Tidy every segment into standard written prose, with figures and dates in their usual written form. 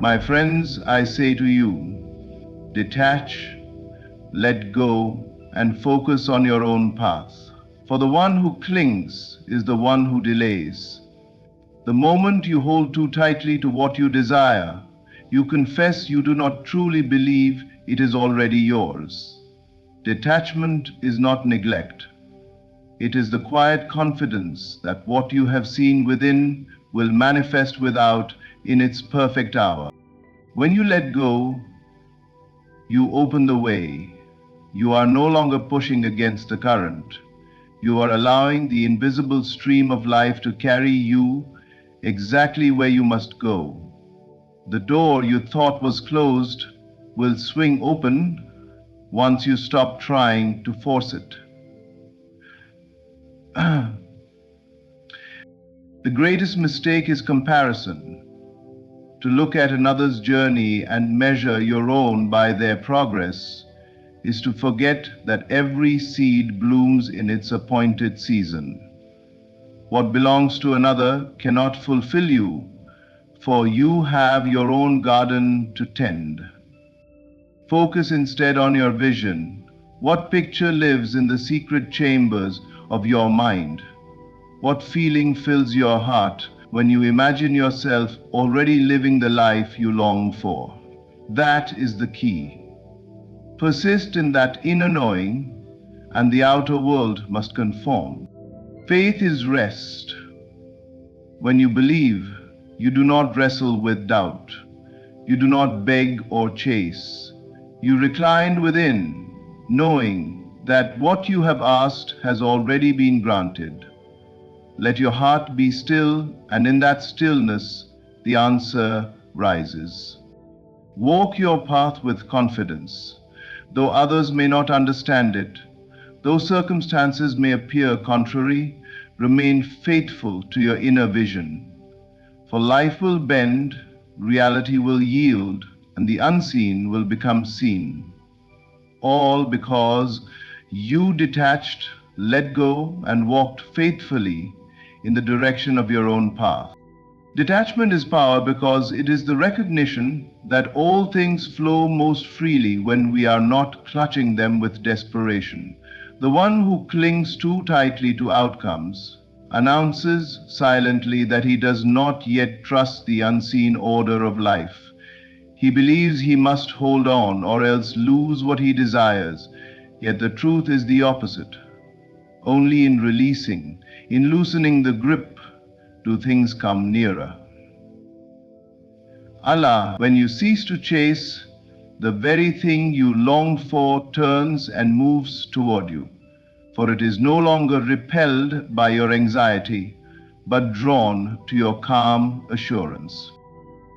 My friends, I say to you, detach, let go, and focus on your own path. For the one who clings is the one who delays. The moment you hold too tightly to what you desire, you confess you do not truly believe it is already yours. Detachment is not neglect. It is the quiet confidence that what you have seen within will manifest without in its perfect hour. When you let go, you open the way. You are no longer pushing against the current. You are allowing the invisible stream of life to carry you exactly where you must go. The door you thought was closed will swing open once you stop trying to force it. The greatest mistake is comparison. To look at another's journey and measure your own by their progress is to forget that every seed blooms in its appointed season. What belongs to another cannot fulfill you, for you have your own garden to tend. Focus instead on your vision. What picture lives in the secret chambers of your mind? What feeling fills your heart when you imagine yourself already living the life you long for? That is the key. Persist in that inner knowing, and the outer world must conform. Faith is rest. When you believe, you do not wrestle with doubt. You do not beg or chase. You recline within, knowing that what you have asked has already been granted. Let your heart be still, and in that stillness, the answer rises. Walk your path with confidence. Though others may not understand it, though circumstances may appear contrary, remain faithful to your inner vision. For life will bend, reality will yield, and the unseen will become seen. All because you detached, let go, and walked faithfully in the direction of your own path. Detachment is power because it is the recognition that all things flow most freely when we are not clutching them with desperation. The one who clings too tightly to outcomes announces silently that he does not yet trust the unseen order of life. He believes he must hold on or else lose what he desires, yet the truth is the opposite. Only in releasing, in loosening the grip, do things come nearer. Allah, when you cease to chase, the very thing you longed for turns and moves toward you, for it is no longer repelled by your anxiety, but drawn to your calm assurance.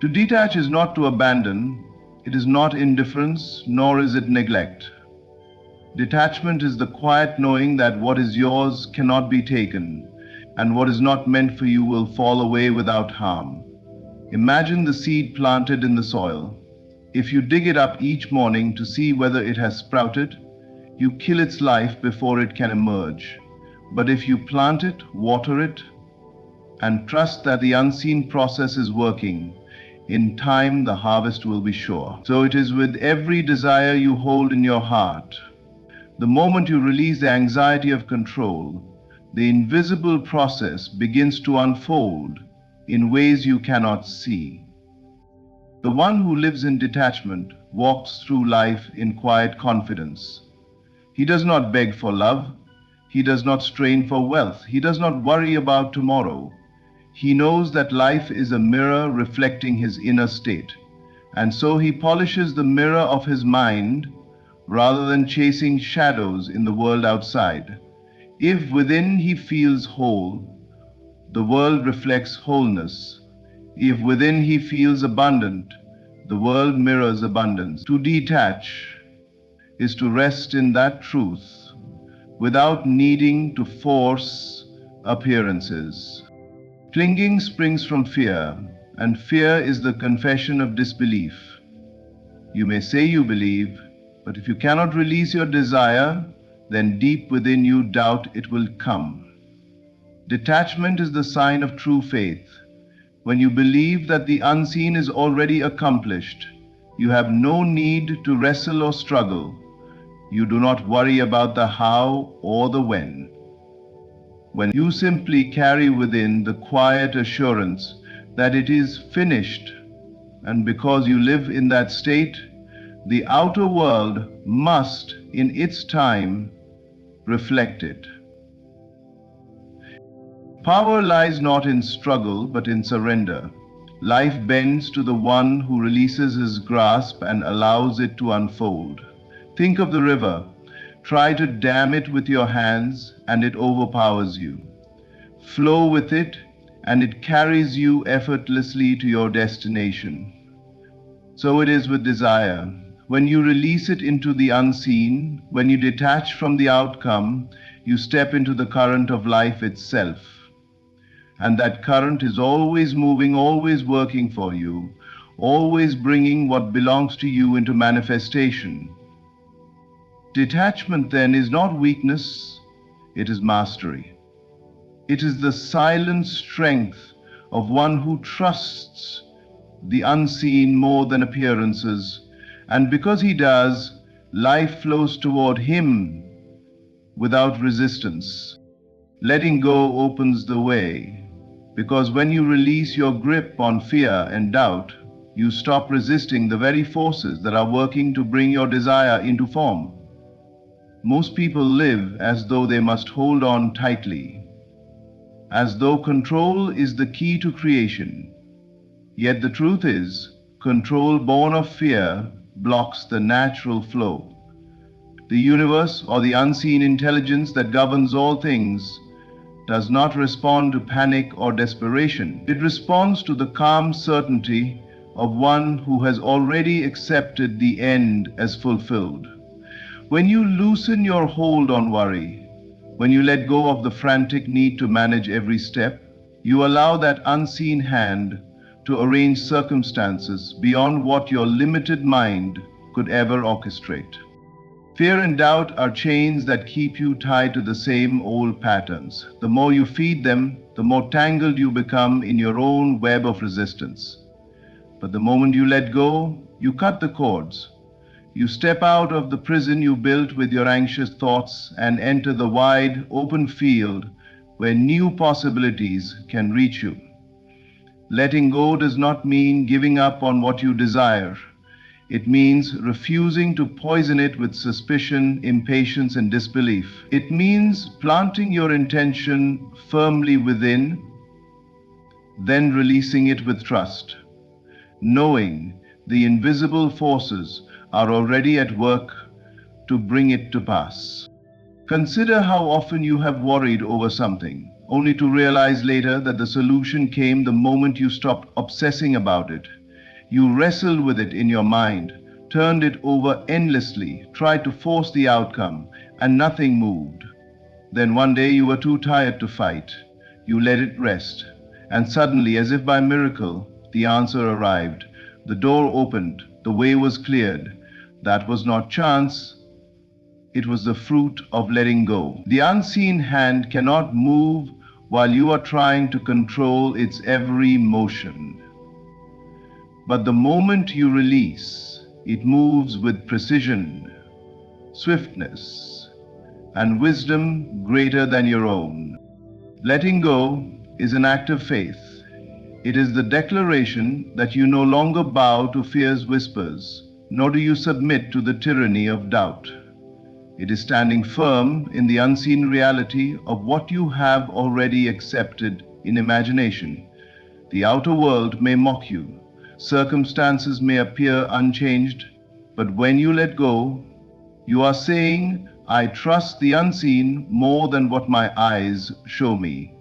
To detach is not to abandon, it is not indifference, nor is it neglect. Detachment is the quiet knowing that what is yours cannot be taken, and what is not meant for you will fall away without harm. Imagine the seed planted in the soil. If you dig it up each morning to see whether it has sprouted, you kill its life before it can emerge. But if you plant it, water it, and trust that the unseen process is working, in time the harvest will be sure. So it is with every desire you hold in your heart. The moment you release the anxiety of control, the invisible process begins to unfold in ways you cannot see. The one who lives in detachment walks through life in quiet confidence. He does not beg for love. He does not strain for wealth. He does not worry about tomorrow. He knows that life is a mirror reflecting his inner state, and so he polishes the mirror of his mind rather than chasing shadows in the world outside. If within he feels whole, the world reflects wholeness. If within he feels abundant, the world mirrors abundance. To detach is to rest in that truth without needing to force appearances. Clinging springs from fear, and fear is the confession of disbelief. You may say you believe, but if you cannot release your desire, then deep within you doubt it will come. Detachment is the sign of true faith. When you believe that the unseen is already accomplished, you have no need to wrestle or struggle. You do not worry about the how or the when. When you simply carry within the quiet assurance that it is finished, and because you live in that state, the outer world must, in its time, reflect it. Power lies not in struggle, but in surrender. Life bends to the one who releases his grasp and allows it to unfold. Think of the river. Try to dam it with your hands, and it overpowers you. Flow with it, and it carries you effortlessly to your destination. So it is with desire. When you release it into the unseen, when you detach from the outcome, you step into the current of life itself. And that current is always moving, always working for you, always bringing what belongs to you into manifestation. Detachment, then, is not weakness, it is mastery. It is the silent strength of one who trusts the unseen more than appearances, and because he does, life flows toward him without resistance. Letting go opens the way, because when you release your grip on fear and doubt, you stop resisting the very forces that are working to bring your desire into form. Most people live as though they must hold on tightly, as though control is the key to creation. Yet the truth is, control born of fear blocks the natural flow. The universe, or the unseen intelligence that governs all things, does not respond to panic or desperation. It responds to the calm certainty of one who has already accepted the end as fulfilled. When you loosen your hold on worry, when you let go of the frantic need to manage every step, you allow that unseen hand to arrange circumstances beyond what your limited mind could ever orchestrate. Fear and doubt are chains that keep you tied to the same old patterns. The more you feed them, the more tangled you become in your own web of resistance. But the moment you let go, you cut the cords. You step out of the prison you built with your anxious thoughts and enter the wide, open field where new possibilities can reach you. Letting go does not mean giving up on what you desire. It means refusing to poison it with suspicion, impatience, and disbelief. It means planting your intention firmly within, then releasing it with trust, knowing the invisible forces are already at work to bring it to pass. Consider how often you have worried over something, only to realize later that the solution came the moment you stopped obsessing about it. You wrestled with it in your mind, turned it over endlessly, tried to force the outcome, and nothing moved. Then one day you were too tired to fight. You let it rest, and suddenly, as if by miracle, the answer arrived. The door opened, the way was cleared. That was not chance, it was the fruit of letting go. The unseen hand cannot move while you are trying to control its every motion. But the moment you release, it moves with precision, swiftness, and wisdom greater than your own. Letting go is an act of faith. It is the declaration that you no longer bow to fear's whispers, nor do you submit to the tyranny of doubt. It is standing firm in the unseen reality of what you have already accepted in imagination. The outer world may mock you, circumstances may appear unchanged, but when you let go, you are saying, I trust the unseen more than what my eyes show me.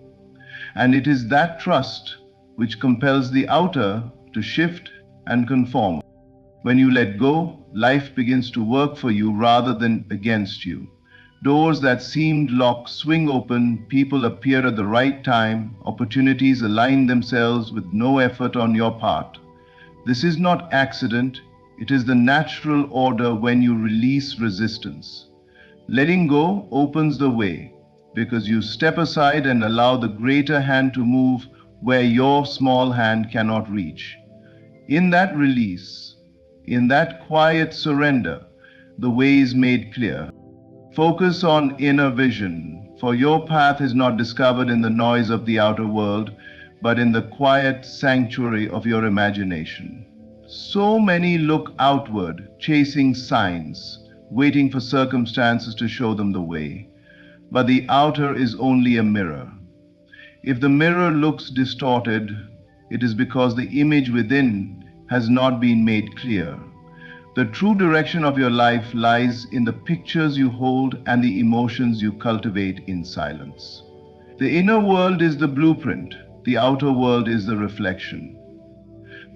And it is that trust which compels the outer to shift and conform. When you let go, life begins to work for you rather than against you. Doors that seemed locked swing open, people appear at the right time, opportunities align themselves with no effort on your part. This is not accident, it is the natural order when you release resistance. Letting go opens the way, because you step aside and allow the greater hand to move where your small hand cannot reach. In that release, in that quiet surrender, the way is made clear. Focus on inner vision, for your path is not discovered in the noise of the outer world, but in the quiet sanctuary of your imagination. So many look outward, chasing signs, waiting for circumstances to show them the way. But the outer is only a mirror. If the mirror looks distorted, it is because the image within has not been made clear. The true direction of your life lies in the pictures you hold and the emotions you cultivate in silence. The inner world is the blueprint, the outer world is the reflection.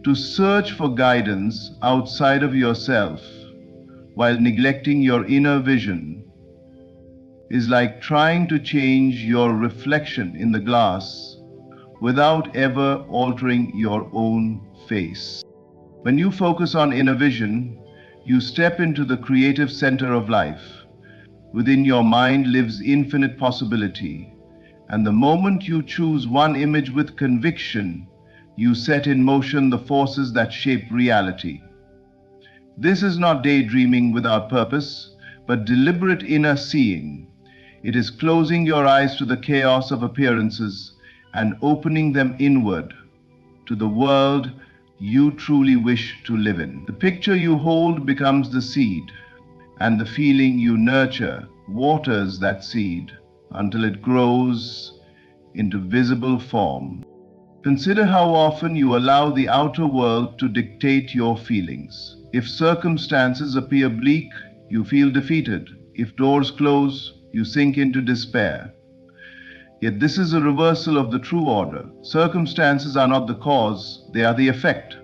To search for guidance outside of yourself while neglecting your inner vision is like trying to change your reflection in the glass without ever altering your own face. When you focus on inner vision, you step into the creative center of life. Within your mind lives infinite possibility, and the moment you choose one image with conviction, you set in motion the forces that shape reality. This is not daydreaming without purpose, but deliberate inner seeing. It is closing your eyes to the chaos of appearances and opening them inward to the world you truly wish to live in. The picture you hold becomes the seed, and the feeling you nurture waters that seed until it grows into visible form. Consider how often you allow the outer world to dictate your feelings. If circumstances appear bleak, you feel defeated. If doors close, you sink into despair. Yet this is a reversal of the true order. Circumstances are not the cause, they are the effect.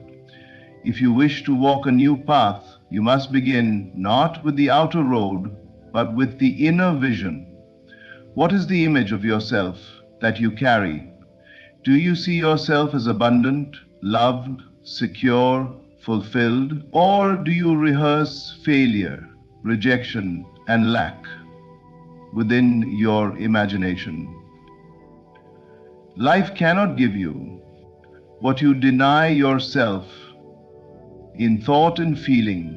If you wish to walk a new path, you must begin not with the outer road, but with the inner vision. What is the image of yourself that you carry? Do you see yourself as abundant, loved, secure, fulfilled? Or do you rehearse failure, rejection, and lack within your imagination? Life cannot give you what you deny yourself in thought and feeling.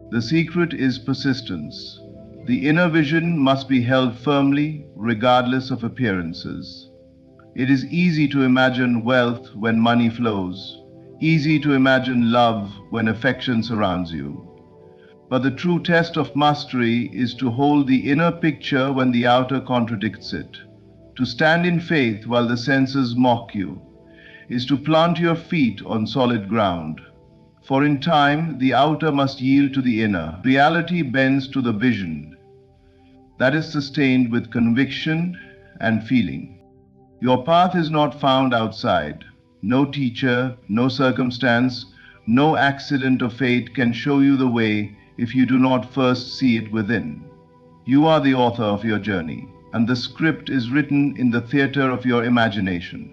The secret is persistence. The inner vision must be held firmly regardless of appearances. It is easy to imagine wealth when money flows, easy to imagine love when affection surrounds you. But the true test of mastery is to hold the inner picture when the outer contradicts it. To stand in faith while the senses mock you is to plant your feet on solid ground. For in time, the outer must yield to the inner. Reality bends to the vision that is sustained with conviction and feeling. Your path is not found outside. No teacher, no circumstance, no accident of fate can show you the way if you do not first see it within. You are the author of your journey, and the script is written in the theater of your imagination.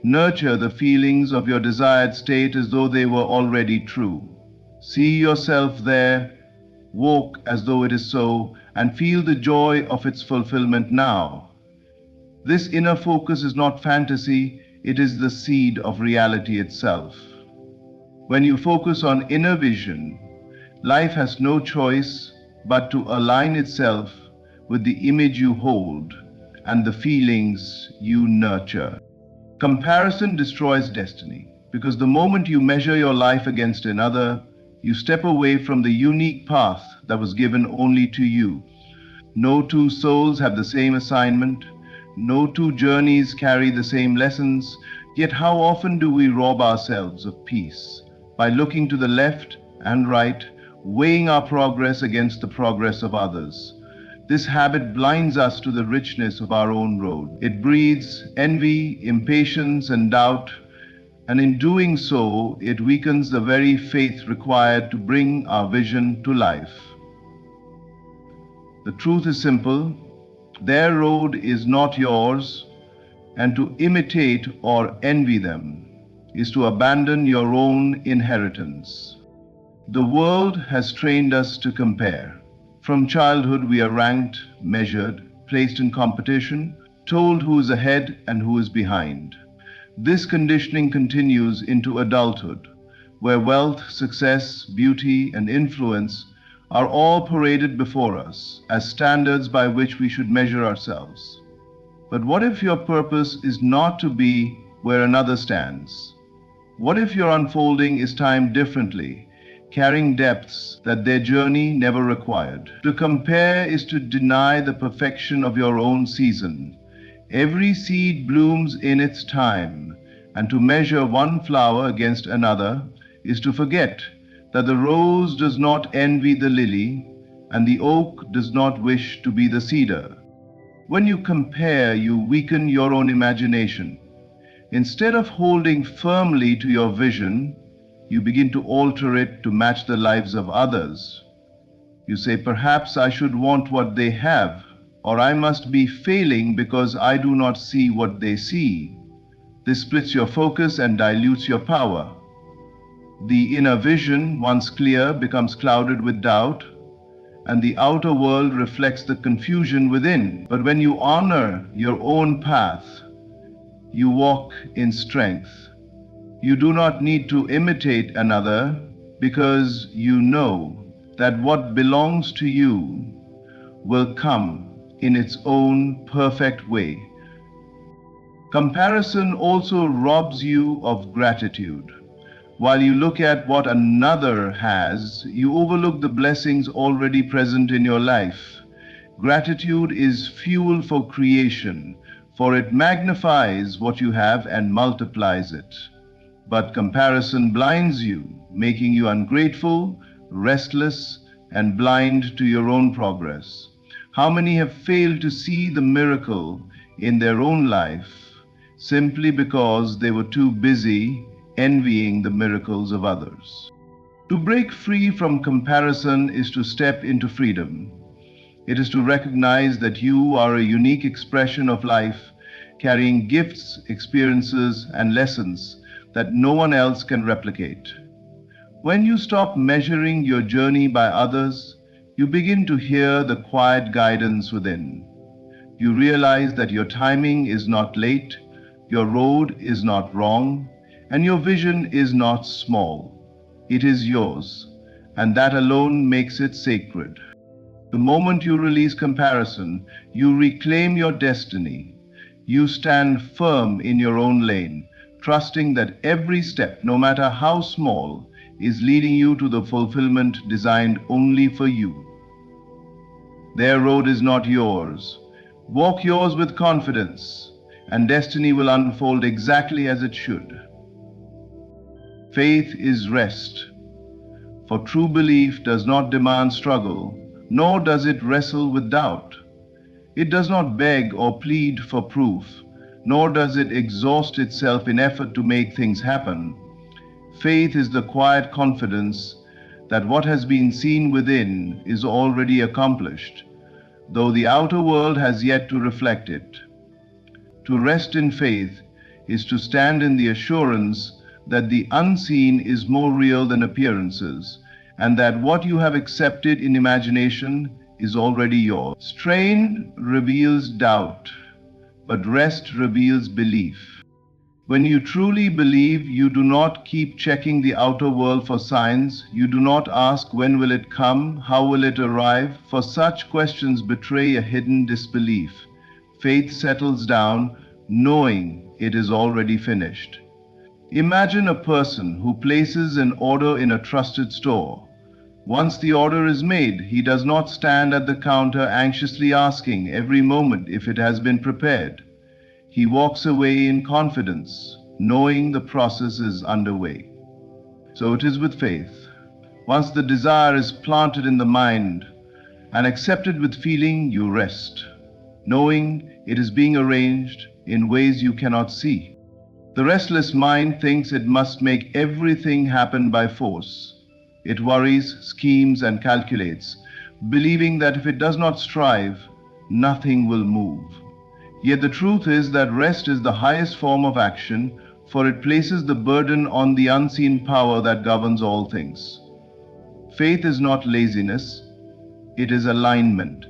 Nurture the feelings of your desired state as though they were already true. See yourself there, walk as though it is so, and feel the joy of its fulfillment now. This inner focus is not fantasy, it is the seed of reality itself. When you focus on inner vision, life has no choice but to align itself with the image you hold and the feelings you nurture. Comparison destroys destiny, because the moment you measure your life against another, you step away from the unique path that was given only to you. No two souls have the same assignment, no two journeys carry the same lessons, yet how often do we rob ourselves of peace by looking to the left and right, weighing our progress against the progress of others? This habit blinds us to the richness of our own road. It breeds envy, impatience, and doubt, and in doing so, it weakens the very faith required to bring our vision to life. The truth is simple. Their road is not yours, and to imitate or envy them is to abandon your own inheritance. The world has trained us to compare. From childhood, we are ranked, measured, placed in competition. told who is ahead and who is behind. This conditioning continues into adulthood, where wealth, success, beauty, and influence are all paraded before us as standards by which we should measure ourselves. But what if your purpose is not to be where another stands? What if your unfolding is timed differently, carrying depths that their journey never required? To compare is to deny the perfection of your own season. Every seed blooms in its time, and to measure one flower against another is to forget that the rose does not envy the lily, and the oak does not wish to be the cedar. When you compare, you weaken your own imagination. Instead of holding firmly to your vision, you begin to alter it to match the lives of others. You say, perhaps I should want what they have, or I must be failing because I do not see what they see. This splits your focus and dilutes your power. The inner vision, once clear, becomes clouded with doubt, and the outer world reflects the confusion within. But when you honor your own path, you walk in strength. You do not need to imitate another because you know that what belongs to you will come in its own perfect way. Comparison also robs you of gratitude. While you look at what another has, you overlook the blessings already present in your life. Gratitude is fuel for creation, for it magnifies what you have and multiplies it. But comparison blinds you, making you ungrateful, restless, and blind to your own progress. How many have failed to see the miracle in their own life simply because they were too busy envying the miracles of others? To break free from comparison is to step into freedom. It is to recognize that you are a unique expression of life, carrying gifts, experiences, and lessons that no one else can replicate. When you stop measuring your journey by others, you begin to hear the quiet guidance within. You realize that your timing is not late, your road is not wrong, and your vision is not small. It is yours, and that alone makes it sacred. The moment you release comparison, you reclaim your destiny. You stand firm in your own lane, trusting that every step, no matter how small, is leading you to the fulfillment designed only for you. Their road is not yours. Walk yours with confidence, and destiny will unfold exactly as it should. Faith is rest, for true belief does not demand struggle, nor does it wrestle with doubt. It does not beg or plead for proof, nor does it exhaust itself in effort to make things happen. Faith is the quiet confidence that what has been seen within is already accomplished, though the outer world has yet to reflect it. To rest in faith is to stand in the assurance that the unseen is more real than appearances, and that what you have accepted in imagination is already yours. Strain reveals doubt, but rest reveals belief. When you truly believe, you do not keep checking the outer world for signs. You do not ask, when will it come? How will it arrive? For such questions betray a hidden disbelief. Faith settles down, knowing it is already finished. Imagine a person who places an order in a trusted store. Once the order is made, he does not stand at the counter anxiously asking every moment if it has been prepared. He walks away in confidence, knowing the process is underway. So it is with faith. Once the desire is planted in the mind and accepted with feeling, you rest, knowing it is being arranged in ways you cannot see. The restless mind thinks it must make everything happen by force. It worries, schemes, and calculates, believing that if it does not strive, nothing will move. Yet the truth is that rest is the highest form of action, for it places the burden on the unseen power that governs all things. Faith is not laziness, it is alignment.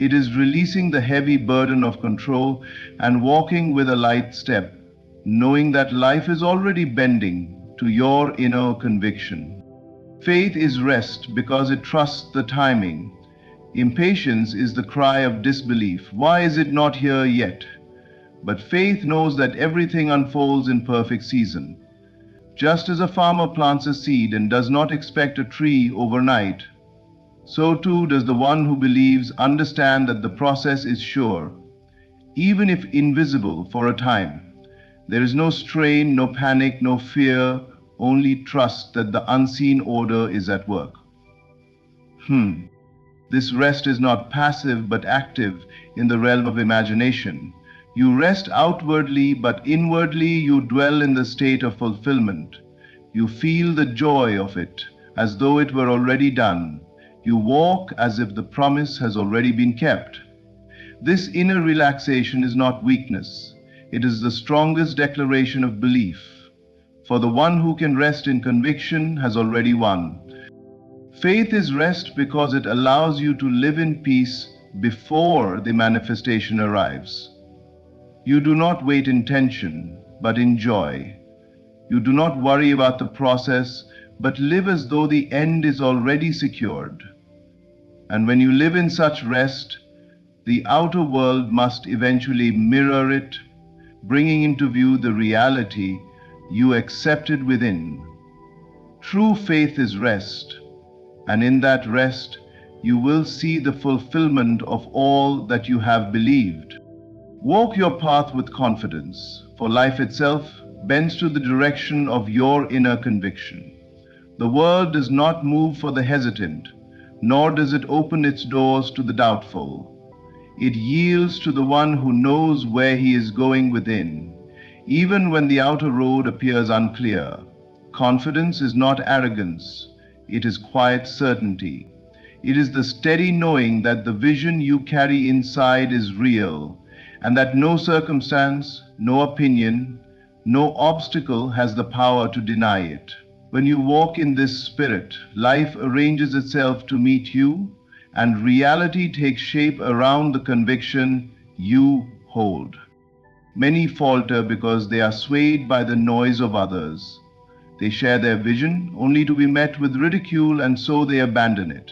It is releasing the heavy burden of control and walking with a light step, knowing that life is already bending to your inner conviction. Faith is rest because it trusts the timing. Impatience is the cry of disbelief. Why is it not here yet? But faith knows that everything unfolds in perfect season. Just as a farmer plants a seed and does not expect a tree overnight, so too does the one who believes understand that the process is sure, even if invisible for a time. There is no strain, no panic, no fear, only trust that the unseen order is at work. This rest is not passive but active in the realm of imagination. You rest outwardly, but inwardly you dwell in the state of fulfillment. You feel the joy of it, as though it were already done. You walk as if the promise has already been kept. This inner relaxation is not weakness. It is the strongest declaration of belief. For the one who can rest in conviction has already won. Faith is rest because it allows you to live in peace before the manifestation arrives. You do not wait in tension, but in joy. You do not worry about the process, but live as though the end is already secured. And when you live in such rest, the outer world must eventually mirror it, bringing into view the reality you accepted within. True faith is rest, and in that rest, you will see the fulfillment of all that you have believed. Walk your path with confidence, for life itself bends to the direction of your inner conviction. The world does not move for the hesitant, nor does it open its doors to the doubtful. It yields to the one who knows where he is going within, even when the outer road appears unclear. Confidence is not arrogance, it is quiet certainty. It is the steady knowing that the vision you carry inside is real, and that no circumstance, no opinion, no obstacle has the power to deny it. When you walk in this spirit, life arranges itself to meet you, and reality takes shape around the conviction you hold. Many falter because they are swayed by the noise of others. They share their vision only to be met with ridicule, and so they abandon it.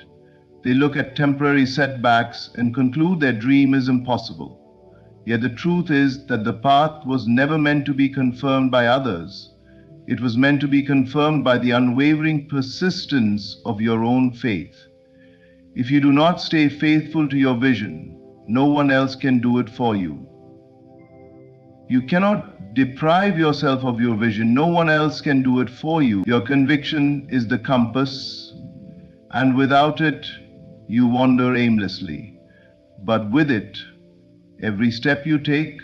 They look at temporary setbacks and conclude their dream is impossible. Yet the truth is that the path was never meant to be confirmed by others. It was meant to be confirmed by the unwavering persistence of your own faith. If you do not stay faithful to your vision, no one else can do it for you. You cannot deprive yourself of your vision. No one else can do it for you. Your conviction is the compass, and without it, you wander aimlessly. But with it, every step you take,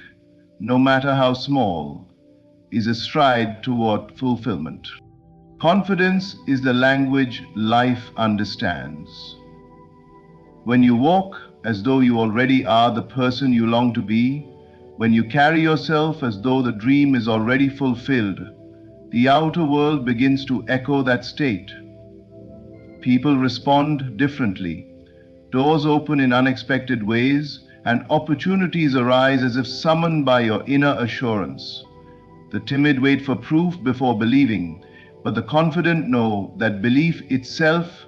no matter how small, is a stride toward fulfillment. Confidence is the language life understands. When you walk as though you already are the person you long to be, when you carry yourself as though the dream is already fulfilled, the outer world begins to echo that state. People respond differently. Doors open in unexpected ways, and opportunities arise as if summoned by your inner assurance. The timid wait for proof before believing, but the confident know that belief itself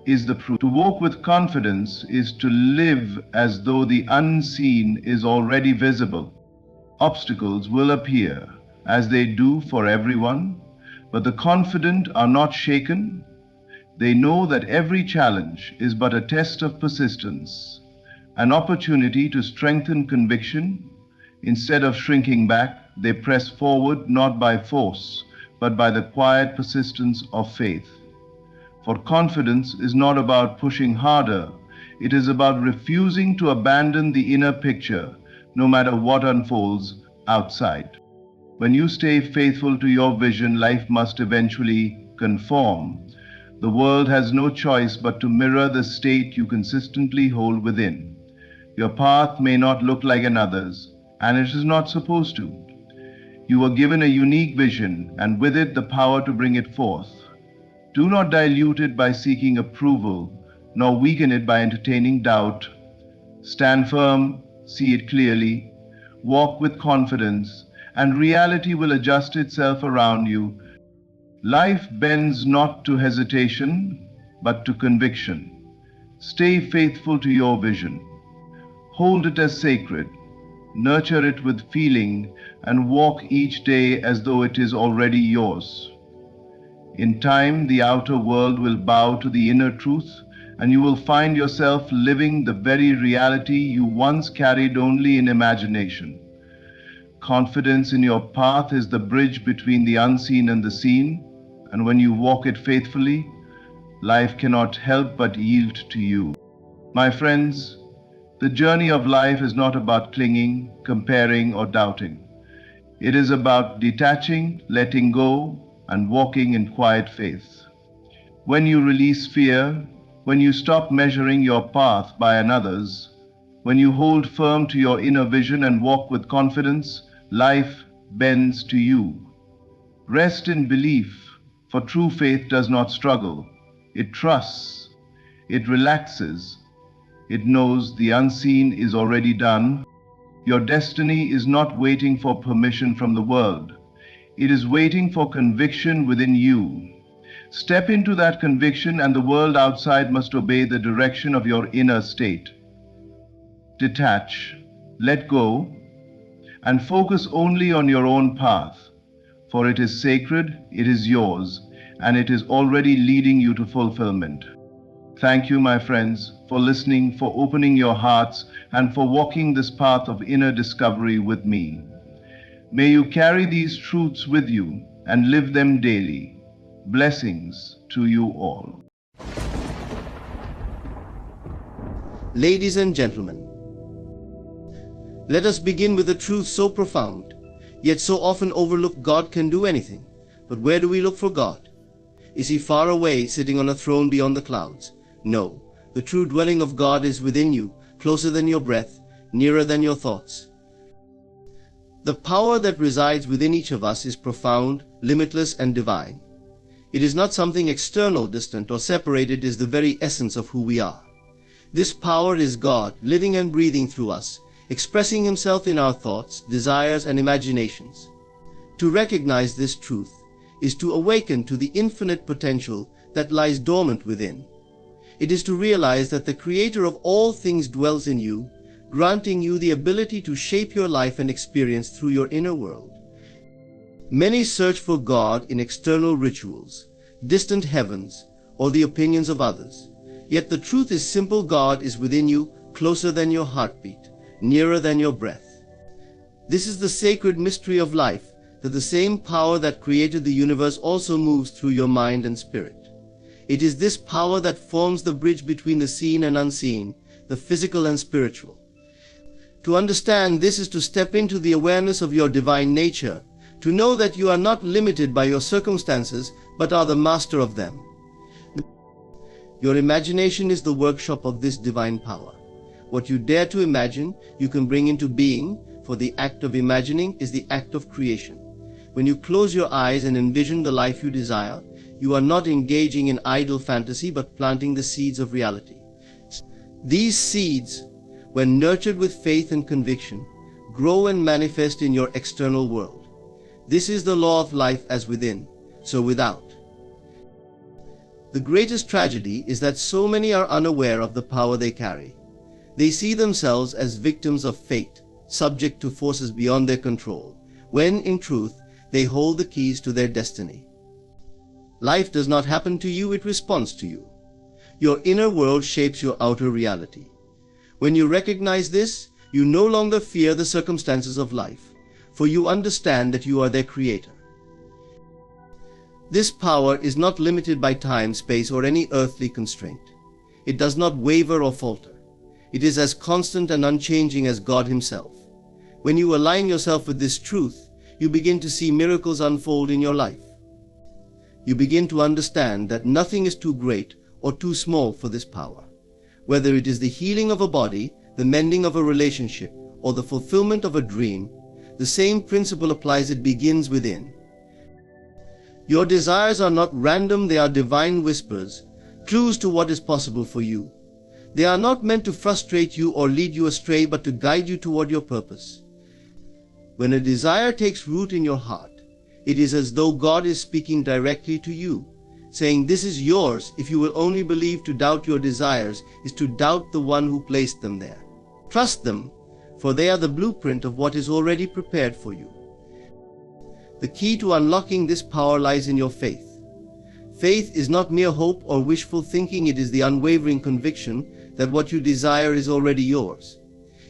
is the proof. To walk with confidence is to live as though the unseen is already visible. Obstacles will appear, as they do for everyone, but the confident are not shaken. They know that every challenge is but a test of persistence, an opportunity to strengthen conviction. Instead of shrinking back, they press forward not by force, but by the quiet persistence of faith. For confidence is not about pushing harder, it is about refusing to abandon the inner picture, no matter what unfolds outside. When you stay faithful to your vision, life must eventually conform. The world has no choice but to mirror the state you consistently hold within. Your path may not look like another's, and it is not supposed to. You were given a unique vision, and with it the power to bring it forth. Do not dilute it by seeking approval, nor weaken it by entertaining doubt. Stand firm, see it clearly, walk with confidence, and reality will adjust itself around you. Life bends not to hesitation, but to conviction. Stay faithful to your vision. Hold it as sacred. Nurture it with feeling and walk each day as though it is already yours. In time, the outer world will bow to the inner truth, and you will find yourself living the very reality you once carried only in imagination. Confidence in your path is the bridge between the unseen and the seen, and when you walk it faithfully, life cannot help but yield to you. My friends, the journey of life is not about clinging, comparing, or doubting. It is about detaching, letting go, and walking in quiet faith. When you release fear, when you stop measuring your path by another's, when you hold firm to your inner vision and walk with confidence, life bends to you. Rest in belief, for true faith does not struggle. It trusts, it relaxes, it knows the unseen is already done. Your destiny is not waiting for permission from the world. It is waiting for conviction within you. Step into that conviction, and the world outside must obey the direction of your inner state. Detach, let go, and focus only on your own path, for it is sacred, it is yours, and it is already leading you to fulfillment. Thank you, my friends, for listening, for opening your hearts, and for walking this path of inner discovery with me. May you carry these truths with you and live them daily. Blessings to you all. Ladies and gentlemen, let us begin with a truth so profound, yet so often overlooked. God can do anything. But where do we look for God? Is he far away, sitting on a throne beyond the clouds? No, the true dwelling of God is within you, closer than your breath, nearer than your thoughts. The power that resides within each of us is profound, limitless, and divine. It is not something external, distant, or separated. It is the very essence of who we are. This power is God, living and breathing through us, expressing himself in our thoughts, desires, and imaginations. To recognize this truth is to awaken to the infinite potential that lies dormant within. It is to realize that the Creator of all things dwells in you, granting you the ability to shape your life and experience through your inner world. Many search for God in external rituals, distant heavens, or the opinions of others. Yet the truth is simple. God is within you, closer than your heartbeat, nearer than your breath. This is the sacred mystery of life, that the same power that created the universe also moves through your mind and spirit. It is this power that forms the bridge between the seen and unseen, the physical and spiritual. To understand this is to step into the awareness of your divine nature, to know that you are not limited by your circumstances, but are the master of them. Your imagination is the workshop of this divine power. What you dare to imagine, you can bring into being, for the act of imagining is the act of creation. When you close your eyes and envision the life you desire, you are not engaging in idle fantasy, but planting the seeds of reality. These seeds, when nurtured with faith and conviction, grow and manifest in your external world. This is the law of life: as within, so without. The greatest tragedy is that so many are unaware of the power they carry. They see themselves as victims of fate, subject to forces beyond their control, when in truth they hold the keys to their destiny. Life does not happen to you, it responds to you. Your inner world shapes your outer reality. When you recognize this, you no longer fear the circumstances of life, for you understand that you are their creator. This power is not limited by time, space, or any earthly constraint. It does not waver or falter. It is as constant and unchanging as God himself. When you align yourself with this truth, you begin to see miracles unfold in your life. You begin to understand that nothing is too great or too small for this power. Whether it is the healing of a body, the mending of a relationship, or the fulfillment of a dream, the same principle applies. It begins within. Your desires are not random, they are divine whispers, clues to what is possible for you. They are not meant to frustrate you or lead you astray, but to guide you toward your purpose. When a desire takes root in your heart, it is as though God is speaking directly to you, saying, "This is yours if you will only believe." To doubt your desires is to doubt the one who placed them there. Trust them, for they are the blueprint of what is already prepared for you. The key to unlocking this power lies in your faith. Faith is not mere hope or wishful thinking, it is the unwavering conviction that what you desire is already yours.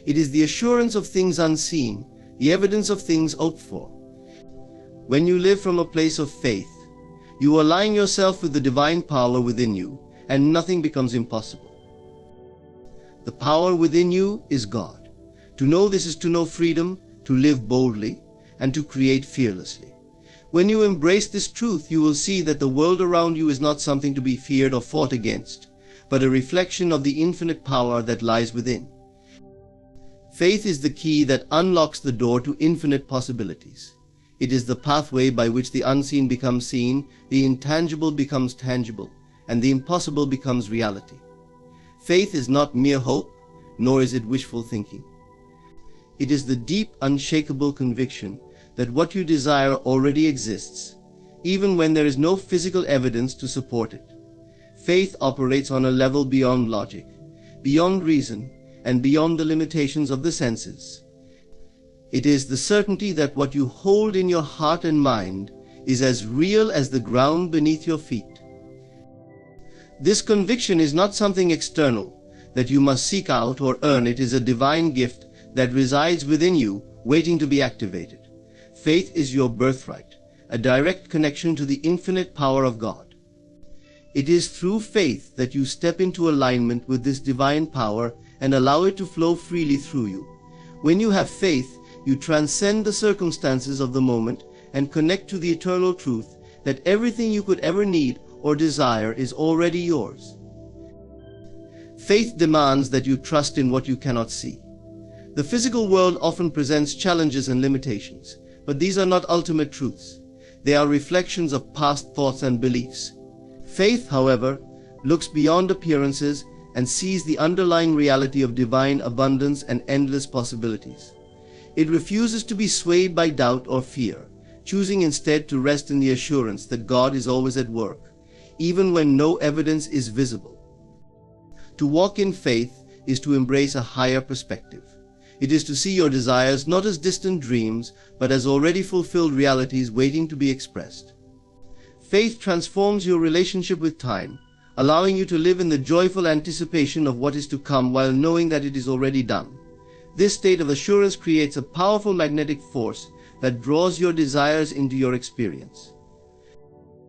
It is the assurance of things unseen, the evidence of things hoped for. When you live from a place of faith, you align yourself with the divine power within you, and nothing becomes impossible. The power within you is God. To know this is to know freedom, to live boldly, and to create fearlessly. When you embrace this truth, you will see that the world around you is not something to be feared or fought against, but a reflection of the infinite power that lies within. Faith is the key that unlocks the door to infinite possibilities. It is the pathway by which the unseen becomes seen, the intangible becomes tangible, and the impossible becomes reality. Faith is not mere hope, nor is it wishful thinking. It is the deep, unshakable conviction that what you desire already exists, even when there is no physical evidence to support it. Faith operates on a level beyond logic, beyond reason, and beyond the limitations of the senses. It is the certainty that what you hold in your heart and mind is as real as the ground beneath your feet. This conviction is not something external that you must seek out or earn. It is a divine gift that resides within you, waiting to be activated. Faith is your birthright, a direct connection to the infinite power of God. It is through faith that you step into alignment with this divine power and allow it to flow freely through you. When you have faith, you transcend the circumstances of the moment and connect to the eternal truth that everything you could ever need or desire is already yours. Faith demands that you trust in what you cannot see. The physical world often presents challenges and limitations, but these are not ultimate truths. They are reflections of past thoughts and beliefs. Faith, however, looks beyond appearances and sees the underlying reality of divine abundance and endless possibilities. It refuses to be swayed by doubt or fear, choosing instead to rest in the assurance that God is always at work, even when no evidence is visible. To walk in faith is to embrace a higher perspective. It is to see your desires not as distant dreams, but as already fulfilled realities waiting to be expressed. Faith transforms your relationship with time, allowing you to live in the joyful anticipation of what is to come while knowing that it is already done. This state of assurance creates a powerful magnetic force that draws your desires into your experience.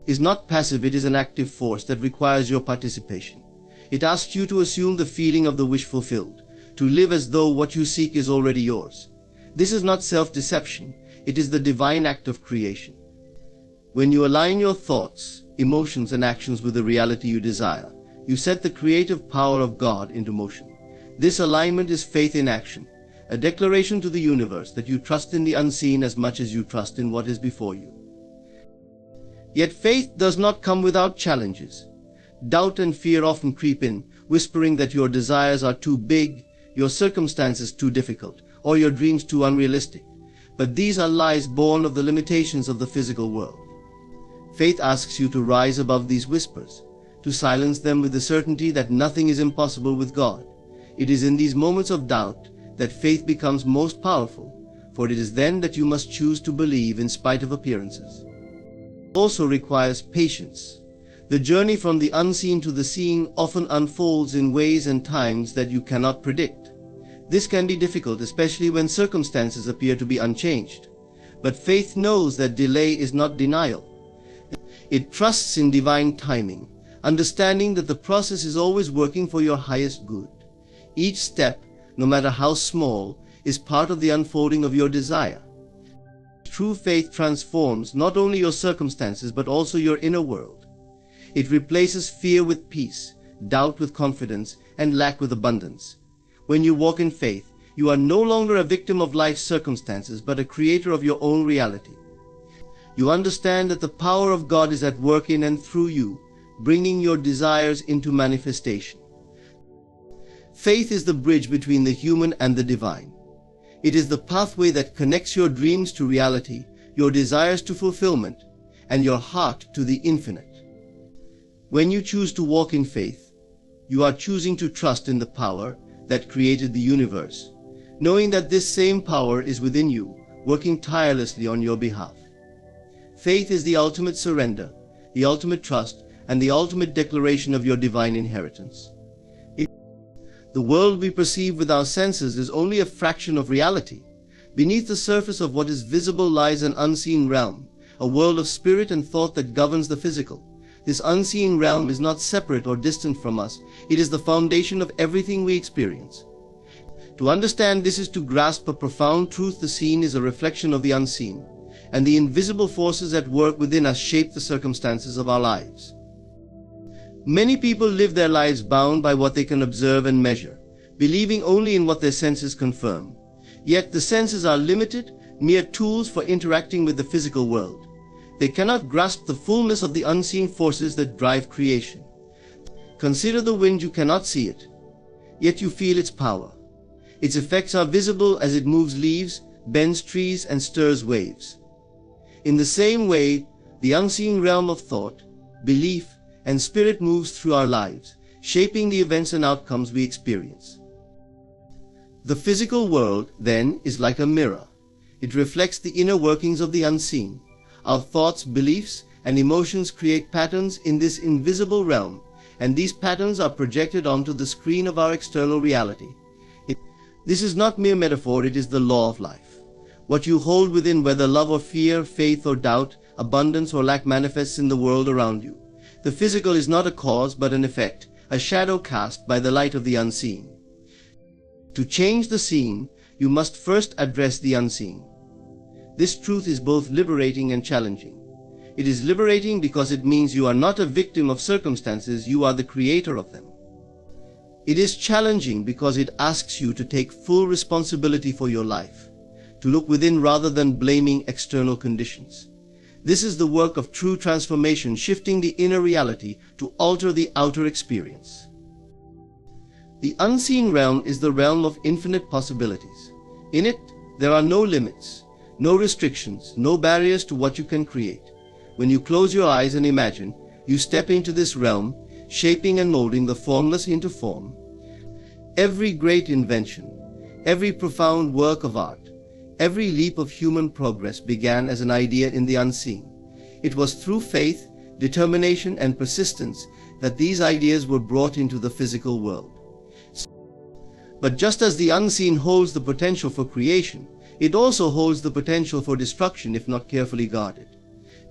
It is not passive, it is an active force that requires your participation. It asks you to assume the feeling of the wish fulfilled, to live as though what you seek is already yours. This is not self-deception, it is the divine act of creation. When you align your thoughts, emotions, and actions with the reality you desire, you set the creative power of God into motion. This alignment is faith in action, a declaration to the universe that you trust in the unseen as much as you trust in what is before you. Yet faith does not come without challenges. Doubt and fear often creep in, whispering that your desires are too big, your circumstances too difficult, or your dreams too unrealistic. But these are lies born of the limitations of the physical world. Faith asks you to rise above these whispers, to silence them with the certainty that nothing is impossible with God. It is in these moments of doubt that faith becomes most powerful, for it is then that you must choose to believe in spite of appearances. It also requires patience. The journey from the unseen to the seen often unfolds in ways and times that you cannot predict. This can be difficult, especially when circumstances appear to be unchanged. But faith knows that delay is not denial. It trusts in divine timing, understanding that the process is always working for your highest good. Each step, no matter how small, is part of the unfolding of your desire. True faith transforms not only your circumstances but also your inner world. It replaces fear with peace, doubt with confidence, and lack with abundance. When you walk in faith, you are no longer a victim of life's circumstances but a creator of your own reality. You understand that the power of God is at work in and through you, bringing your desires into manifestation. Faith is the bridge between the human and the divine. It is the pathway that connects your dreams to reality, your desires to fulfillment, and your heart to the infinite. When you choose to walk in faith, you are choosing to trust in the power that created the universe, knowing that this same power is within you, working tirelessly on your behalf. Faith is the ultimate surrender, the ultimate trust, and the ultimate declaration of your divine inheritance. The world we perceive with our senses is only a fraction of reality. Beneath the surface of what is visible lies an unseen realm, a world of spirit and thought that governs the physical. This unseen realm is not separate or distant from us. It is the foundation of everything we experience. To understand this is to grasp a profound truth. The seen is a reflection of the unseen, and the invisible forces at work within us shape the circumstances of our lives. Many people live their lives bound by what they can observe and measure, believing only in what their senses confirm. Yet the senses are limited, mere tools for interacting with the physical world. They cannot grasp the fullness of the unseen forces that drive creation. Consider the wind. You cannot see it, yet you feel its power. Its effects are visible as it moves leaves, bends trees, and stirs waves. In the same way, the unseen realm of thought, belief, and spirit moves through our lives, shaping the events and outcomes we experience. The physical world, then, is like a mirror. It reflects the inner workings of the unseen. Our thoughts, beliefs, and emotions create patterns in this invisible realm, and these patterns are projected onto the screen of our external reality. This is not mere metaphor, it is the law of life. What you hold within, whether love or fear, faith or doubt, abundance or lack, manifests in the world around you. The physical is not a cause but an effect, a shadow cast by the light of the unseen. To change the seen, you must first address the unseen. This truth is both liberating and challenging. It is liberating because it means you are not a victim of circumstances, you are the creator of them. It is challenging because it asks you to take full responsibility for your life, to look within rather than blaming external conditions. This is the work of true transformation, shifting the inner reality to alter the outer experience. The unseen realm is the realm of infinite possibilities. In it, there are no limits, no restrictions, no barriers to what you can create. When you close your eyes and imagine, you step into this realm, shaping and molding the formless into form. Every great invention, every profound work of art, every leap of human progress began as an idea in the unseen. It was through faith, determination, and persistence that these ideas were brought into the physical world. But just as the unseen holds the potential for creation, it also holds the potential for destruction if not carefully guarded.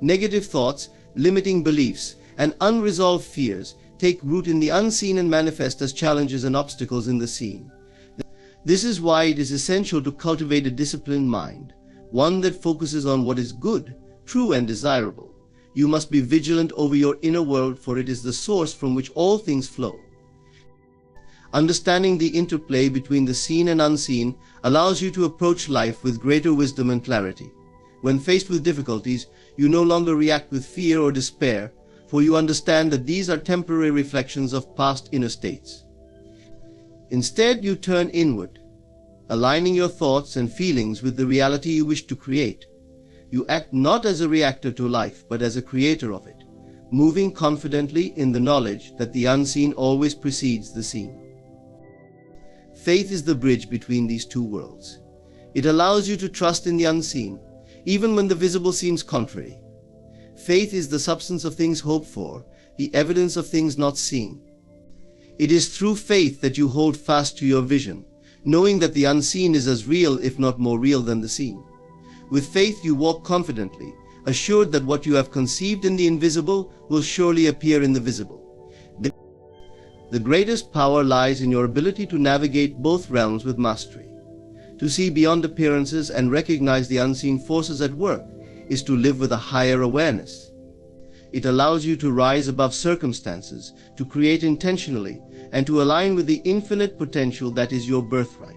Negative thoughts, limiting beliefs, and unresolved fears take root in the unseen and manifest as challenges and obstacles in the seen. This is why it is essential to cultivate a disciplined mind, one that focuses on what is good, true, and desirable. You must be vigilant over your inner world, for it is the source from which all things flow. Understanding the interplay between the seen and unseen allows you to approach life with greater wisdom and clarity. When faced with difficulties, you no longer react with fear or despair, for you understand that these are temporary reflections of past inner states. Instead, you turn inward, aligning your thoughts and feelings with the reality you wish to create. You act not as a reactor to life, but as a creator of it, moving confidently in the knowledge that the unseen always precedes the seen. Faith is the bridge between these two worlds. It allows you to trust in the unseen, even when the visible seems contrary. Faith is the substance of things hoped for, the evidence of things not seen. It is through faith that you hold fast to your vision, knowing that the unseen is as real, if not more real, than the seen. With faith you walk confidently, assured that what you have conceived in the invisible will surely appear in the visible. The greatest power lies in your ability to navigate both realms with mastery. To see beyond appearances and recognize the unseen forces at work is to live with a higher awareness. It allows you to rise above circumstances, to create intentionally, and to align with the infinite potential that is your birthright.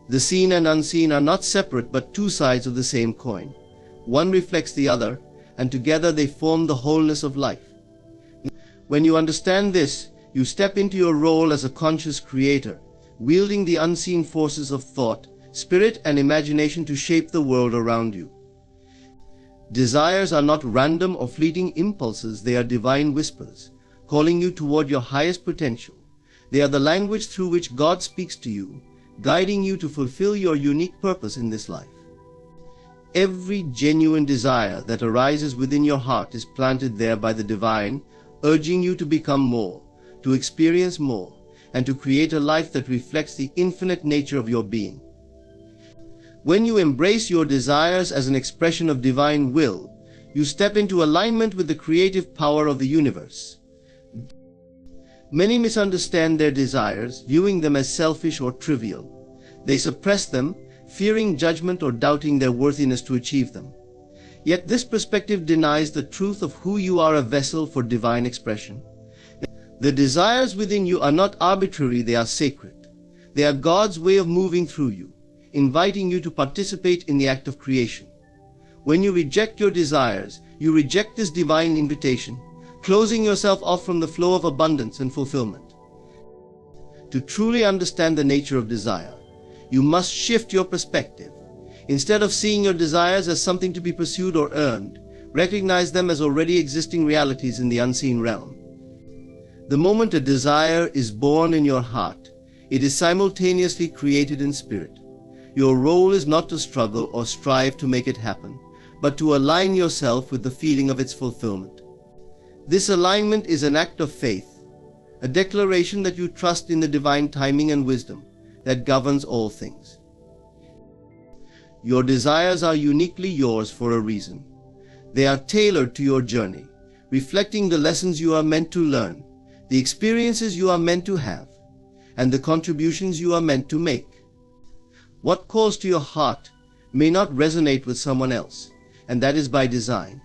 The seen and unseen are not separate but two sides of the same coin. One reflects the other, and together they form the wholeness of life. When you understand this, You step into your role as a conscious creator, wielding the unseen forces of thought, spirit, and imagination to shape the world around you. Desires are not random or fleeting impulses, they are divine whispers, calling you toward your highest potential. They are the language through which God speaks to you, guiding you to fulfill your unique purpose in this life. Every genuine desire that arises within your heart is planted there by the divine, urging you to become more, to experience more, and to create a life that reflects the infinite nature of your being. When you embrace your desires as an expression of divine will, you step into alignment with the creative power of the universe. Many misunderstand their desires, viewing them as selfish or trivial. They suppress them, fearing judgment or doubting their worthiness to achieve them. Yet this perspective denies the truth of who you are, a vessel for divine expression. The desires within you are not arbitrary, they are sacred. They are God's way of moving through you, inviting you to participate in the act of creation. When you reject your desires, you reject this divine invitation, closing yourself off from the flow of abundance and fulfillment. To truly understand the nature of desire, you must shift your perspective. Instead of seeing your desires as something to be pursued or earned, recognize them as already existing realities in the unseen realm. The moment a desire is born in your heart, it is simultaneously created in spirit. Your role is not to struggle or strive to make it happen, but to align yourself with the feeling of its fulfillment. This alignment is an act of faith, a declaration that you trust in the divine timing and wisdom that governs all things. Your desires are uniquely yours for a reason. They are tailored to your journey, reflecting the lessons you are meant to learn, the experiences you are meant to have, and the contributions you are meant to make. What calls to your heart may not resonate with someone else, and that is by design.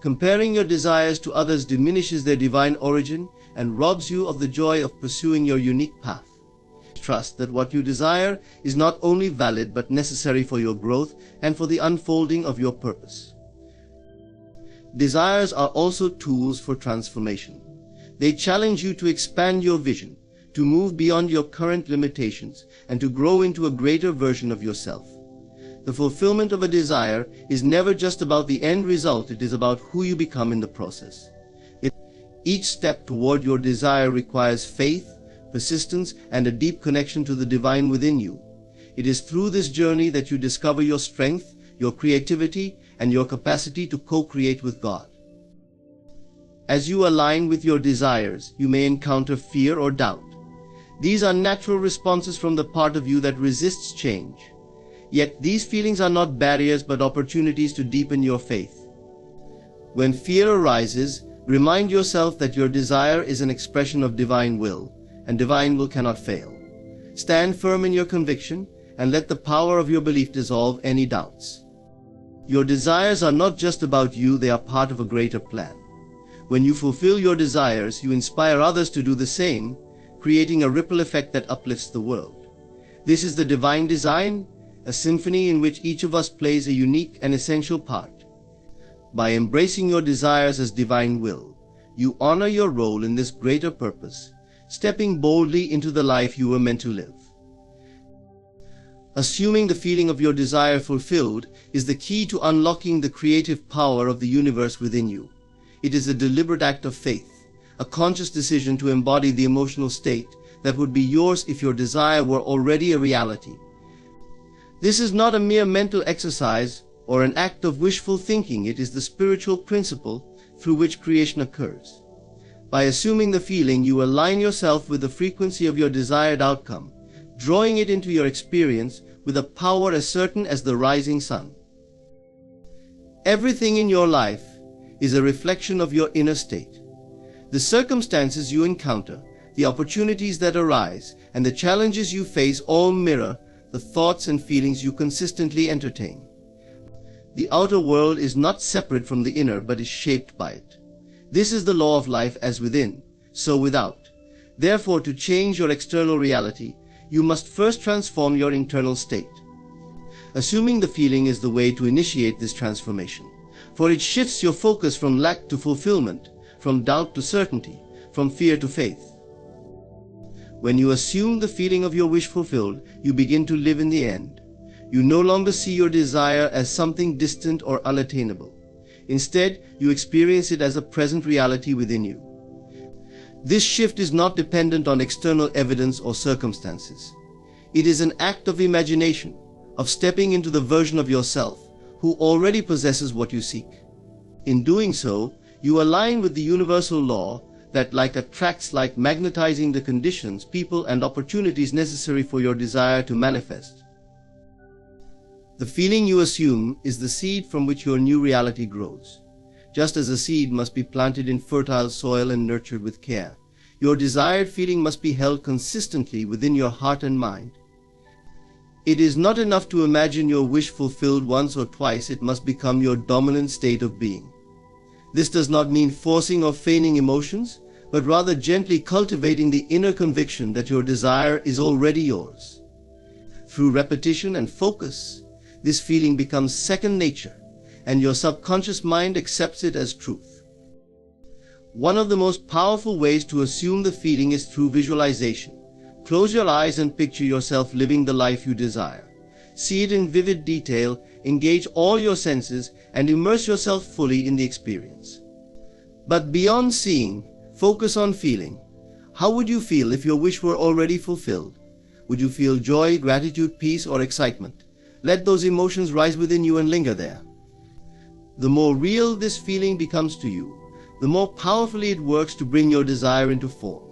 Comparing your desires to others diminishes their divine origin and robs you of the joy of pursuing your unique path. Trust that what you desire is not only valid but necessary for your growth and for the unfolding of your purpose. Desires are also tools for transformation. They challenge you to expand your vision, to move beyond your current limitations, and to grow into a greater version of yourself. The fulfillment of a desire is never just about the end result, it is about who you become in the process. Each step toward your desire requires faith, persistence, and a deep connection to the divine within you. It is through this journey that you discover your strength, your creativity, and your capacity to co-create with God. As you align with your desires, you may encounter fear or doubt. These are natural responses from the part of you that resists change. Yet these feelings are not barriers but opportunities to deepen your faith. When fear arises, remind yourself that your desire is an expression of divine will, and divine will cannot fail. Stand firm in your conviction and let the power of your belief dissolve any doubts. Your desires are not just about you, they are part of a greater plan. When you fulfill your desires, you inspire others to do the same, creating a ripple effect that uplifts the world. This is the divine design, a symphony in which each of us plays a unique and essential part. By embracing your desires as divine will, you honor your role in this greater purpose, stepping boldly into the life you were meant to live. Assuming the feeling of your desire fulfilled is the key to unlocking the creative power of the universe within you. It is a deliberate act of faith, a conscious decision to embody the emotional state that would be yours if your desire were already a reality. This is not a mere mental exercise or an act of wishful thinking, it is the spiritual principle through which creation occurs. By assuming the feeling, you align yourself with the frequency of your desired outcome, drawing it into your experience with a power as certain as the rising sun. Everything in your life is a reflection of your inner state. The circumstances you encounter, the opportunities that arise, and the challenges you face all mirror the thoughts and feelings you consistently entertain. The outer world is not separate from the inner, but is shaped by it. This is the law of life, as within, so without. Therefore, to change your external reality, you must first transform your internal state. Assuming the feeling is the way to initiate this transformation, for it shifts your focus from lack to fulfillment, from doubt to certainty, from fear to faith. When you assume the feeling of your wish fulfilled, you begin to live in the end. You no longer see your desire as something distant or unattainable. Instead, you experience it as a present reality within you. This shift is not dependent on external evidence or circumstances. It is an act of imagination, of stepping into the version of yourself who already possesses what you seek. In doing so, you align with the universal law that attracts like magnetizing the conditions, people, and opportunities necessary for your desire to manifest. The feeling you assume is the seed from which your new reality grows. Just as a seed must be planted in fertile soil and nurtured with care, your desired feeling must be held consistently within your heart and mind. It is not enough to imagine your wish fulfilled once or twice, it must become your dominant state of being. This does not mean forcing or feigning emotions, but rather gently cultivating the inner conviction that your desire is already yours. Through repetition and focus, this feeling becomes second nature, and your subconscious mind accepts it as truth. One of the most powerful ways to assume the feeling is through visualization. Close your eyes and picture yourself living the life you desire. See it in vivid detail, engage all your senses, and immerse yourself fully in the experience. But beyond seeing, focus on feeling. How would you feel if your wish were already fulfilled? Would you feel joy, gratitude, peace, or excitement? Let those emotions rise within you and linger there. The more real this feeling becomes to you, the more powerfully it works to bring your desire into form.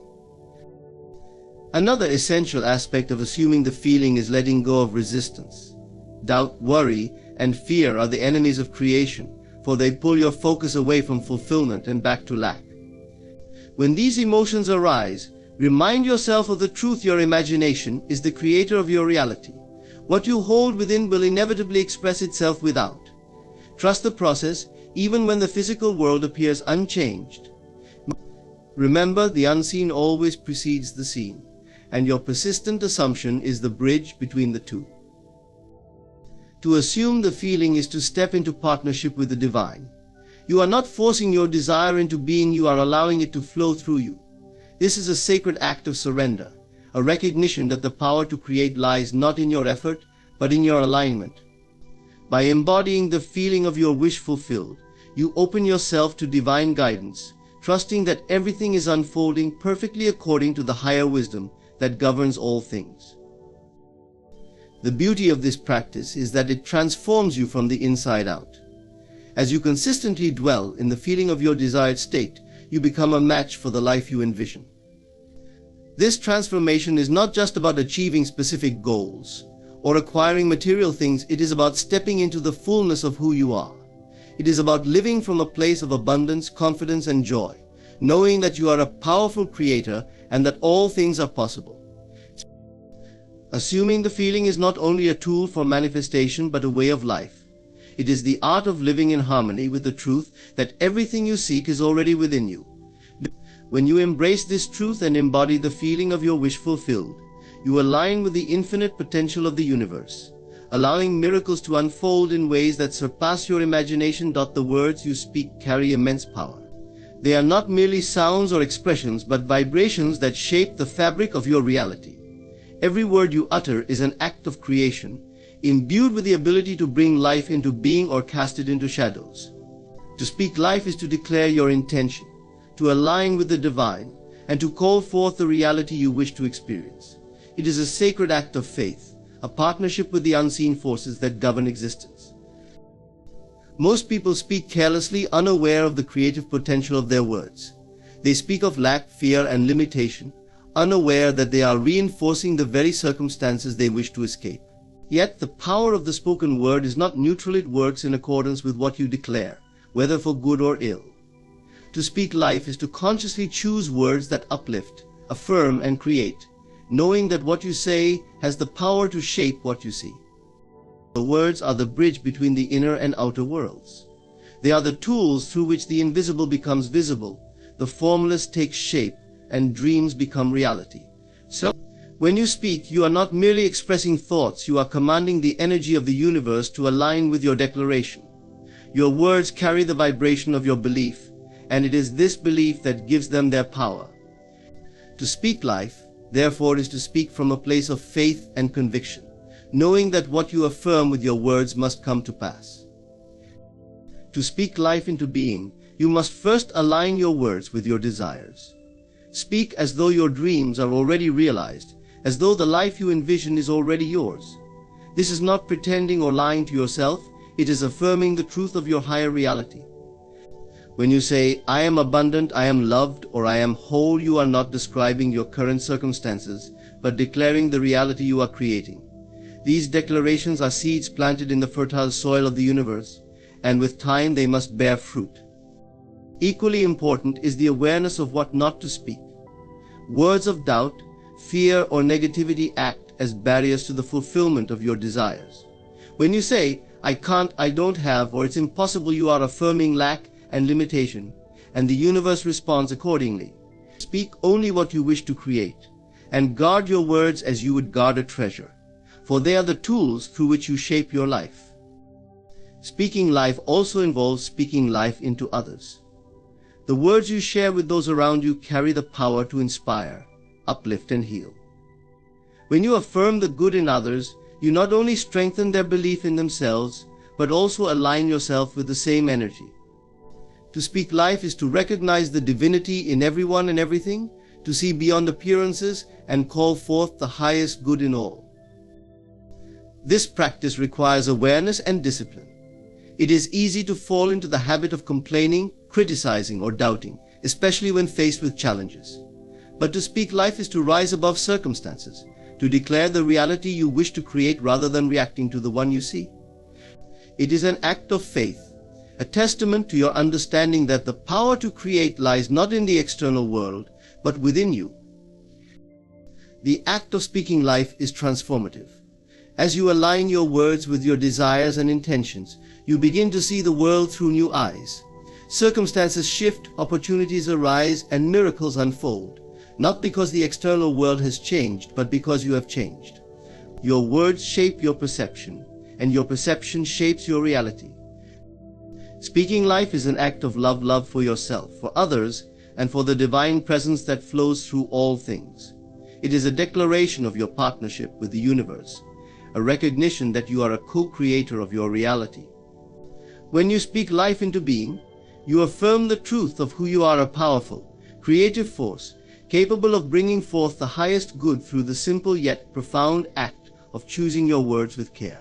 Another essential aspect of assuming the feeling is letting go of resistance. Doubt, worry, and fear are the enemies of creation, for they pull your focus away from fulfillment and back to lack. When these emotions arise, remind yourself of the truth: your imagination is the creator of your reality. What you hold within will inevitably express itself without. Trust the process, even when the physical world appears unchanged. Remember, the unseen always precedes the seen, and your persistent assumption is the bridge between the two. To assume the feeling is to step into partnership with the divine. You are not forcing your desire into being, you are allowing it to flow through you. This is a sacred act of surrender, a recognition that the power to create lies not in your effort, but in your alignment. By embodying the feeling of your wish fulfilled, you open yourself to divine guidance, trusting that everything is unfolding perfectly according to the higher wisdom that governs all things. The beauty of this practice is that it transforms you from the inside out. As you consistently dwell in the feeling of your desired state, you become a match for the life you envision. This transformation is not just about achieving specific goals or acquiring material things, it is about stepping into the fullness of who you are. It is about living from a place of abundance, confidence, and joy, knowing that you are a powerful creator and that all things are possible. Assuming the feeling is not only a tool for manifestation but a way of life. It is the art of living in harmony with the truth that everything you seek is already within you. When you embrace this truth and embody the feeling of your wish fulfilled, you align with the infinite potential of the universe, allowing miracles to unfold in ways that surpass your imagination. The words you speak carry immense power. They are not merely sounds or expressions, but vibrations that shape the fabric of your reality. Every word you utter is an act of creation, imbued with the ability to bring life into being or cast it into shadows. To speak life is to declare your intention, to align with the divine, and to call forth the reality you wish to experience. It is a sacred act of faith, a partnership with the unseen forces that govern existence. Most people speak carelessly, unaware of the creative potential of their words. They speak of lack, fear, and limitation, unaware that they are reinforcing the very circumstances they wish to escape. Yet the power of the spoken word is not neutral, it works in accordance with what you declare, whether for good or ill. To speak life is to consciously choose words that uplift, affirm, and create, knowing that what you say has the power to shape what you see. The words are the bridge between the inner and outer worlds. They are the tools through which the invisible becomes visible, the formless takes shape, and dreams become reality. So, when you speak, you are not merely expressing thoughts, you are commanding the energy of the universe to align with your declaration. Your words carry the vibration of your belief, and it is this belief that gives them their power. To speak life therefore, is to speak from a place of faith and conviction, knowing that what you affirm with your words must come to pass. To speak life into being, you must first align your words with your desires. Speak as though your dreams are already realized, as though the life you envision is already yours. This is not pretending or lying to yourself, it is affirming the truth of your higher reality. When you say, "I am abundant, I am loved," or "I am whole," you are not describing your current circumstances, but declaring the reality you are creating. These declarations are seeds planted in the fertile soil of the universe, and with time they must bear fruit. Equally important is the awareness of what not to speak. Words of doubt, fear, or negativity act as barriers to the fulfillment of your desires. When you say, "I can't, I don't have," or "it's impossible," you are affirming lack and limitation, and the universe responds accordingly. Speak only what you wish to create, and guard your words as you would guard a treasure, for they are the tools through which you shape your life. Speaking life also involves speaking life into others. The words you share with those around you carry the power to inspire, uplift, and heal. When you affirm the good in others, you not only strengthen their belief in themselves, but also align yourself with the same energy. To speak life is to recognize the divinity in everyone and everything, to see beyond appearances and call forth the highest good in all. This practice requires awareness and discipline. It is easy to fall into the habit of complaining, criticizing, or doubting, especially when faced with challenges. But to speak life is to rise above circumstances, to declare the reality you wish to create rather than reacting to the one you see. It is an act of faith, a testament to your understanding that the power to create lies not in the external world, but within you. The act of speaking life is transformative. As you align your words with your desires and intentions, you begin to see the world through new eyes. Circumstances shift, opportunities arise, and miracles unfold, not because the external world has changed, but because you have changed. Your words shape your perception, and your perception shapes your reality. Speaking life is an act of love for yourself, for others, and for the divine presence that flows through all things. It is a declaration of your partnership with the universe, a recognition that you are a co-creator of your reality. When you speak life into being, you affirm the truth of who you are, a powerful, creative force, capable of bringing forth the highest good through the simple yet profound act of choosing your words with care.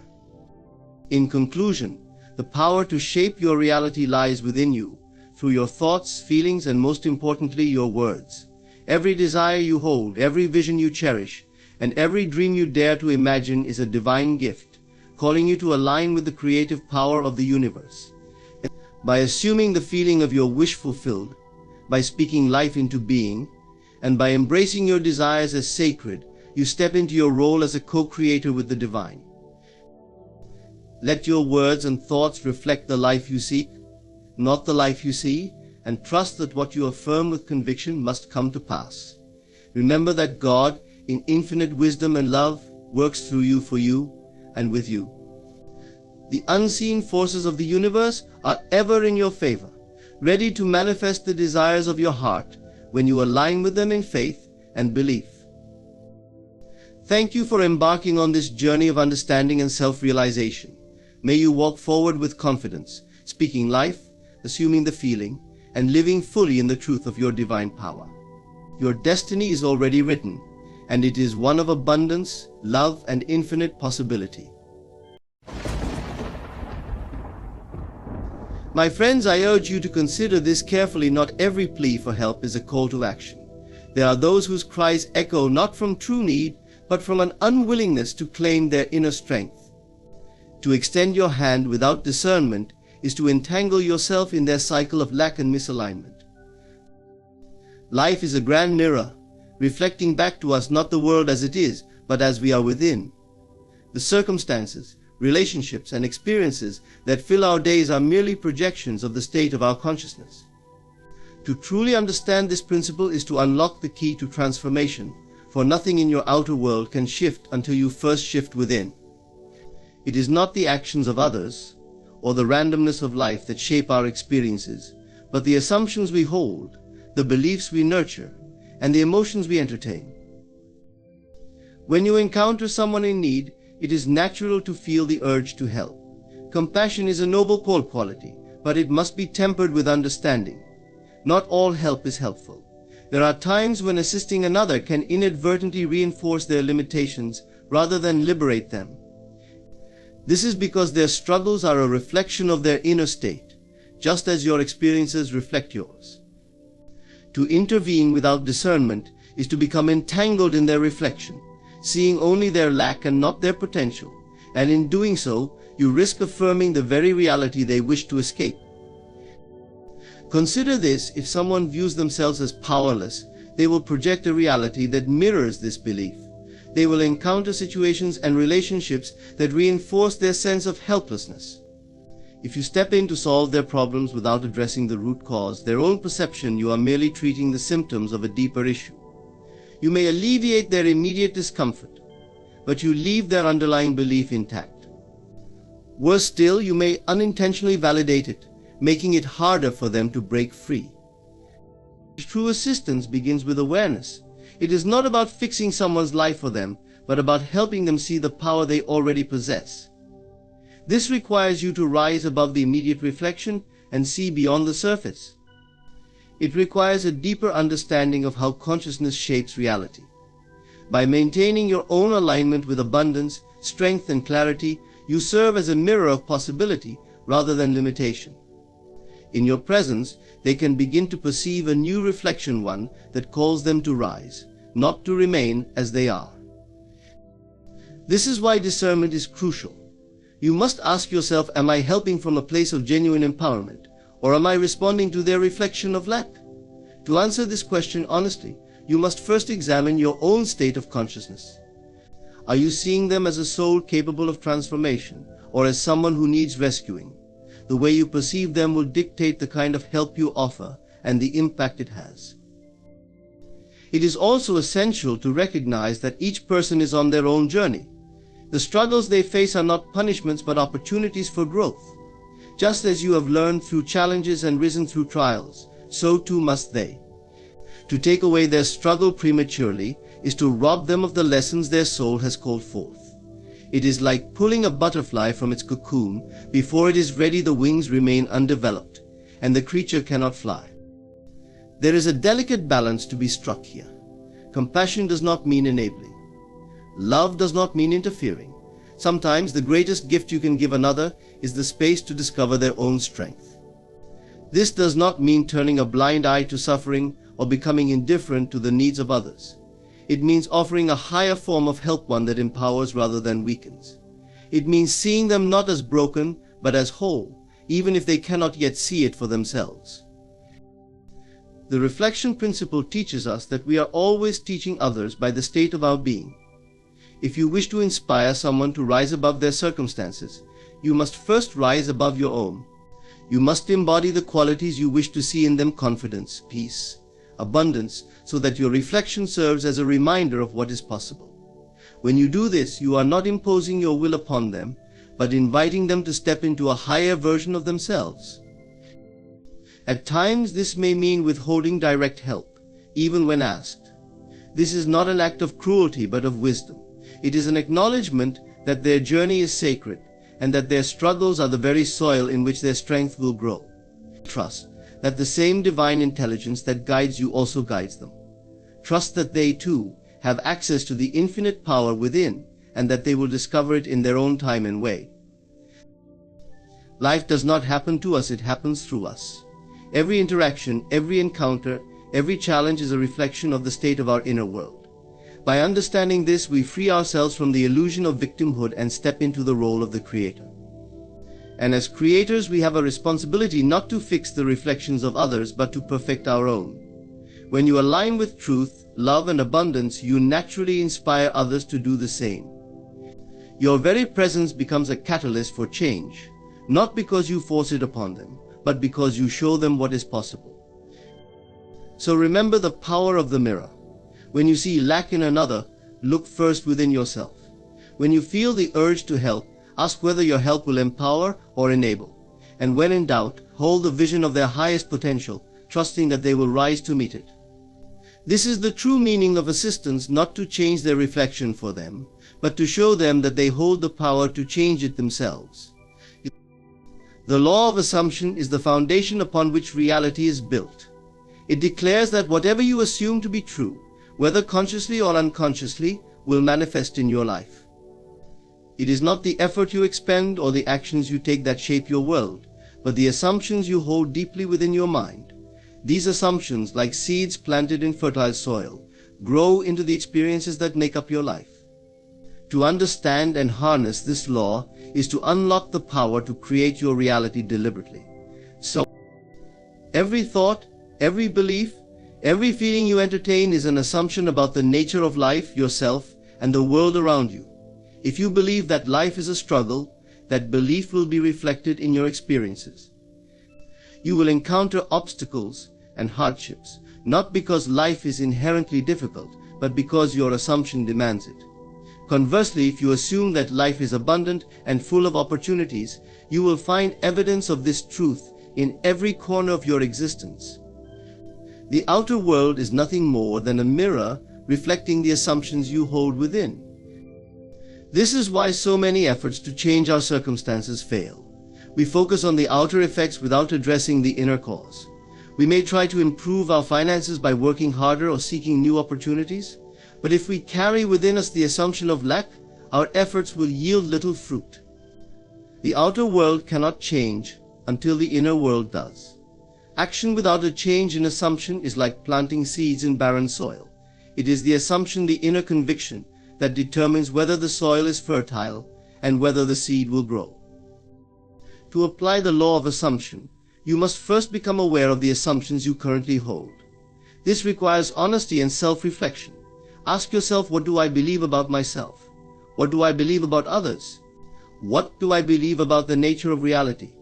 In conclusion, the power to shape your reality lies within you, through your thoughts, feelings, and most importantly, your words. Every desire you hold, every vision you cherish, and every dream you dare to imagine is a divine gift, calling you to align with the creative power of the universe. By assuming the feeling of your wish fulfilled, by speaking life into being, and by embracing your desires as sacred, you step into your role as a co-creator with the divine. Let your words and thoughts reflect the life you seek, not the life you see, and trust that what you affirm with conviction must come to pass. Remember that God, in infinite wisdom and love, works through you, for you, and with you. The unseen forces of the universe are ever in your favor, ready to manifest the desires of your heart when you align with them in faith and belief. Thank you for embarking on this journey of understanding and self-realization. May you walk forward with confidence, speaking life, assuming the feeling, and living fully in the truth of your divine power. Your destiny is already written, and it is one of abundance, love, and infinite possibility. My friends, I urge you to consider this carefully. Not every plea for help is a call to action. There are those whose cries echo not from true need, but from an unwillingness to claim their inner strength. To extend your hand without discernment is to entangle yourself in their cycle of lack and misalignment. Life is a grand mirror, reflecting back to us not the world as it is, but as we are within. The circumstances, relationships, and experiences that fill our days are merely projections of the state of our consciousness. To truly understand this principle is to unlock the key to transformation, for nothing in your outer world can shift until you first shift within. It is not the actions of others or the randomness of life that shape our experiences, but the assumptions we hold, the beliefs we nurture, and the emotions we entertain. When you encounter someone in need, it is natural to feel the urge to help. Compassion is a noble quality, but it must be tempered with understanding. Not all help is helpful. There are times when assisting another can inadvertently reinforce their limitations rather than liberate them. This is because their struggles are a reflection of their inner state, just as your experiences reflect yours. To intervene without discernment is to become entangled in their reflection, seeing only their lack and not their potential, and in doing so, you risk affirming the very reality they wish to escape. Consider this: if someone views themselves as powerless, they will project a reality that mirrors this belief. They will encounter situations and relationships that reinforce their sense of helplessness. If you step in to solve their problems without addressing the root cause, their own perception, you are merely treating the symptoms of a deeper issue. You may alleviate their immediate discomfort, but you leave their underlying belief intact. Worse still, you may unintentionally validate it, making it harder for them to break free. True assistance begins with awareness. It is not about fixing someone's life for them, but about helping them see the power they already possess. This requires you to rise above the immediate reflection and see beyond the surface. It requires a deeper understanding of how consciousness shapes reality. By maintaining your own alignment with abundance, strength, and clarity, you serve as a mirror of possibility rather than limitation. In your presence, they can begin to perceive a new reflection, one that calls them to rise, not to remain as they are. This is why discernment is crucial. You must ask yourself, am I helping from a place of genuine empowerment, or am I responding to their reflection of lack? To answer this question honestly, you must first examine your own state of consciousness. Are you seeing them as a soul capable of transformation, or as someone who needs rescuing? The way you perceive them will dictate the kind of help you offer and the impact it has. It is also essential to recognize that each person is on their own journey. The struggles they face are not punishments but opportunities for growth. Just as you have learned through challenges and risen through trials, so too must they. To take away their struggle prematurely is to rob them of the lessons their soul has called forth. It is like pulling a butterfly from its cocoon. Before it is ready, the wings remain undeveloped, and the creature cannot fly. There is a delicate balance to be struck here. Compassion does not mean enabling. Love does not mean interfering. Sometimes the greatest gift you can give another is the space to discover their own strength. This does not mean turning a blind eye to suffering or becoming indifferent to the needs of others. It means offering a higher form of help, one that empowers rather than weakens. It means seeing them not as broken, but as whole, even if they cannot yet see it for themselves. The reflection principle teaches us that we are always teaching others by the state of our being. If you wish to inspire someone to rise above their circumstances, you must first rise above your own. You must embody the qualities you wish to see in them: confidence, peace, abundance, so that your reflection serves as a reminder of what is possible. When you do this, you are not imposing your will upon them, but inviting them to step into a higher version of themselves. At times, this may mean withholding direct help, even when asked. This is not an act of cruelty, but of wisdom. It is an acknowledgement that their journey is sacred, and that their struggles are the very soil in which their strength will grow. Trust that the same divine intelligence that guides you also guides them. Trust that they too have access to the infinite power within, and that they will discover it in their own time and way. Life does not happen to us, it happens through us. Every interaction, every encounter, every challenge is a reflection of the state of our inner world. By understanding this, we free ourselves from the illusion of victimhood and step into the role of the creator. And as creators, we have a responsibility not to fix the reflections of others, but to perfect our own. When you align with truth, love, and abundance, you naturally inspire others to do the same. Your very presence becomes a catalyst for change, not because you force it upon them, but because you show them what is possible. So remember the power of the mirror. When you see lack in another, look first within yourself. When you feel the urge to help, ask whether your help will empower or enable. And when in doubt, hold the vision of their highest potential, trusting that they will rise to meet it. This is the true meaning of assistance, not to change their reflection for them, but to show them that they hold the power to change it themselves. The law of assumption is the foundation upon which reality is built. It declares that whatever you assume to be true, whether consciously or unconsciously, will manifest in your life. It is not the effort you expend or the actions you take that shape your world, but the assumptions you hold deeply within your mind. These assumptions, like seeds planted in fertile soil, grow into the experiences that make up your life. To understand and harness this law is to unlock the power to create your reality deliberately. So, every thought, every belief, every feeling you entertain is an assumption about the nature of life, yourself, and the world around you. If you believe that life is a struggle, that belief will be reflected in your experiences. You will encounter obstacles and hardships, not because life is inherently difficult, but because your assumption demands it. Conversely, if you assume that life is abundant and full of opportunities, you will find evidence of this truth in every corner of your existence. The outer world is nothing more than a mirror reflecting the assumptions you hold within. This is why so many efforts to change our circumstances fail. We focus on the outer effects without addressing the inner cause. We may try to improve our finances by working harder or seeking new opportunities, but if we carry within us the assumption of lack, our efforts will yield little fruit. The outer world cannot change until the inner world does. Action without a change in assumption is like planting seeds in barren soil. It is the assumption, the inner conviction, that determines whether the soil is fertile and whether the seed will grow. To apply the law of assumption, you must first become aware of the assumptions you currently hold. This requires honesty and self-reflection. Ask yourself, what do I believe about myself? What do I believe about others? What do I believe about the nature of reality?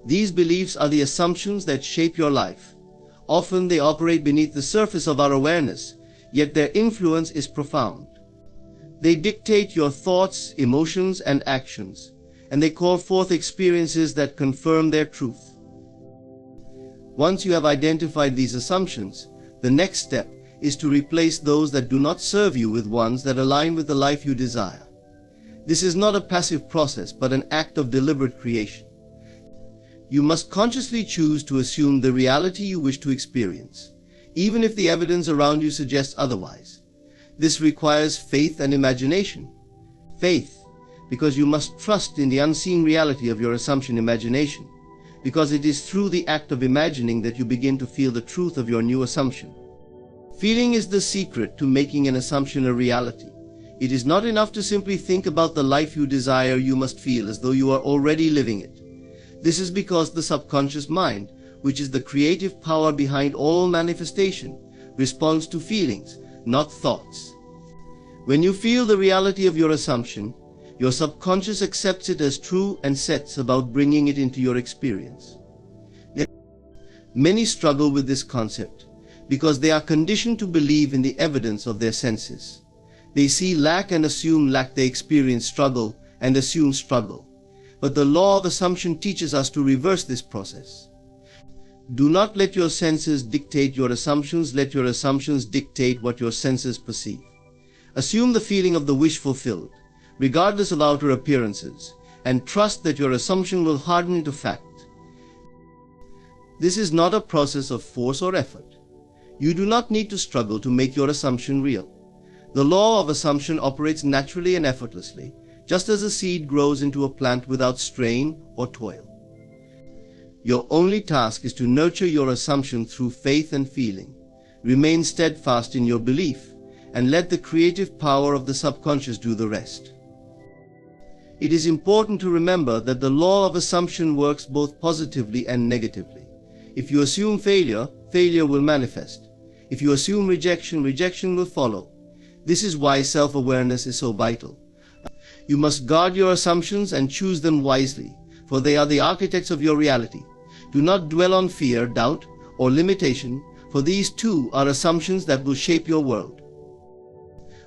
These beliefs are the assumptions that shape your life. Often they operate beneath the surface of our awareness, yet their influence is profound. They dictate your thoughts, emotions, and actions, and they call forth experiences that confirm their truth. Once you have identified these assumptions, the next step is to replace those that do not serve you with ones that align with the life you desire. This is not a passive process, but an act of deliberate creation. You must consciously choose to assume the reality you wish to experience, even if the evidence around you suggests otherwise. This requires faith and imagination. Faith, because you must trust in the unseen reality of your assumption imagination, because it is through the act of imagining that you begin to feel the truth of your new assumption. Feeling is the secret to making an assumption a reality. It is not enough to simply think about the life you desire. You must feel as though you are already living it. This is because the subconscious mind, which is the creative power behind all manifestation, responds to feelings, not thoughts. When you feel the reality of your assumption, your subconscious accepts it as true and sets about bringing it into your experience. Many struggle with this concept because they are conditioned to believe in the evidence of their senses. They see lack and assume lack. They experience struggle and assume struggle. But the law of assumption teaches us to reverse this process. Do not let your senses dictate your assumptions. Let your assumptions dictate what your senses perceive. Assume the feeling of the wish fulfilled, regardless of outer appearances, and trust that your assumption will harden into fact. This is not a process of force or effort. You do not need to struggle to make your assumption real. The law of assumption operates naturally and effortlessly, just as a seed grows into a plant without strain or toil. Your only task is to nurture your assumption through faith and feeling. Remain steadfast in your belief, and let the creative power of the subconscious do the rest. It is important to remember that the law of assumption works both positively and negatively. If you assume failure, failure will manifest. If you assume rejection, rejection will follow. This is why self-awareness is so vital. You must guard your assumptions and choose them wisely, for they are the architects of your reality. Do not dwell on fear, doubt, or limitation, for these too are assumptions that will shape your world.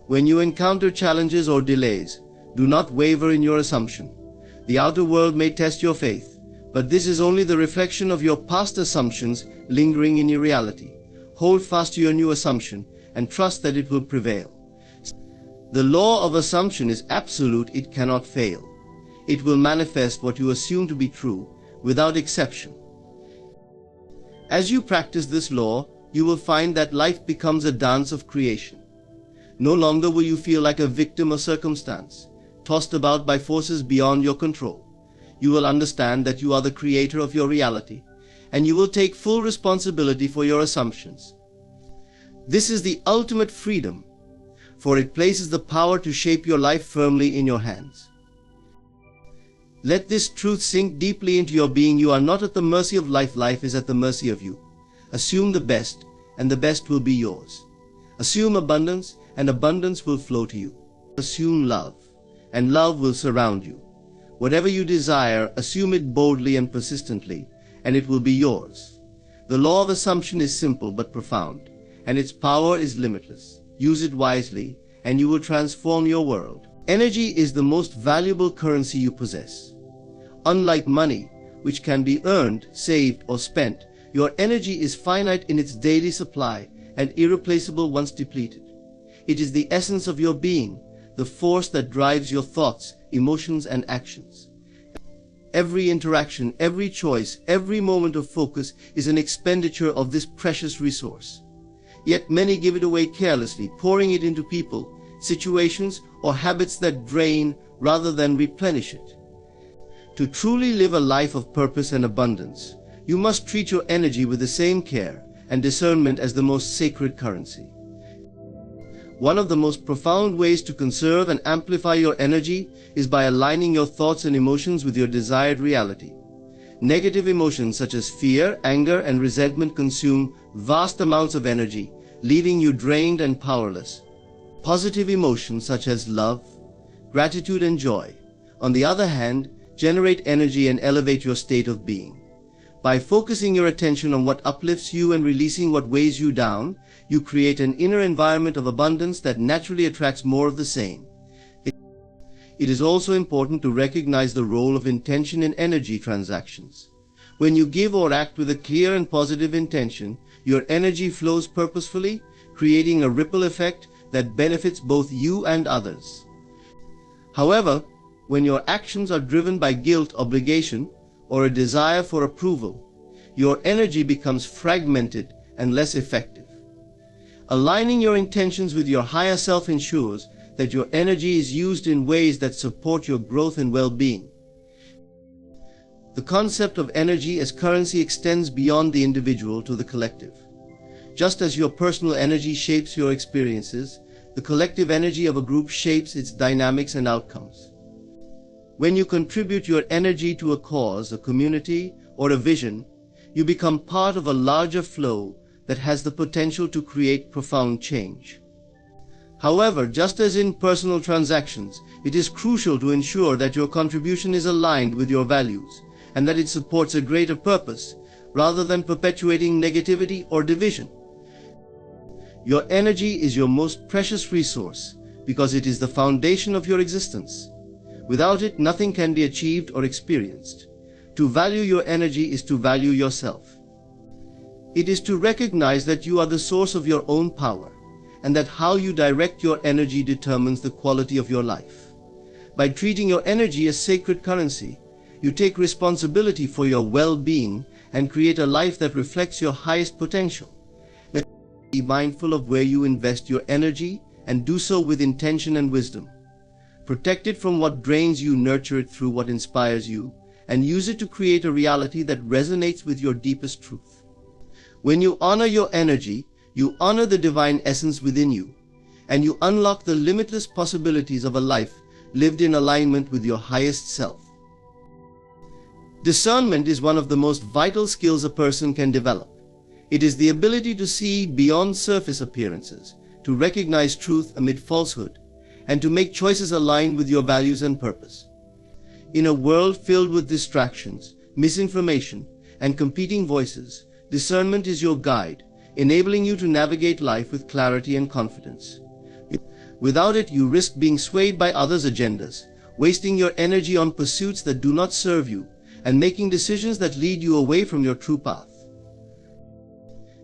When you encounter challenges or delays, do not waver in your assumption. The outer world may test your faith, but this is only the reflection of your past assumptions lingering in your reality. hold fast to your new assumption and trust that it will prevail. The law of assumption is absolute, it cannot fail. It will manifest what you assume to be true, without exception. As you practice this law, you will find that life becomes a dance of creation. No longer will you feel like a victim of circumstance, tossed about by forces beyond your control. You will understand that you are the creator of your reality, and you will take full responsibility for your assumptions. This is the ultimate freedom, for it places the power to shape your life firmly in your hands. Let this truth sink deeply into your being. You are not at the mercy of life. Life is at the mercy of you. Assume the best, and the best will be yours. Assume abundance, and abundance will flow to you. Assume love, and love will surround you. Whatever you desire, assume it boldly and persistently, and it will be yours. The law of assumption is simple but profound, and its power is limitless. Use it wisely, and you will transform your world. Energy is the most valuable currency you possess. Unlike money, which can be earned, saved, or spent, your energy is finite in its daily supply and irreplaceable once depleted. It is the essence of your being, the force that drives your thoughts, emotions, and actions. Every interaction, every choice, every moment of focus is an expenditure of this precious resource. Yet many give it away carelessly, pouring it into people, situations, or habits that drain rather than replenish it. To truly live a life of purpose and abundance, you must treat your energy with the same care and discernment as the most sacred currency. One of the most profound ways to conserve and amplify your energy is by aligning your thoughts and emotions with your desired reality. Negative emotions such as fear, anger, and resentment consume vast amounts of energy, leaving you drained and powerless. Positive emotions such as love, gratitude, and joy, on the other hand, generate energy and elevate your state of being. By focusing your attention on what uplifts you and releasing what weighs you down, you create an inner environment of abundance that naturally attracts more of the same. It is also important to recognize the role of intention in energy transactions. When you give or act with a clear and positive intention, your energy flows purposefully, creating a ripple effect that benefits both you and others. However, when your actions are driven by guilt, obligation, or a desire for approval, your energy becomes fragmented and less effective. Aligning your intentions with your higher self ensures that your energy is used in ways that support your growth and well-being. The concept of energy as currency extends beyond the individual to the collective. Just as your personal energy shapes your experiences, the collective energy of a group shapes its dynamics and outcomes. When you contribute your energy to a cause, a community, or a vision, you become part of a larger flow that has the potential to create profound change. However, just as in personal transactions, it is crucial to ensure that your contribution is aligned with your values and that it supports a greater purpose rather than perpetuating negativity or division. Your energy is your most precious resource because it is the foundation of your existence. Without it, nothing can be achieved or experienced. To value your energy is to value yourself. It is to recognize that you are the source of your own power, and that how you direct your energy determines the quality of your life. By treating your energy as sacred currency, you take responsibility for your well-being and create a life that reflects your highest potential. Be mindful of where you invest your energy and do so with intention and wisdom. Protect it from what drains you, nurture it through what inspires you, and use it to create a reality that resonates with your deepest truth. When you honor your energy, you honor the divine essence within you, and you unlock the limitless possibilities of a life lived in alignment with your highest self. Discernment is one of the most vital skills a person can develop. It is the ability to see beyond surface appearances, to recognize truth amid falsehood, and to make choices aligned with your values and purpose. In a world filled with distractions, misinformation, and competing voices, discernment is your guide, enabling you to navigate life with clarity and confidence. Without it, you risk being swayed by others' agendas, wasting your energy on pursuits that do not serve you, and making decisions that lead you away from your true path.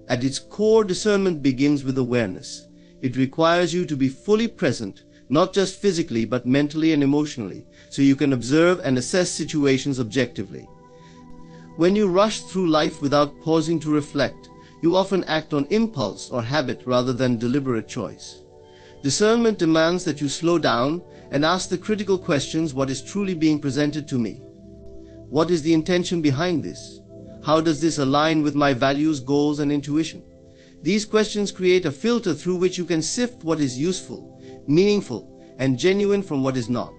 At its core, discernment begins with awareness. It requires you to be fully present, not just physically but mentally and emotionally, so you can observe and assess situations objectively. When you rush through life without pausing to reflect, you often act on impulse or habit rather than deliberate choice. Discernment demands that you slow down and ask the critical questions: what is truly being presented to me? What is the intention behind this? How does this align with my values, goals, and intuition? These questions create a filter through which you can sift what is useful, meaningful, and genuine from what is not.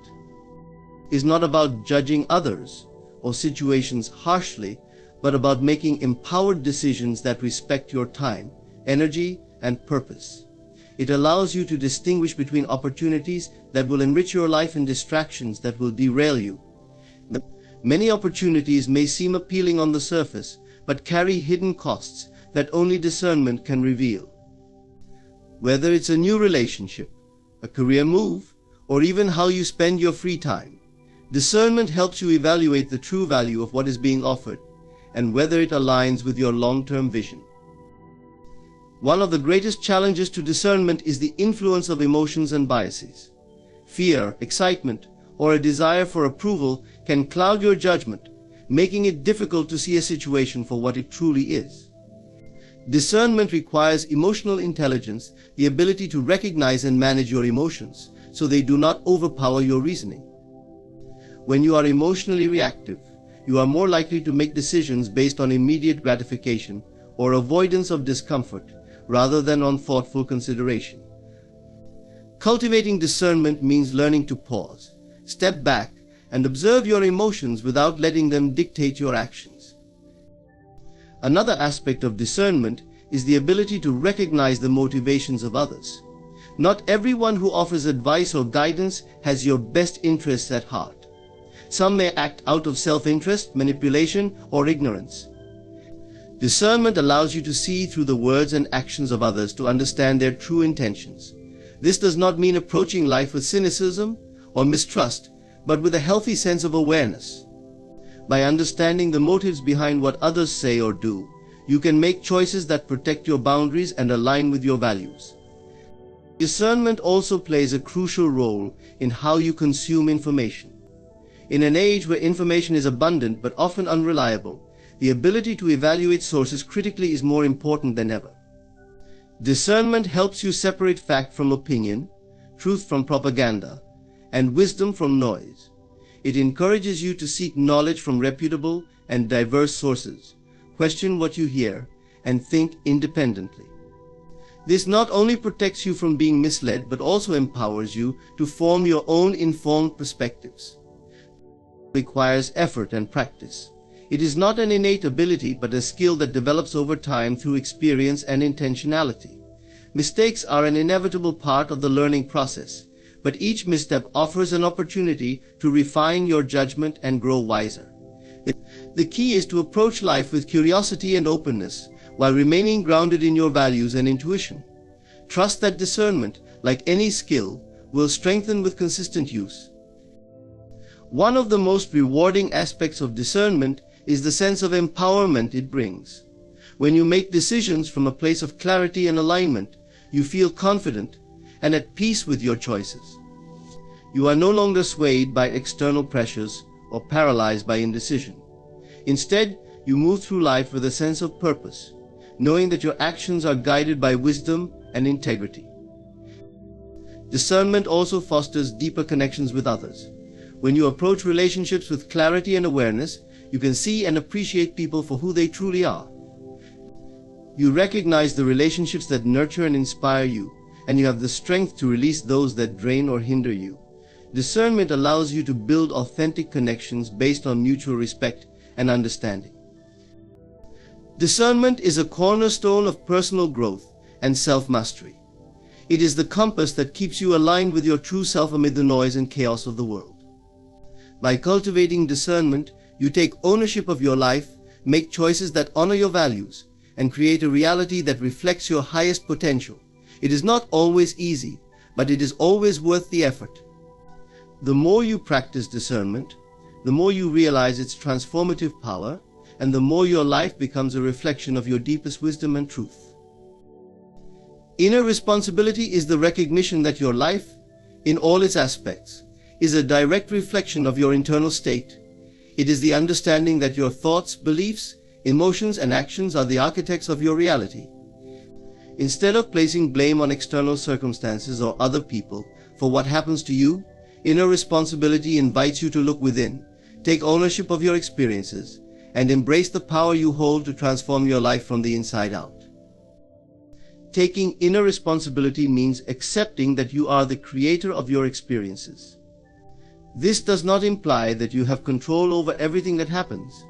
It is not about judging others or situations harshly, but about making empowered decisions that respect your time, energy, and purpose. It allows you to distinguish between opportunities that will enrich your life and distractions that will derail you. Many opportunities may seem appealing on the surface, but carry hidden costs that only discernment can reveal. Whether it's a new relationship, a career move, or even how you spend your free time, discernment helps you evaluate the true value of what is being offered and whether it aligns with your long-term vision. One of the greatest challenges to discernment is the influence of emotions and biases. Fear, excitement, or a desire for approval can cloud your judgment, making it difficult to see a situation for what it truly is. Discernment requires emotional intelligence, the ability to recognize and manage your emotions so they do not overpower your reasoning. When you are emotionally reactive, you are more likely to make decisions based on immediate gratification or avoidance of discomfort rather than on thoughtful consideration. Cultivating discernment means learning to pause, step back, and observe your emotions without letting them dictate your actions. Another aspect of discernment is the ability to recognize the motivations of others. Not everyone who offers advice or guidance has your best interests at heart. Some may act out of self-interest, manipulation, or ignorance. Discernment allows you to see through the words and actions of others to understand their true intentions. This does not mean approaching life with cynicism or mistrust, but with a healthy sense of awareness. By understanding the motives behind what others say or do, you can make choices that protect your boundaries and align with your values. Discernment also plays a crucial role in how you consume information. In an age where information is abundant but often unreliable, the ability to evaluate sources critically is more important than ever. Discernment helps you separate fact from opinion, truth from propaganda, and wisdom from noise. It encourages you to seek knowledge from reputable and diverse sources, question what you hear, and think independently. This not only protects you from being misled, but also empowers you to form your own informed perspectives. It requires effort and practice. It is not an innate ability, but a skill that develops over time through experience and intentionality. Mistakes are an inevitable part of the learning process, but each misstep offers an opportunity to refine your judgment and grow wiser. The key is to approach life with curiosity and openness, while remaining grounded in your values and intuition. Trust that discernment, like any skill, will strengthen with consistent use. One of the most rewarding aspects of discernment is the sense of empowerment it brings. When you make decisions from a place of clarity and alignment, you feel confident and at peace with your choices. You are no longer swayed by external pressures or paralyzed by indecision. Instead, you move through life with a sense of purpose, knowing that your actions are guided by wisdom and integrity. Discernment also fosters deeper connections with others. When you approach relationships with clarity and awareness, you can see and appreciate people for who they truly are. You recognize the relationships that nurture and inspire you, and you have the strength to release those that drain or hinder you. Discernment allows you to build authentic connections based on mutual respect and understanding. Discernment is a cornerstone of personal growth and self-mastery. It is the compass that keeps you aligned with your true self amid the noise and chaos of the world. By cultivating discernment, you take ownership of your life, make choices that honor your values, and create a reality that reflects your highest potential. It is not always easy, but it is always worth the effort. The more you practice discernment, the more you realize its transformative power and the more your life becomes a reflection of your deepest wisdom and truth. Inner responsibility is the recognition that your life, in all its aspects, is a direct reflection of your internal state. It is the understanding that your thoughts, beliefs, emotions, and actions are the architects of your reality. Instead of placing blame on external circumstances or other people for what happens to you, inner responsibility invites you to look within, take ownership of your experiences, and embrace the power you hold to transform your life from the inside out. Taking inner responsibility means accepting that you are the creator of your experiences. This does not imply that you have control over everything that happens,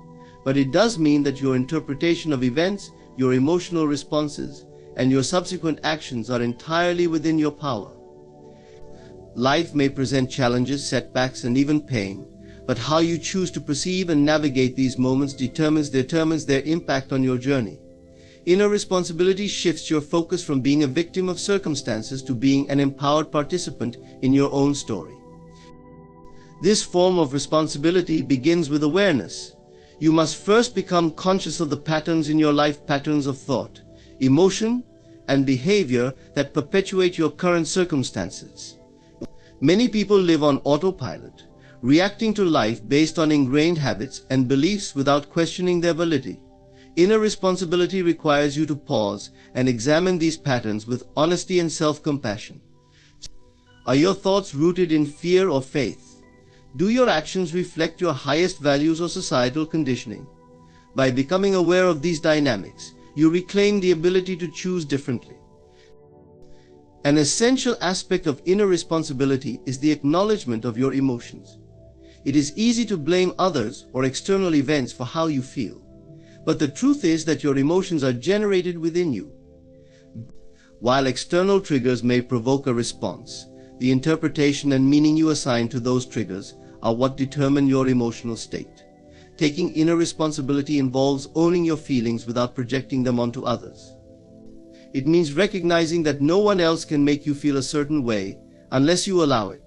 but it does mean that your interpretation of events, your emotional responses, and your subsequent actions are entirely within your power. Life may present challenges, setbacks, and even pain, but how you choose to perceive and navigate these moments determines their impact on your journey. Inner responsibility shifts your focus from being a victim of circumstances to being an empowered participant in your own story. This form of responsibility begins with awareness. You must first become conscious of the patterns in your life, patterns of thought, emotion, and behavior that perpetuate your current circumstances. Many people live on autopilot, reacting to life based on ingrained habits and beliefs without questioning their validity. Inner responsibility requires you to pause and examine these patterns with honesty and self-compassion. Are your thoughts rooted in fear or faith? Do your actions reflect your highest values or societal conditioning? By becoming aware of these dynamics, you reclaim the ability to choose differently. An essential aspect of inner responsibility is the acknowledgement of your emotions. It is easy to blame others or external events for how you feel, but the truth is that your emotions are generated within you. While external triggers may provoke a response, the interpretation and meaning you assign to those triggers are what determine your emotional state. Taking inner responsibility involves owning your feelings without projecting them onto others. It means recognizing that no one else can make you feel a certain way unless you allow it.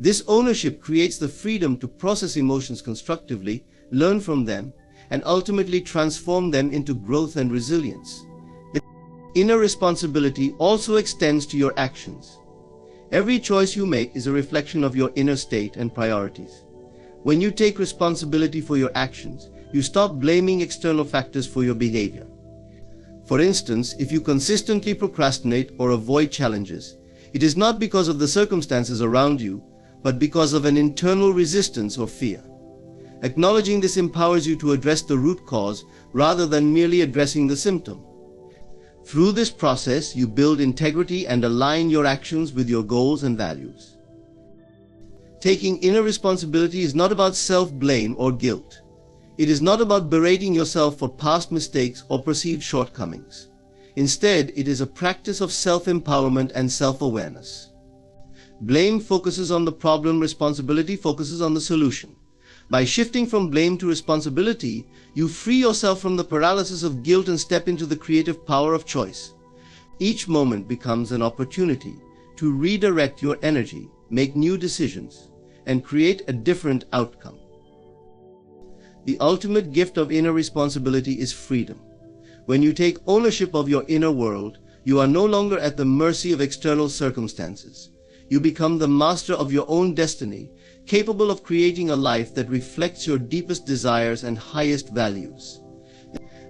This ownership creates the freedom to process emotions constructively, learn from them, and ultimately transform them into growth and resilience. Inner responsibility also extends to your actions. Every choice you make is a reflection of your inner state and priorities. When you take responsibility for your actions, you stop blaming external factors for your behavior. For instance, if you consistently procrastinate or avoid challenges, it is not because of the circumstances around you, but because of an internal resistance or fear. Acknowledging this empowers you to address the root cause rather than merely addressing the symptom. Through this process, you build integrity and align your actions with your goals and values. Taking inner responsibility is not about self-blame or guilt. It is not about berating yourself for past mistakes or perceived shortcomings. Instead, it is a practice of self-empowerment and self-awareness. Blame focuses on the problem, responsibility focuses on the solution. By shifting from blame to responsibility, you free yourself from the paralysis of guilt and step into the creative power of choice. Each moment becomes an opportunity to redirect your energy, make new decisions, and create a different outcome. The ultimate gift of inner responsibility is freedom. When you take ownership of your inner world, you are no longer at the mercy of external circumstances. You become the master of your own destiny, capable of creating a life that reflects your deepest desires and highest values.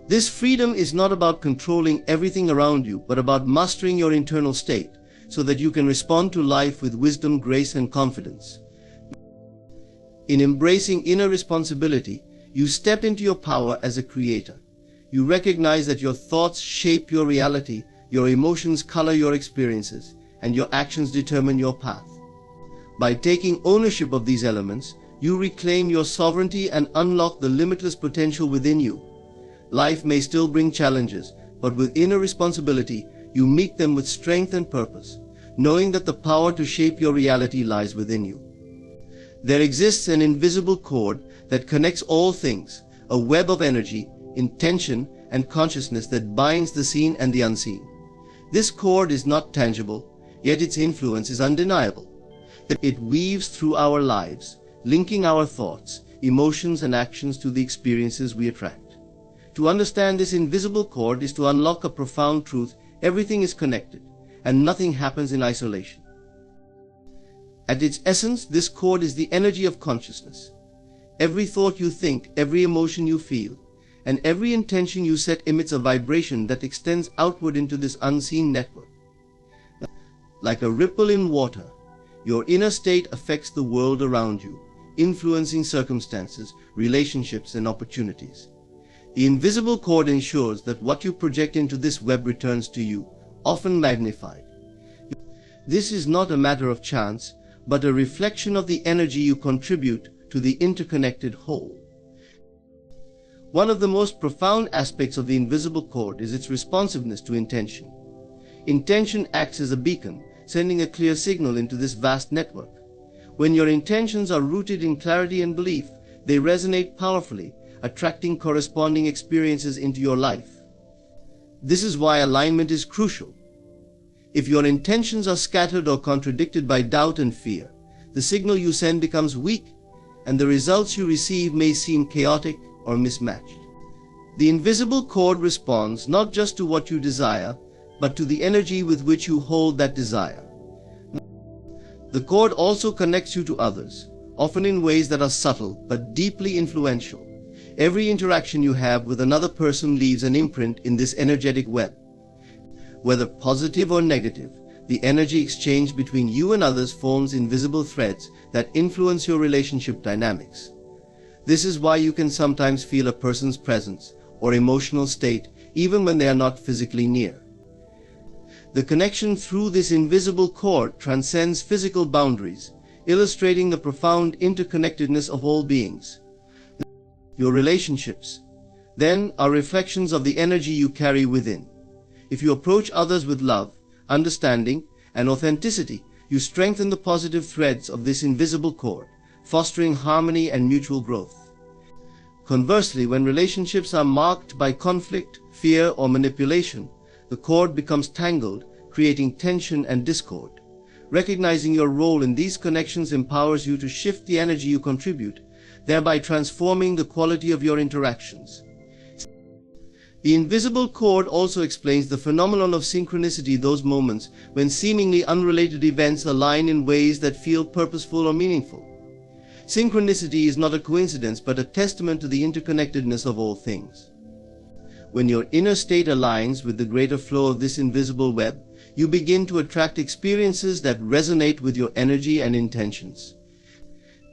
This freedom is not about controlling everything around you, but about mastering your internal state so that you can respond to life with wisdom, grace, and confidence. In embracing inner responsibility, you step into your power as a creator. You recognize that your thoughts shape your reality, your emotions color your experiences, and your actions determine your path. By taking ownership of these elements, you reclaim your sovereignty and unlock the limitless potential within you. Life may still bring challenges, but with inner responsibility, you meet them with strength and purpose, knowing that the power to shape your reality lies within you. There exists an invisible cord that connects all things, a web of energy, intention, and consciousness that binds the seen and the unseen. This cord is not tangible, yet its influence is undeniable. It weaves through our lives, linking our thoughts, emotions, and actions to the experiences we attract. To understand this invisible cord is to unlock a profound truth: everything is connected, and nothing happens in isolation. At its essence, this cord is the energy of consciousness. Every thought you think, every emotion you feel, and every intention you set emits a vibration that extends outward into this unseen network. Like a ripple in water, your inner state affects the world around you, influencing circumstances, relationships, and opportunities. The invisible cord ensures that what you project into this web returns to you, often magnified. This is not a matter of chance, but a reflection of the energy you contribute to the interconnected whole. One of the most profound aspects of the invisible cord is its responsiveness to intention. Intention acts as a beacon, sending a clear signal into this vast network. When your intentions are rooted in clarity and belief, they resonate powerfully, attracting corresponding experiences into your life. This is why alignment is crucial. If your intentions are scattered or contradicted by doubt and fear, the signal you send becomes weak, and the results you receive may seem chaotic or mismatched. The invisible cord responds not just to what you desire, but to the energy with which you hold that desire. The cord also connects you to others, often in ways that are subtle but deeply influential. Every interaction you have with another person leaves an imprint in this energetic web. Whether positive or negative, the energy exchange between you and others forms invisible threads that influence your relationship dynamics. This is why you can sometimes feel a person's presence or emotional state even when they are not physically near. The connection through this invisible cord transcends physical boundaries, illustrating the profound interconnectedness of all beings. Your relationships, then, are reflections of the energy you carry within. If you approach others with love, understanding, and authenticity, you strengthen the positive threads of this invisible cord, fostering harmony and mutual growth. Conversely, when relationships are marked by conflict, fear, or manipulation, the cord becomes tangled, creating tension and discord. Recognizing your role in these connections empowers you to shift the energy you contribute, thereby transforming the quality of your interactions. The invisible cord also explains the phenomenon of synchronicity, those moments when seemingly unrelated events align in ways that feel purposeful or meaningful. Synchronicity is not a coincidence, but a testament to the interconnectedness of all things. When your inner state aligns with the greater flow of this invisible web, you begin to attract experiences that resonate with your energy and intentions.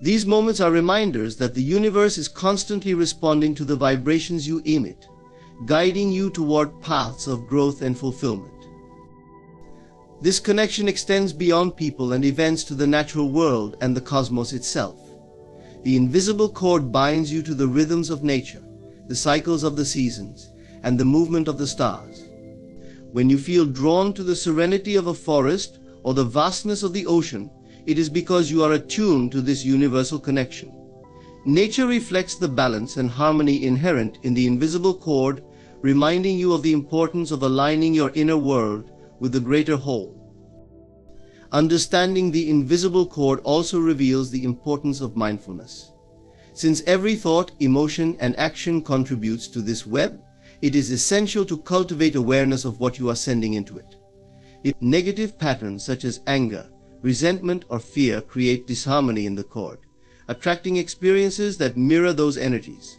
These moments are reminders that the universe is constantly responding to the vibrations you emit, guiding you toward paths of growth and fulfillment. This connection extends beyond people and events to the natural world and the cosmos itself. The invisible cord binds you to the rhythms of nature, the cycles of the seasons, and the movement of the stars. When you feel drawn to the serenity of a forest or the vastness of the ocean, it is because you are attuned to this universal connection. Nature reflects the balance and harmony inherent in the invisible cord, reminding you of the importance of aligning your inner world with the greater whole. Understanding the invisible cord also reveals the importance of mindfulness. Since every thought, emotion, and action contributes to this web, it is essential to cultivate awareness of what you are sending into it. If negative patterns such as anger, resentment, or fear create disharmony in the cord, attracting experiences that mirror those energies.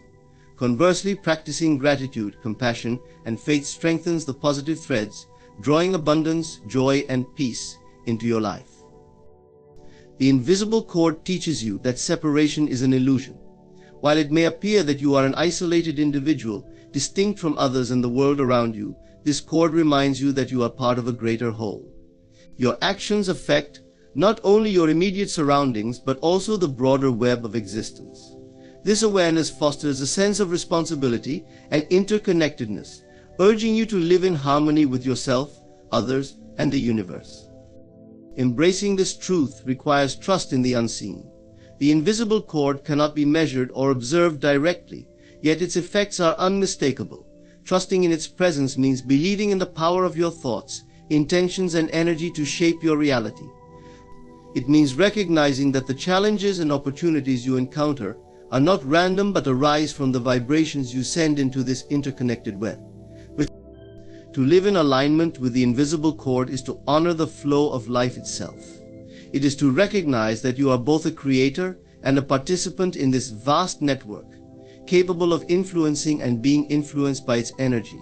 Conversely, practicing gratitude, compassion, and faith strengthens the positive threads, drawing abundance, joy, and peace into your life. The invisible cord teaches you that separation is an illusion. While it may appear that you are an isolated individual, distinct from others and the world around you, this cord reminds you that you are part of a greater whole. Your actions affect not only your immediate surroundings, but also the broader web of existence. This awareness fosters a sense of responsibility and interconnectedness, urging you to live in harmony with yourself, others, and the universe. Embracing this truth requires trust in the unseen. The invisible cord cannot be measured or observed directly, yet its effects are unmistakable. Trusting in its presence means believing in the power of your thoughts, intentions, and energy to shape your reality. It means recognizing that the challenges and opportunities you encounter are not random but arise from the vibrations you send into this interconnected web. To live in alignment with the invisible cord is to honor the flow of life itself. It is to recognize that you are both a creator and a participant in this vast network, capable of influencing and being influenced by its energy.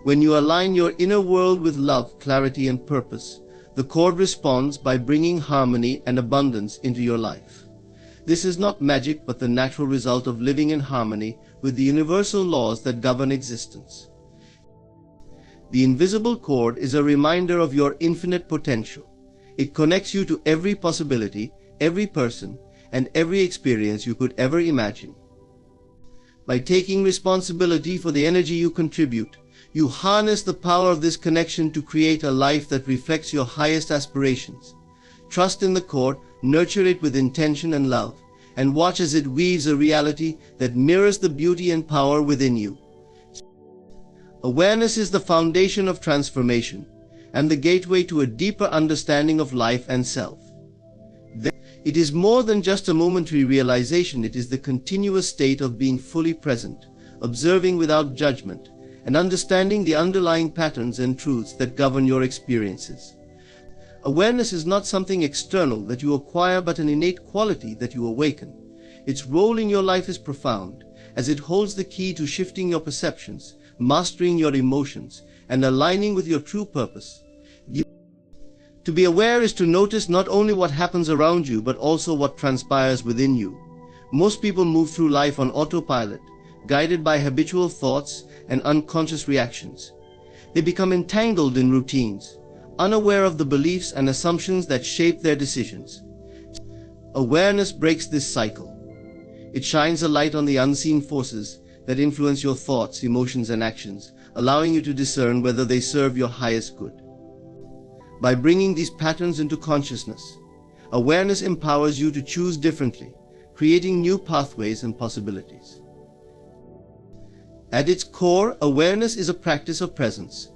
When you align your inner world with love, clarity, and purpose, the cord responds by bringing harmony and abundance into your life. This is not magic but the natural result of living in harmony with the universal laws that govern existence. The invisible cord is a reminder of your infinite potential. It connects you to every possibility, every person, and every experience you could ever imagine. By taking responsibility for the energy you contribute, you harness the power of this connection to create a life that reflects your highest aspirations. Trust in the cord, nurture it with intention and love, and watch as it weaves a reality that mirrors the beauty and power within you. Awareness is the foundation of transformation and the gateway to a deeper understanding of life and self. It is more than just a momentary realization. It is the continuous state of being fully present, observing without judgment, and understanding the underlying patterns and truths that govern your experiences. Awareness is not something external that you acquire but an innate quality that you awaken. Its role in your life is profound, as it holds the key to shifting your perceptions, mastering your emotions, and aligning with your true purpose. To be aware is to notice not only what happens around you but also what transpires within you. Most people move through life on autopilot, guided by habitual thoughts and unconscious reactions. They become entangled in routines, unaware of the beliefs and assumptions that shape their decisions. Awareness breaks this cycle. It shines a light on the unseen forces that influence your thoughts, emotions, and actions, allowing you to discern whether they serve your highest good. By bringing these patterns into consciousness, awareness empowers you to choose differently, creating new pathways and possibilities. At its core, awareness is a practice of presence.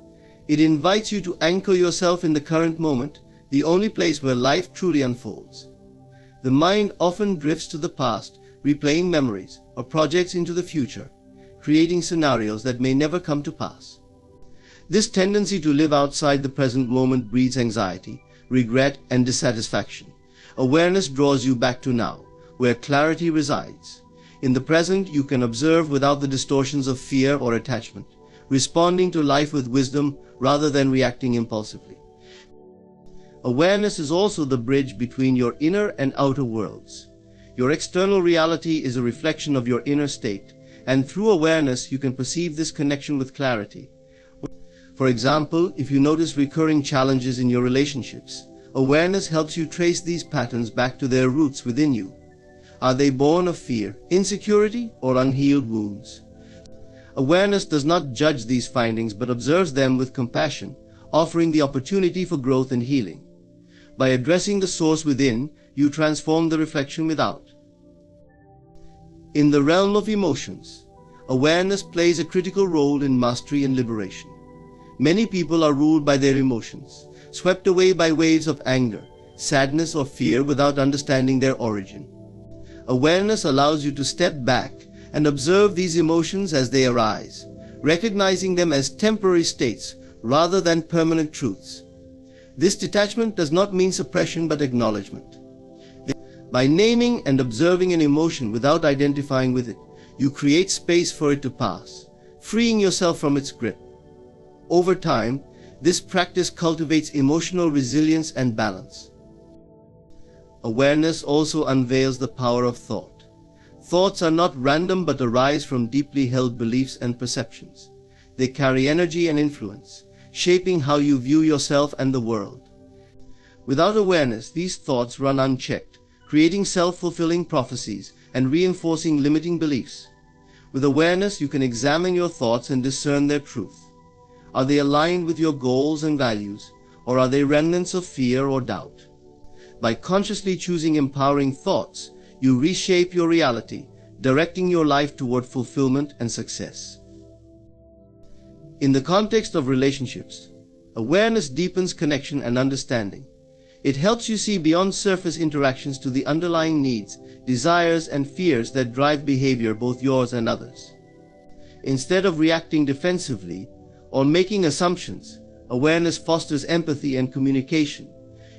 It invites you to anchor yourself in the current moment, the only place where life truly unfolds. The mind often drifts to the past, replaying memories, or projects into the future, creating scenarios that may never come to pass. This tendency to live outside the present moment breeds anxiety, regret, and dissatisfaction. Awareness draws you back to now, where clarity resides. In the present, you can observe without the distortions of fear or attachment, responding to life with wisdom rather than reacting impulsively. Awareness is also the bridge between your inner and outer worlds. Your external reality is a reflection of your inner state, and through awareness you can perceive this connection with clarity. For example, if you notice recurring challenges in your relationships, awareness helps you trace these patterns back to their roots within you. Are they born of fear, insecurity, or unhealed wounds? Awareness does not judge these findings but observes them with compassion, offering the opportunity for growth and healing. By addressing the source within, you transform the reflection without. In the realm of emotions, awareness plays a critical role in mastery and liberation. Many people are ruled by their emotions, swept away by waves of anger, sadness, or fear without understanding their origin. Awareness allows you to step back and observe these emotions as they arise, recognizing them as temporary states rather than permanent truths. This detachment does not mean suppression but acknowledgement. By naming and observing an emotion without identifying with it, you create space for it to pass, freeing yourself from its grip. Over time, this practice cultivates emotional resilience and balance. Awareness also unveils the power of thought. Thoughts are not random but arise from deeply held beliefs and perceptions. They carry energy and influence, shaping how you view yourself and the world. Without awareness, these thoughts run unchecked, creating self-fulfilling prophecies and reinforcing limiting beliefs. With awareness, you can examine your thoughts and discern their truth. Are they aligned with your goals and values, or are they remnants of fear or doubt? By consciously choosing empowering thoughts, you reshape your reality, directing your life toward fulfillment and success. In the context of relationships, awareness deepens connection and understanding. It helps you see beyond surface interactions to the underlying needs, desires, and fears that drive behavior, both yours and others. Instead of reacting defensively or making assumptions, awareness fosters empathy and communication.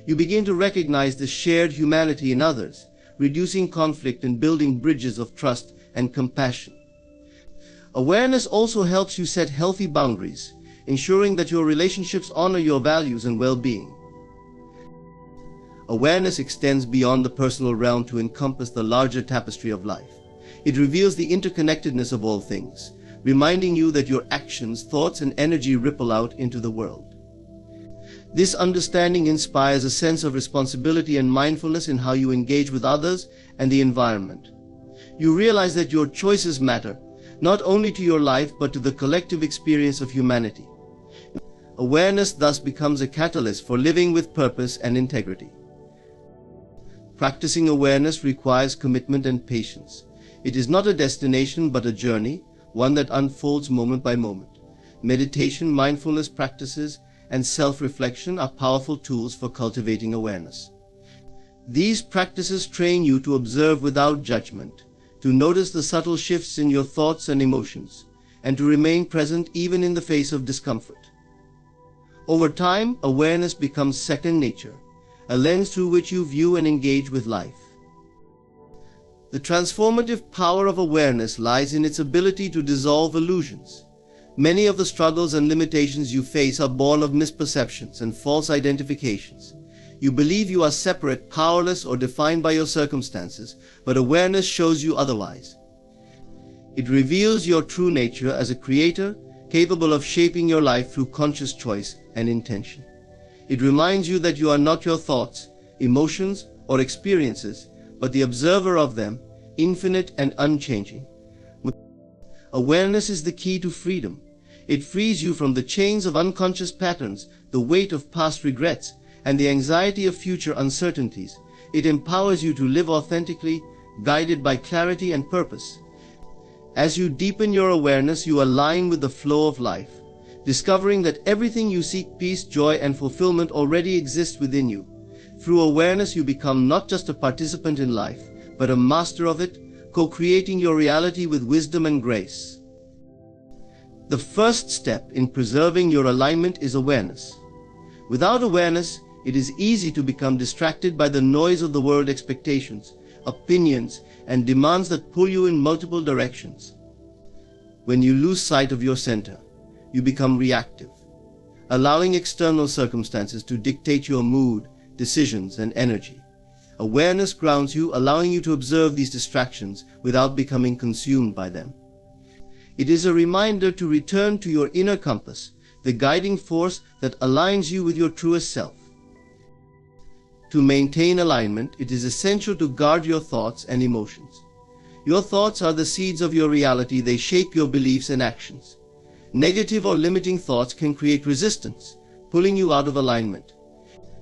You begin to recognize the shared humanity in others, reducing conflict and building bridges of trust and compassion. Awareness also helps you set healthy boundaries, ensuring that your relationships honor your values and well-being. Awareness extends beyond the personal realm to encompass the larger tapestry of life. It reveals the interconnectedness of all things, reminding you that your actions, thoughts, and energy ripple out into the world. This understanding inspires a sense of responsibility and mindfulness in how you engage with others and the environment. You realize that your choices matter, not only to your life but to the collective experience of humanity. Awareness thus becomes a catalyst for living with purpose and integrity. Practicing awareness requires commitment and patience. It is not a destination but a journey, one that unfolds moment by moment. Meditation, mindfulness practices, and self-reflection are powerful tools for cultivating awareness. These practices train you to observe without judgment, to notice the subtle shifts in your thoughts and emotions, and to remain present even in the face of discomfort. Over time, awareness becomes second nature, a lens through which you view and engage with life. The transformative power of awareness lies in its ability to dissolve illusions. Many of the struggles and limitations you face are born of misperceptions and false identifications. You believe you are separate, powerless, or defined by your circumstances, but awareness shows you otherwise. It reveals your true nature as a creator, capable of shaping your life through conscious choice and intention. It reminds you that you are not your thoughts, emotions, or experiences, but the observer of them, infinite and unchanging. Awareness is the key to freedom. It frees you from the chains of unconscious patterns, the weight of past regrets, and the anxiety of future uncertainties. It empowers you to live authentically, guided by clarity and purpose. As you deepen your awareness, you align with the flow of life, discovering that everything you seek, peace, joy, and fulfillment, already exists within you. Through awareness, you become not just a participant in life, but a master of it, co-creating your reality with wisdom and grace. The first step in preserving your alignment is awareness. Without awareness, it is easy to become distracted by the noise of the world, expectations, opinions, and demands that pull you in multiple directions. When you lose sight of your center, you become reactive, allowing external circumstances to dictate your mood, decisions, and energy. Awareness grounds you, allowing you to observe these distractions without becoming consumed by them. It is a reminder to return to your inner compass, the guiding force that aligns you with your truest self. To maintain alignment, it is essential to guard your thoughts and emotions. Your thoughts are the seeds of your reality. They shape your beliefs and actions. Negative or limiting thoughts can create resistance, pulling you out of alignment.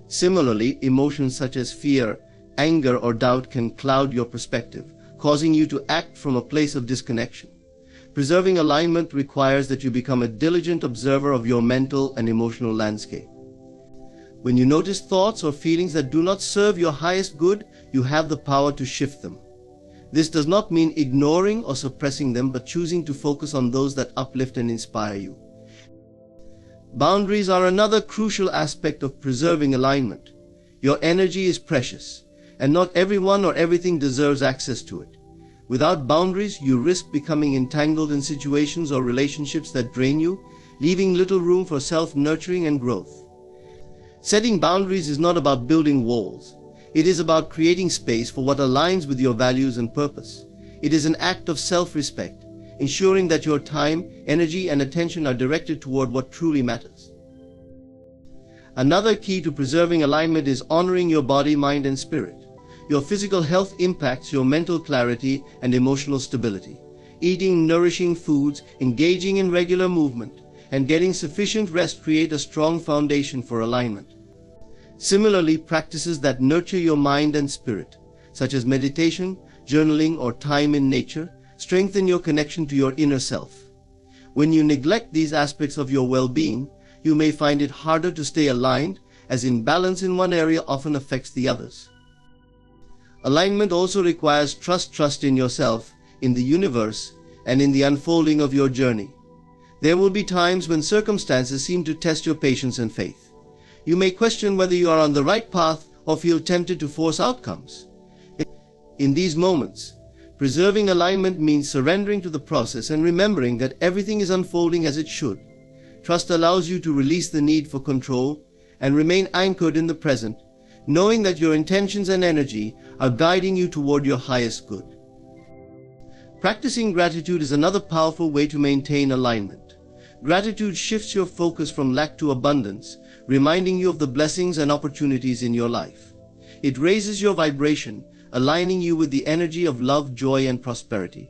Similarly, emotions such as fear, anger, or doubt can cloud your perspective, causing you to act from a place of disconnection. Preserving alignment requires that you become a diligent observer of your mental and emotional landscape. When you notice thoughts or feelings that do not serve your highest good, you have the power to shift them. This does not mean ignoring or suppressing them, but choosing to focus on those that uplift and inspire you. Boundaries are another crucial aspect of preserving alignment. Your energy is precious, and not everyone or everything deserves access to it. Without boundaries, you risk becoming entangled in situations or relationships that drain you, leaving little room for self-nurturing and growth. Setting boundaries is not about building walls. It is about creating space for what aligns with your values and purpose. It is an act of self-respect, ensuring that your time, energy, and attention are directed toward what truly matters. Another key to preserving alignment is honoring your body, mind, and spirit. Your physical health impacts your mental clarity and emotional stability. Eating nourishing foods, engaging in regular movement, and getting sufficient rest create a strong foundation for alignment. Similarly, practices that nurture your mind and spirit, such as meditation, journaling, or time in nature, strengthen your connection to your inner self. When you neglect these aspects of your well-being, you may find it harder to stay aligned as imbalance in one area often affects the others. Alignment also requires trust in yourself, in the universe, and in the unfolding of your journey. There will be times when circumstances seem to test your patience and faith. You may question whether you are on the right path or feel tempted to force outcomes. In these moments, preserving alignment means surrendering to the process and remembering that everything is unfolding as it should. Trust allows you to release the need for control and remain anchored in the present, knowing that your intentions and energy are guiding you toward your highest good. Practicing gratitude is another powerful way to maintain alignment. Gratitude shifts your focus from lack to abundance, reminding you of the blessings and opportunities in your life. It raises your vibration, aligning you with the energy of love, joy, and prosperity.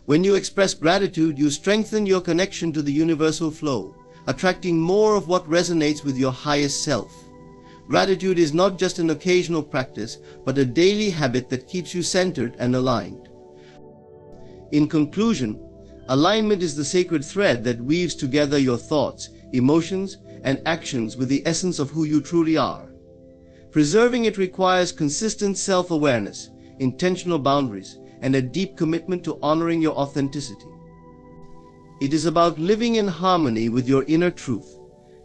When you express gratitude, you strengthen your connection to the universal flow, attracting more of what resonates with your highest self. Gratitude is not just an occasional practice, but a daily habit that keeps you centered and aligned. In conclusion, alignment is the sacred thread that weaves together your thoughts, emotions, and actions with the essence of who you truly are. Preserving it requires consistent self-awareness, intentional boundaries, and a deep commitment to honoring your authenticity. It is about living in harmony with your inner truth,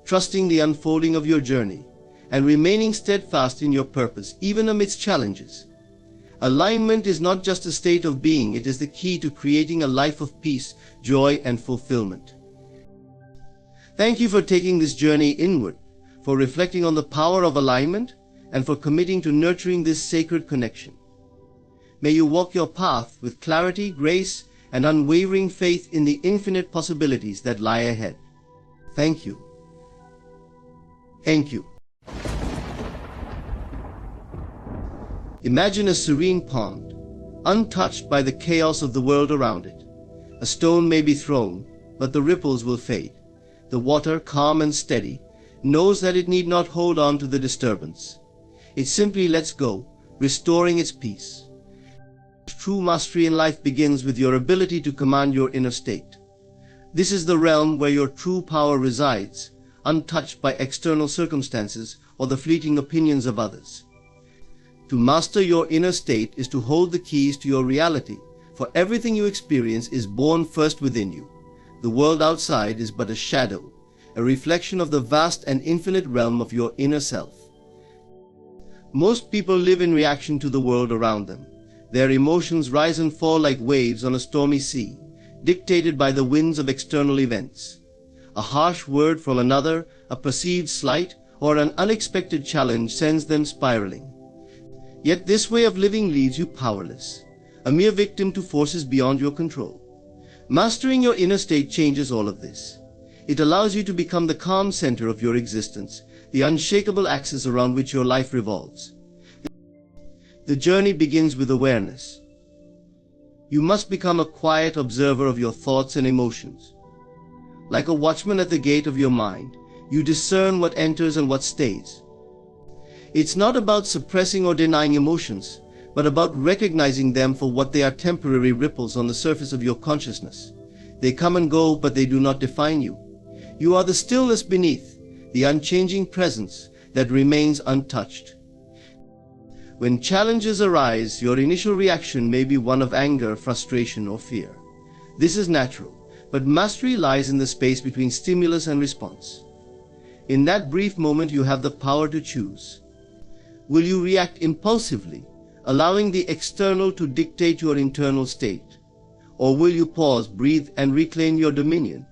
trusting the unfolding of your journey, and remaining steadfast in your purpose, even amidst challenges. Alignment is not just a state of being, it is the key to creating a life of peace, joy, and fulfillment. Thank you for taking this journey inward, for reflecting on the power of alignment, and for committing to nurturing this sacred connection. May you walk your path with clarity, grace, and unwavering faith in the infinite possibilities that lie ahead. Thank you. Thank you. Imagine a serene pond, untouched by the chaos of the world around it. A stone may be thrown, but the ripples will fade. The water, calm and steady, knows that it need not hold on to the disturbance. It simply lets go, restoring its peace. True mastery in life begins with your ability to command your inner state. This is the realm where your true power resides, untouched by external circumstances or the fleeting opinions of others. To master your inner state is to hold the keys to your reality, for everything you experience is born first within you. The world outside is but a shadow, a reflection of the vast and infinite realm of your inner self. Most people live in reaction to the world around them. Their emotions rise and fall like waves on a stormy sea, dictated by the winds of external events. A harsh word from another, a perceived slight, or an unexpected challenge sends them spiraling. Yet this way of living leaves you powerless, a mere victim to forces beyond your control. Mastering your inner state changes all of this. It allows you to become the calm center of your existence, the unshakable axis around which your life revolves. The journey begins with awareness. You must become a quiet observer of your thoughts and emotions. Like a watchman at the gate of your mind, you discern what enters and what stays. It's not about suppressing or denying emotions, but about recognizing them for what they are: temporary ripples on the surface of your consciousness. They come and go, but they do not define you. You are the stillness beneath, the unchanging presence that remains untouched. When challenges arise, your initial reaction may be one of anger, frustration, or fear. This is natural, but mastery lies in the space between stimulus and response. In that brief moment, you have the power to choose. Will you react impulsively, allowing the external to dictate your internal state? Or will you pause, breathe, and reclaim your dominion?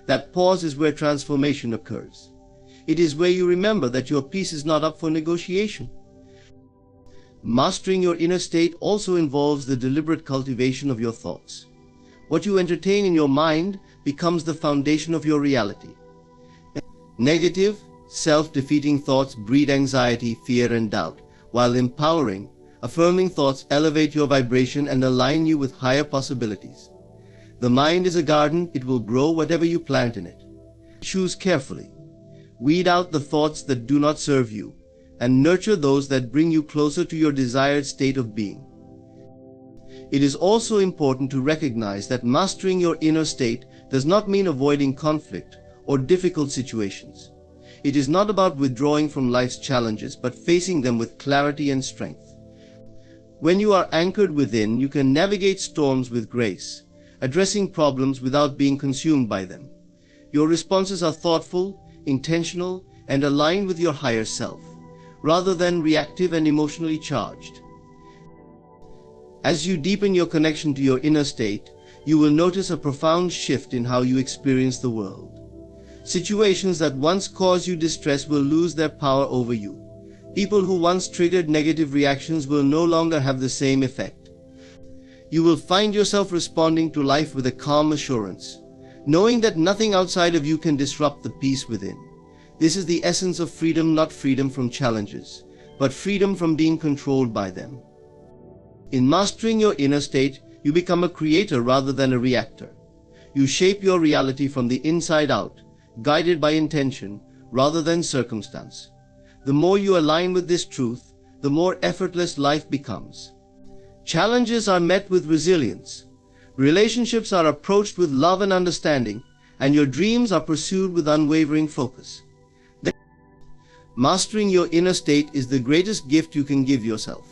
That pause is where transformation occurs. It is where you remember that your peace is not up for negotiation. Mastering your inner state also involves the deliberate cultivation of your thoughts. What you entertain in your mind becomes the foundation of your reality. Negative, self-defeating thoughts breed anxiety, fear, and doubt, while empowering, affirming thoughts elevate your vibration and align you with higher possibilities. The mind is a garden; it will grow whatever you plant in it. Choose carefully. Weed out the thoughts that do not serve you, and nurture those that bring you closer to your desired state of being. It is also important to recognize that mastering your inner state does not mean avoiding conflict or difficult situations. It is not about withdrawing from life's challenges, but facing them with clarity and strength. When you are anchored within, you can navigate storms with grace, addressing problems without being consumed by them. Your responses are thoughtful, intentional, and aligned with your higher self, rather than reactive and emotionally charged. As you deepen your connection to your inner state, you will notice a profound shift in how you experience the world. Situations that once caused you distress will lose their power over you. People who once triggered negative reactions will no longer have the same effect. You will find yourself responding to life with a calm assurance, knowing that nothing outside of you can disrupt the peace within. This is the essence of freedom, not freedom from challenges, but freedom from being controlled by them. In mastering your inner state, you become a creator rather than a reactor. You shape your reality from the inside out, guided by intention rather than circumstance. The more you align with this truth, the more effortless life becomes. Challenges are met with resilience. Relationships are approached with love and understanding, and your dreams are pursued with unwavering focus. Mastering your inner state is the greatest gift you can give yourself.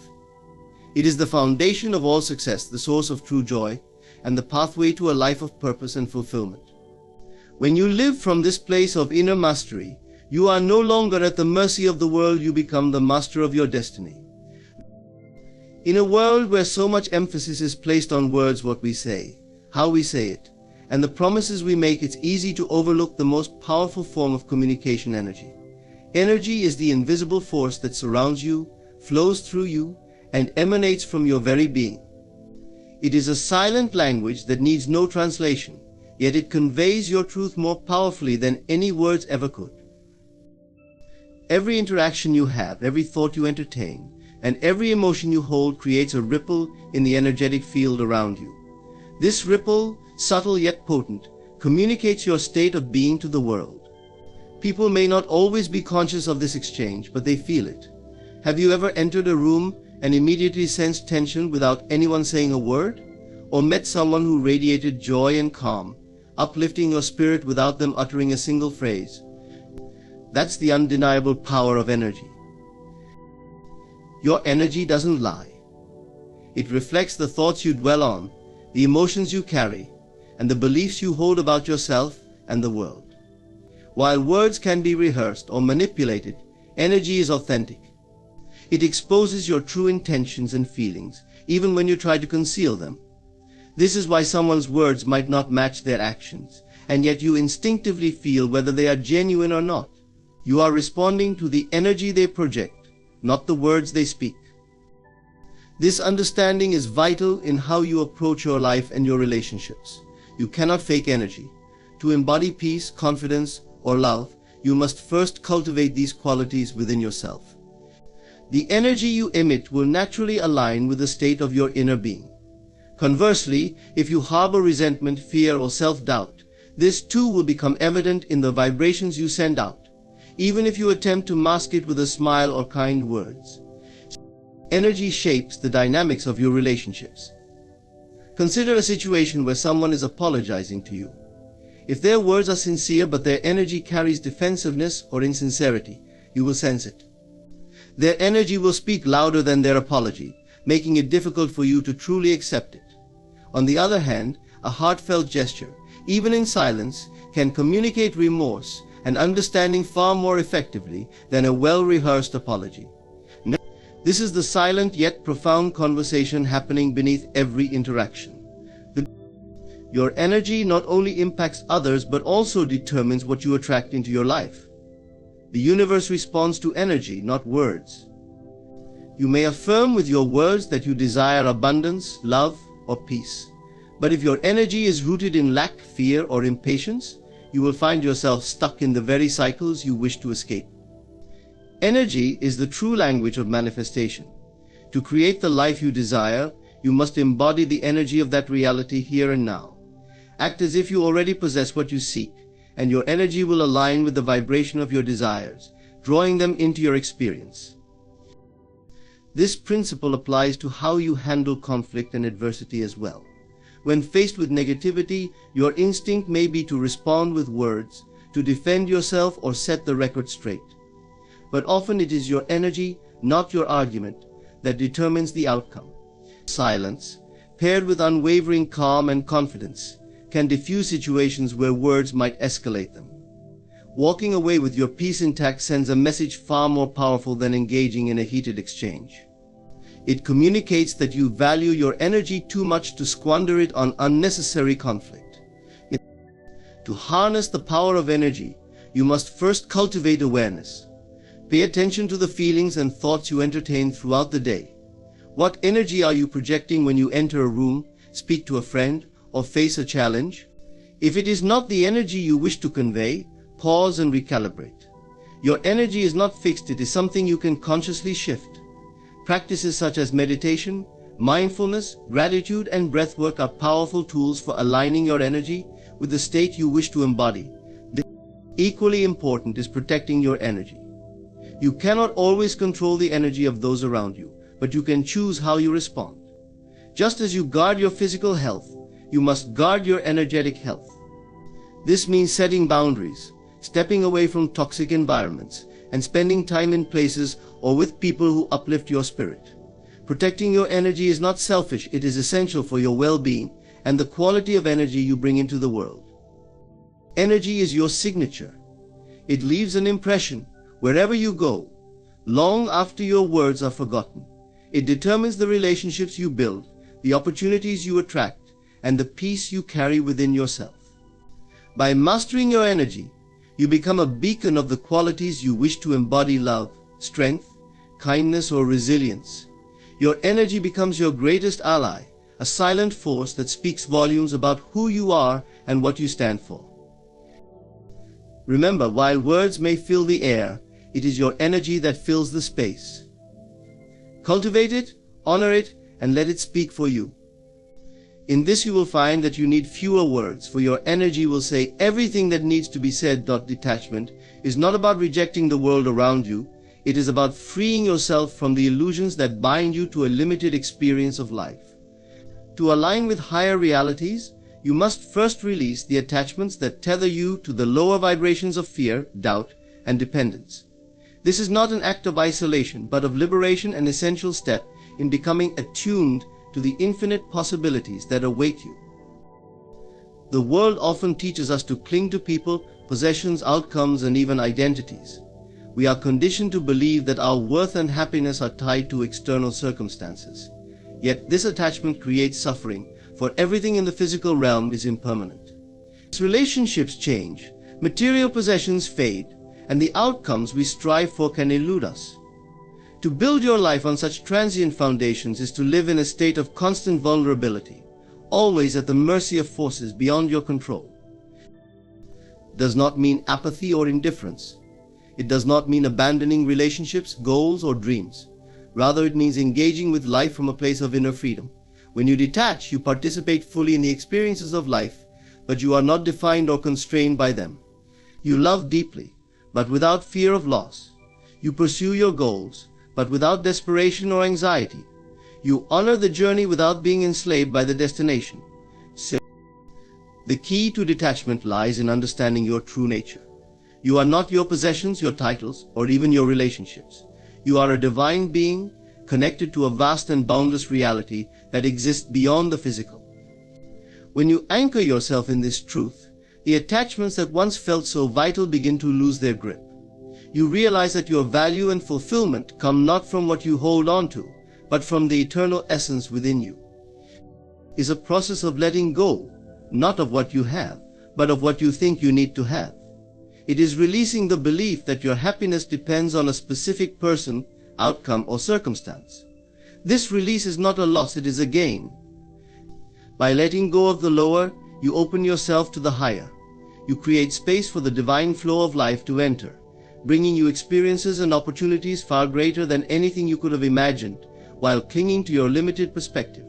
It is the foundation of all success, the source of true joy, and the pathway to a life of purpose and fulfillment. When you live from this place of inner mastery, you are no longer at the mercy of the world, you become the master of your destiny. In a world where so much emphasis is placed on words, what we say, how we say it, and the promises we make, it's easy to overlook the most powerful form of communication: energy. Energy is the invisible force that surrounds you, flows through you, and emanates from your very being. It is a silent language that needs no translation, yet it conveys your truth more powerfully than any words ever could. Every interaction you have, every thought you entertain, and every emotion you hold creates a ripple in the energetic field around you. This ripple, subtle yet potent, communicates your state of being to the world. People may not always be conscious of this exchange, but they feel it. Have you ever entered a room and immediately sensed tension without anyone saying a word? Or met someone who radiated joy and calm, uplifting your spirit without them uttering a single phrase? That's the undeniable power of energy. Your energy doesn't lie. It reflects the thoughts you dwell on, the emotions you carry, and the beliefs you hold about yourself and the world. While words can be rehearsed or manipulated, energy is authentic. It exposes your true intentions and feelings, even when you try to conceal them. This is why someone's words might not match their actions, and yet you instinctively feel whether they are genuine or not. You are responding to the energy they project, not the words they speak. This understanding is vital in how you approach your life and your relationships. You cannot fake energy. To embody peace, confidence, or love, you must first cultivate these qualities within yourself. The energy you emit will naturally align with the state of your inner being. Conversely, if you harbor resentment, fear, or self-doubt, this too will become evident in the vibrations you send out, even if you attempt to mask it with a smile or kind words. Energy shapes the dynamics of your relationships. Consider a situation where someone is apologizing to you. If their words are sincere but their energy carries defensiveness or insincerity, you will sense it. Their energy will speak louder than their apology, making it difficult for you to truly accept it. On the other hand, a heartfelt gesture, even in silence, can communicate remorse and understanding far more effectively than a well-rehearsed apology. This is the silent yet profound conversation happening beneath every interaction. Your energy not only impacts others but also determines what you attract into your life. The universe responds to energy, not words. You may affirm with your words that you desire abundance, love, or peace. But if your energy is rooted in lack, fear, or impatience, you will find yourself stuck in the very cycles you wish to escape. Energy is the true language of manifestation. To create the life you desire, you must embody the energy of that reality here and now. Act as if you already possess what you seek, and your energy will align with the vibration of your desires, drawing them into your experience. This principle applies to how you handle conflict and adversity as well. When faced with negativity, your instinct may be to respond with words, to defend yourself or set the record straight. But often it is your energy, not your argument, that determines the outcome. Silence, paired with unwavering calm and confidence, can diffuse situations where words might escalate them. Walking away with your peace intact sends a message far more powerful than engaging in a heated exchange. It communicates that you value your energy too much to squander it on unnecessary conflict. To harness the power of energy, you must first cultivate awareness. Pay attention to the feelings and thoughts you entertain throughout the day. What energy are you projecting when you enter a room, speak to a friend, or face a challenge? If it is not the energy you wish to convey, pause and recalibrate. Your energy is not fixed, it is something you can consciously shift. Practices such as meditation, mindfulness, gratitude, and breathwork are powerful tools for aligning your energy with the state you wish to embody. Equally important is protecting your energy. You cannot always control the energy of those around you, but you can choose how you respond. Just as you guard your physical health, you must guard your energetic health. This means setting boundaries, stepping away from toxic environments, and spending time in places or with people who uplift your spirit. Protecting your energy is not selfish, it is essential for your well-being and the quality of energy you bring into the world. Energy is your signature. It leaves an impression wherever you go, long after your words are forgotten. It determines the relationships you build, the opportunities you attract, and the peace you carry within yourself. By mastering your energy, you become a beacon of the qualities you wish to embody: love, strength, kindness, or resilience. Your energy becomes your greatest ally, a silent force that speaks volumes about who you are and what you stand for. Remember, while words may fill the air, it is your energy that fills the space. Cultivate it, honor it, and let it speak for you. In this you will find that you need fewer words, for your energy will say everything that needs to be said. Detachment is not about rejecting the world around you. It is about freeing yourself from the illusions that bind you to a limited experience of life. To align with higher realities, you must first release the attachments that tether you to the lower vibrations of fear, doubt, and dependence. This is not an act of isolation, but of liberation, an essential step in becoming attuned to the infinite possibilities that await you. The world often teaches us to cling to people, possessions, outcomes, and even identities. We are conditioned to believe that our worth and happiness are tied to external circumstances. Yet this attachment creates suffering, for everything in the physical realm is impermanent. As relationships change, material possessions fade, and the outcomes we strive for can elude us. To build your life on such transient foundations is to live in a state of constant vulnerability, always at the mercy of forces beyond your control. It does not mean apathy or indifference. It does not mean abandoning relationships, goals, or dreams. Rather, it means engaging with life from a place of inner freedom. When you detach, you participate fully in the experiences of life, but you are not defined or constrained by them. You love deeply, but without fear of loss. You pursue your goals, but without desperation or anxiety. You honor the journey without being enslaved by the destination. So, the key to detachment lies in understanding your true nature. You are not your possessions, your titles, or even your relationships. You are a divine being, connected to a vast and boundless reality that exists beyond the physical. When you anchor yourself in this truth, the attachments that once felt so vital begin to lose their grip. You realize that your value and fulfillment come not from what you hold on to, but from the eternal essence within you. It is a process of letting go, not of what you have, but of what you think you need to have. It is releasing the belief that your happiness depends on a specific person, outcome, or circumstance. This release is not a loss, it is a gain. By letting go of the lower, you open yourself to the higher. You create space for the divine flow of life to enter, bringing you experiences and opportunities far greater than anything you could have imagined, while clinging to your limited perspective.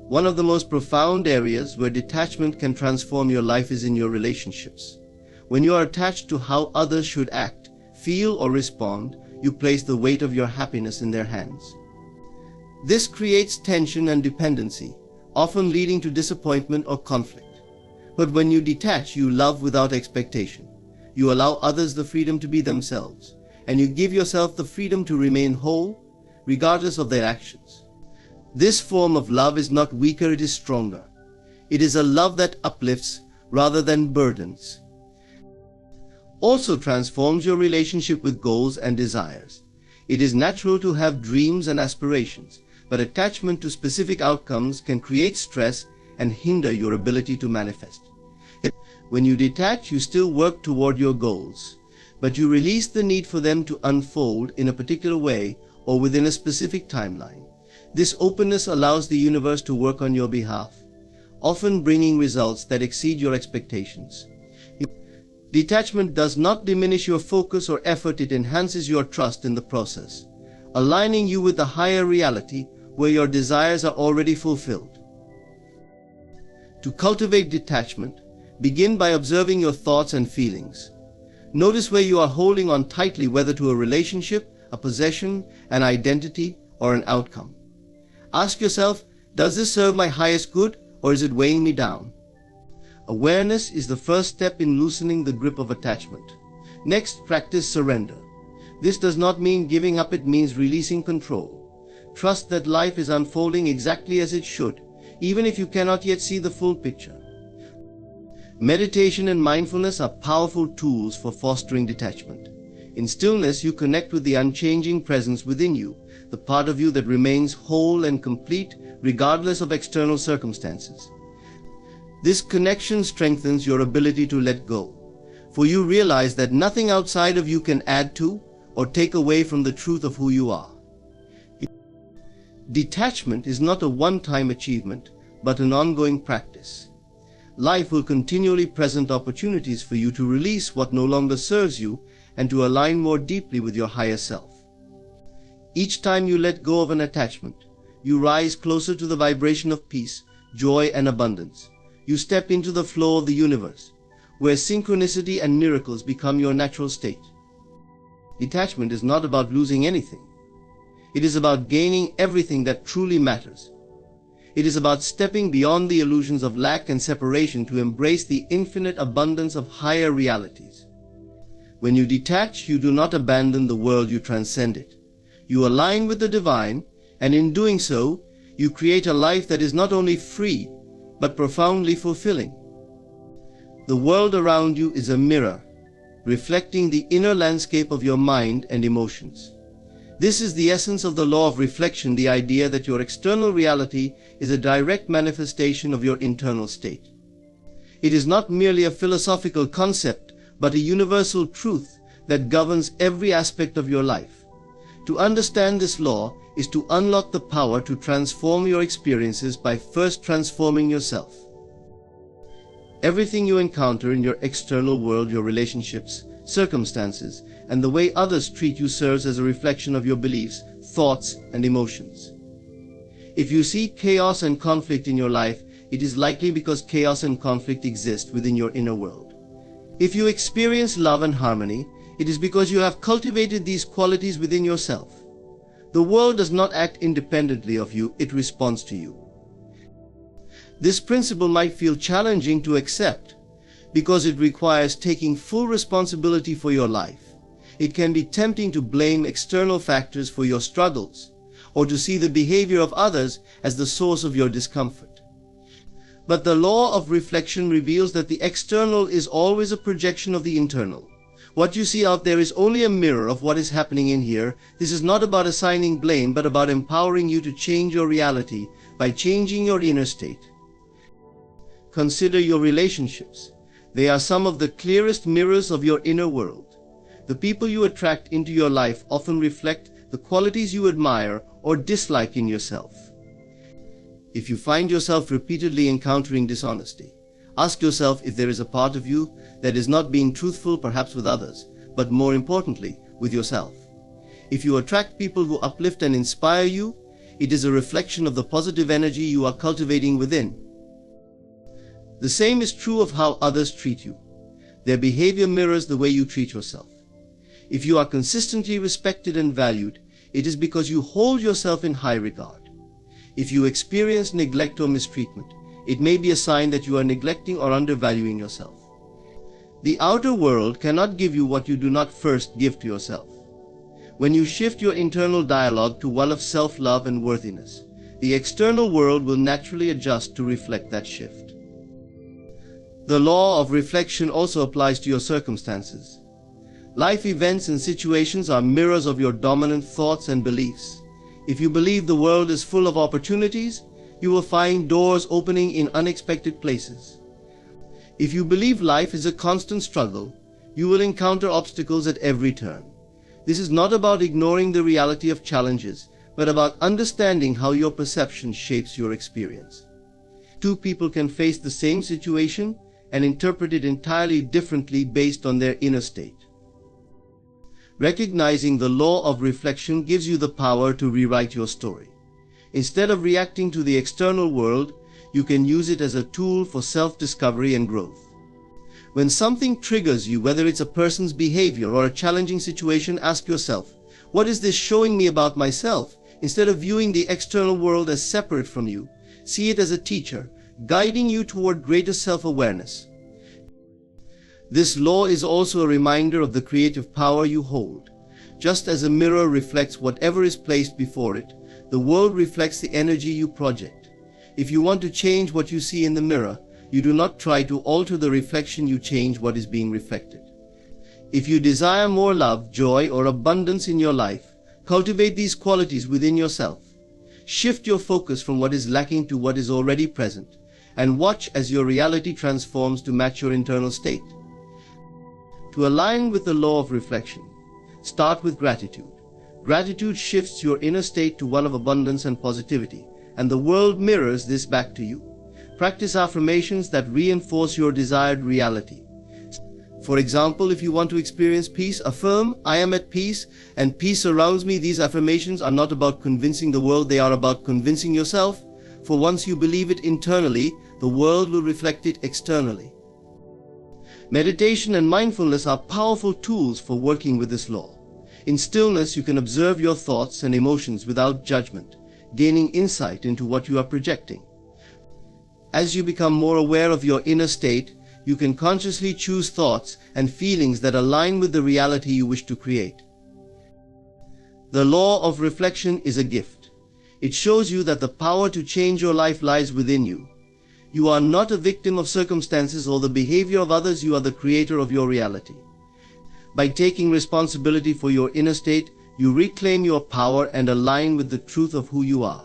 One of the most profound areas where detachment can transform your life is in your relationships. When you are attached to how others should act, feel, or respond, you place the weight of your happiness in their hands. This creates tension and dependency, often leading to disappointment or conflict. But when you detach, you love without expectation. You allow others the freedom to be themselves, and you give yourself the freedom to remain whole, regardless of their actions. This form of love is not weaker, it is stronger. It is a love that uplifts rather than burdens. Also transforms your relationship with goals and desires. It is natural to have dreams and aspirations, but attachment to specific outcomes can create stress and hinder your ability to manifest. When you detach, you still work toward your goals, but you release the need for them to unfold in a particular way or within a specific timeline. This openness allows the universe to work on your behalf, often bringing results that exceed your expectations. Detachment does not diminish your focus or effort, it enhances your trust in the process, aligning you with the higher reality where your desires are already fulfilled. To cultivate detachment, begin by observing your thoughts and feelings. Notice where you are holding on tightly, whether to a relationship, a possession, an identity, or an outcome. Ask yourself, does this serve my highest good, or is it weighing me down? Awareness is the first step in loosening the grip of attachment. Next, practice surrender. This does not mean giving up, it means releasing control. Trust that life is unfolding exactly as it should, even if you cannot yet see the full picture. Meditation and mindfulness are powerful tools for fostering detachment. In stillness, you connect with the unchanging presence within you, the part of you that remains whole and complete regardless of external circumstances. This connection strengthens your ability to let go, for you realize that nothing outside of you can add to or take away from the truth of who you are. Detachment is not a one-time achievement, but an ongoing practice. Life will continually present opportunities for you to release what no longer serves you and to align more deeply with your higher self. Each time you let go of an attachment, you rise closer to the vibration of peace, joy, and abundance. You step into the flow of the universe, where synchronicity and miracles become your natural state. Detachment is not about losing anything. It is about gaining everything that truly matters. It is about stepping beyond the illusions of lack and separation to embrace the infinite abundance of higher realities. When you detach, you do not abandon the world, you transcend it. You align with the divine, and in doing so, you create a life that is not only free, but profoundly fulfilling. The world around you is a mirror, reflecting the inner landscape of your mind and emotions. This is the essence of the law of reflection, the idea that your external reality is a direct manifestation of your internal state. It is not merely a philosophical concept, but a universal truth that governs every aspect of your life. To understand this law is to unlock the power to transform your experiences by first transforming yourself. Everything you encounter in your external world, your relationships, circumstances, and the way others treat you serves as a reflection of your beliefs, thoughts, and emotions. If you see chaos and conflict in your life, it is likely because chaos and conflict exist within your inner world. If you experience love and harmony, it is because you have cultivated these qualities within yourself. The world does not act independently of you, it responds to you. This principle might feel challenging to accept because it requires taking full responsibility for your life. It can be tempting to blame external factors for your struggles or to see the behavior of others as the source of your discomfort. But the law of reflection reveals that the external is always a projection of the internal. What you see out there is only a mirror of what is happening in here. This is not about assigning blame, but about empowering you to change your reality by changing your inner state. Consider your relationships. They are some of the clearest mirrors of your inner world. The people you attract into your life often reflect the qualities you admire or dislike in yourself. If you find yourself repeatedly encountering dishonesty, ask yourself if there is a part of you that is not being truthful, perhaps with others, but more importantly, with yourself. If you attract people who uplift and inspire you, it is a reflection of the positive energy you are cultivating within. The same is true of how others treat you. Their behavior mirrors the way you treat yourself. If you are consistently respected and valued, it is because you hold yourself in high regard. If you experience neglect or mistreatment, it may be a sign that you are neglecting or undervaluing yourself. The outer world cannot give you what you do not first give to yourself. When you shift your internal dialogue to one of self-love and worthiness, the external world will naturally adjust to reflect that shift. The law of reflection also applies to your circumstances. Life events and situations are mirrors of your dominant thoughts and beliefs. If you believe the world is full of opportunities, you will find doors opening in unexpected places. If you believe life is a constant struggle, you will encounter obstacles at every turn. This is not about ignoring the reality of challenges, but about understanding how your perception shapes your experience. Two people can face the same situation and interpret it entirely differently based on their inner state. Recognizing the law of reflection gives you the power to rewrite your story. Instead of reacting to the external world, you can use it as a tool for self-discovery and growth. When something triggers you, whether it's a person's behavior or a challenging situation, ask yourself, what is this showing me about myself? Instead of viewing the external world as separate from you, see it as a teacher, guiding you toward greater self-awareness. This law is also a reminder of the creative power you hold. Just as a mirror reflects whatever is placed before it, the world reflects the energy you project. If you want to change what you see in the mirror, you do not try to alter the reflection, you change what is being reflected. If you desire more love, joy, or abundance in your life, cultivate these qualities within yourself. Shift your focus from what is lacking to what is already present, and watch as your reality transforms to match your internal state. To align with the law of reflection, start with gratitude. Gratitude shifts your inner state to one of abundance and positivity, and the world mirrors this back to you. Practice affirmations that reinforce your desired reality. For example, if you want to experience peace, affirm, I am at peace and peace surrounds me. These affirmations are not about convincing the world, they are about convincing yourself. For once you believe it internally, the world will reflect it externally. Meditation and mindfulness are powerful tools for working with this law. In stillness, you can observe your thoughts and emotions without judgment, gaining insight into what you are projecting. As you become more aware of your inner state, you can consciously choose thoughts and feelings that align with the reality you wish to create. The law of reflection is a gift. It shows you that the power to change your life lies within you. You are not a victim of circumstances or the behavior of others, you are the creator of your reality. By taking responsibility for your inner state, you reclaim your power and align with the truth of who you are.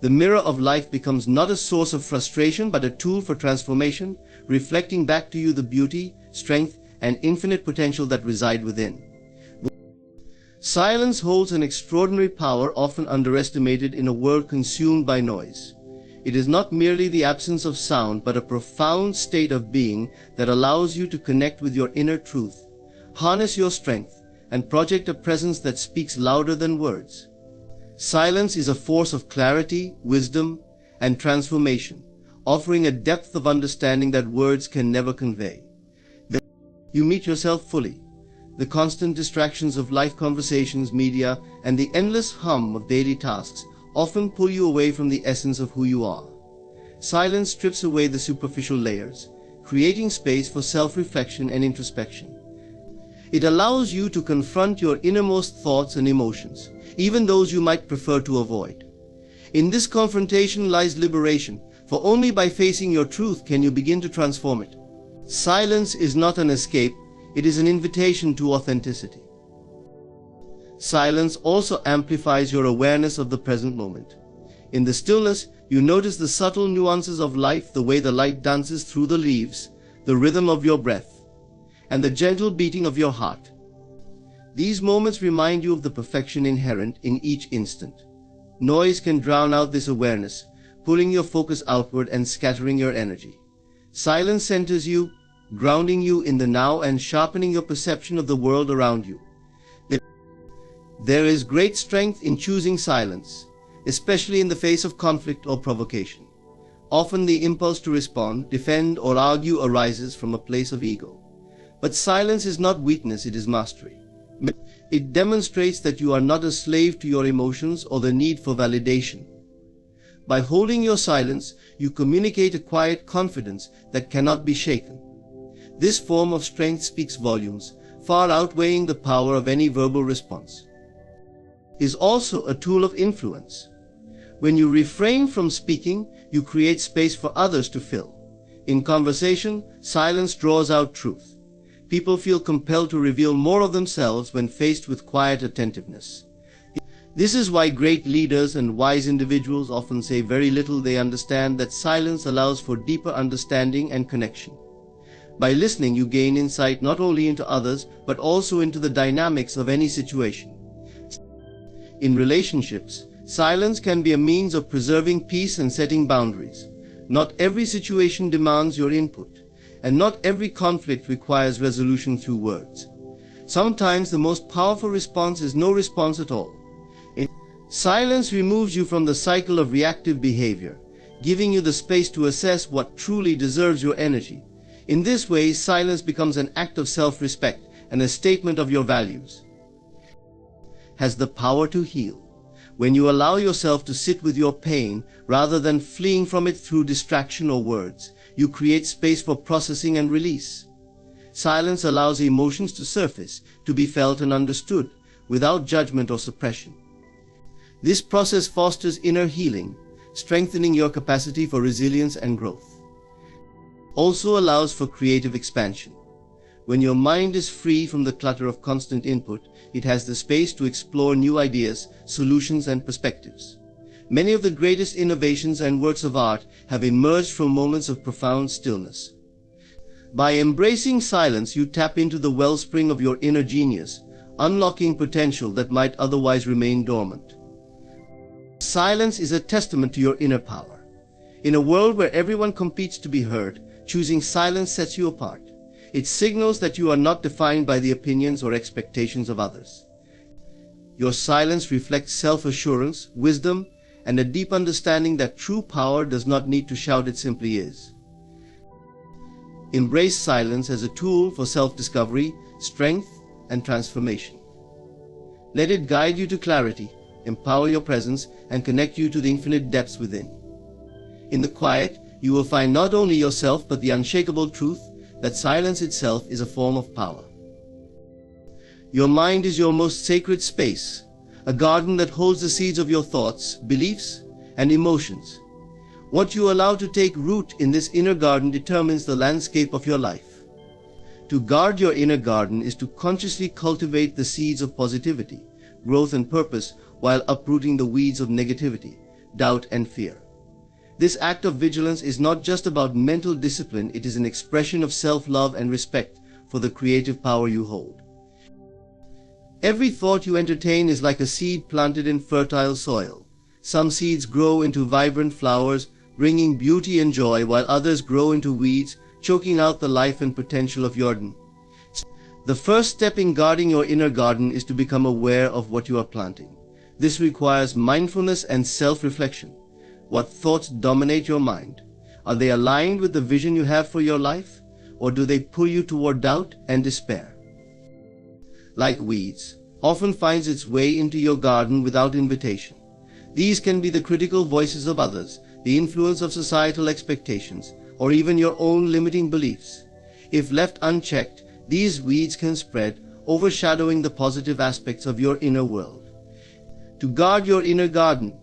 The mirror of life becomes not a source of frustration but a tool for transformation, reflecting back to you the beauty, strength, and infinite potential that reside within. Silence holds an extraordinary power often underestimated in a world consumed by noise. It is not merely the absence of sound but a profound state of being that allows you to connect with your inner truth, harness your strength, and project a presence that speaks louder than words. Silence is a force of clarity, wisdom, and transformation, offering a depth of understanding that words can never convey. You meet yourself fully. The constant distractions of life, conversations, media, and the endless hum of daily tasks often pull you away from the essence of who you are. Silence strips away the superficial layers, creating space for self-reflection and introspection. It allows you to confront your innermost thoughts and emotions, even those you might prefer to avoid. In this confrontation lies liberation, for only by facing your truth can you begin to transform it. Silence is not an escape, it is an invitation to authenticity. Silence also amplifies your awareness of the present moment. In the stillness, you notice the subtle nuances of life, the way the light dances through the leaves, the rhythm of your breath, and the gentle beating of your heart. These moments remind you of the perfection inherent in each instant. Noise can drown out this awareness, pulling your focus outward and scattering your energy. Silence centers you, grounding you in the now and sharpening your perception of the world around you. There is great strength in choosing silence, especially in the face of conflict or provocation. Often the impulse to respond, defend, or argue arises from a place of ego. But silence is not weakness, it is mastery. It demonstrates that you are not a slave to your emotions or the need for validation. By holding your silence, you communicate a quiet confidence that cannot be shaken. This form of strength speaks volumes, far outweighing the power of any verbal response. It is also a tool of influence. When you refrain from speaking, you create space for others to fill. In conversation, silence draws out truth. People feel compelled to reveal more of themselves when faced with quiet attentiveness. This is why great leaders and wise individuals often say very little. They understand that silence allows for deeper understanding and connection. By listening, you gain insight not only into others, but also into the dynamics of any situation. In relationships, silence can be a means of preserving peace and setting boundaries. Not every situation demands your input, and not every conflict requires resolution through words. Sometimes the most powerful response is no response at all. Silence removes you from the cycle of reactive behavior, giving you the space to assess what truly deserves your energy. In this way, silence becomes an act of self-respect and a statement of your values. Has the power to heal. When you allow yourself to sit with your pain rather than fleeing from it through distraction or words, you create space for processing and release. Silence allows emotions to surface, to be felt and understood, without judgment or suppression. This process fosters inner healing, strengthening your capacity for resilience and growth. Also allows for creative expansion. When your mind is free from the clutter of constant input, it has the space to explore new ideas, solutions, and perspectives. Many of the greatest innovations and works of art have emerged from moments of profound stillness. By embracing silence, you tap into the wellspring of your inner genius, unlocking potential that might otherwise remain dormant. Silence is a testament to your inner power. In a world where everyone competes to be heard, choosing silence sets you apart. It signals that you are not defined by the opinions or expectations of others. Your silence reflects self-assurance, wisdom, and a deep understanding that true power does not need to shout, it simply is. Embrace silence as a tool for self-discovery, strength, and transformation. Let it guide you to clarity, empower your presence, and connect you to the infinite depths within. In the quiet, you will find not only yourself but the unshakable truth that silence itself is a form of power. Your mind is your most sacred space, a garden that holds the seeds of your thoughts, beliefs, and emotions. What you allow to take root in this inner garden determines the landscape of your life. To guard your inner garden is to consciously cultivate the seeds of positivity, growth, and purpose while uprooting the weeds of negativity, doubt, and fear. This act of vigilance is not just about mental discipline, it is an expression of self-love and respect for the creative power you hold. Every thought you entertain is like a seed planted in fertile soil. Some seeds grow into vibrant flowers, bringing beauty and joy, while others grow into weeds, choking out the life and potential of your garden. The first step in guarding your inner garden is to become aware of what you are planting. This requires mindfulness and self-reflection. What thoughts dominate your mind? Are they aligned with the vision you have for your life, or do they pull you toward doubt and despair? Like weeds, often finds its way into your garden without invitation. These can be the critical voices of others, the influence of societal expectations, or even your own limiting beliefs. If left unchecked, these weeds can spread, overshadowing the positive aspects of your inner world. To guard your inner garden,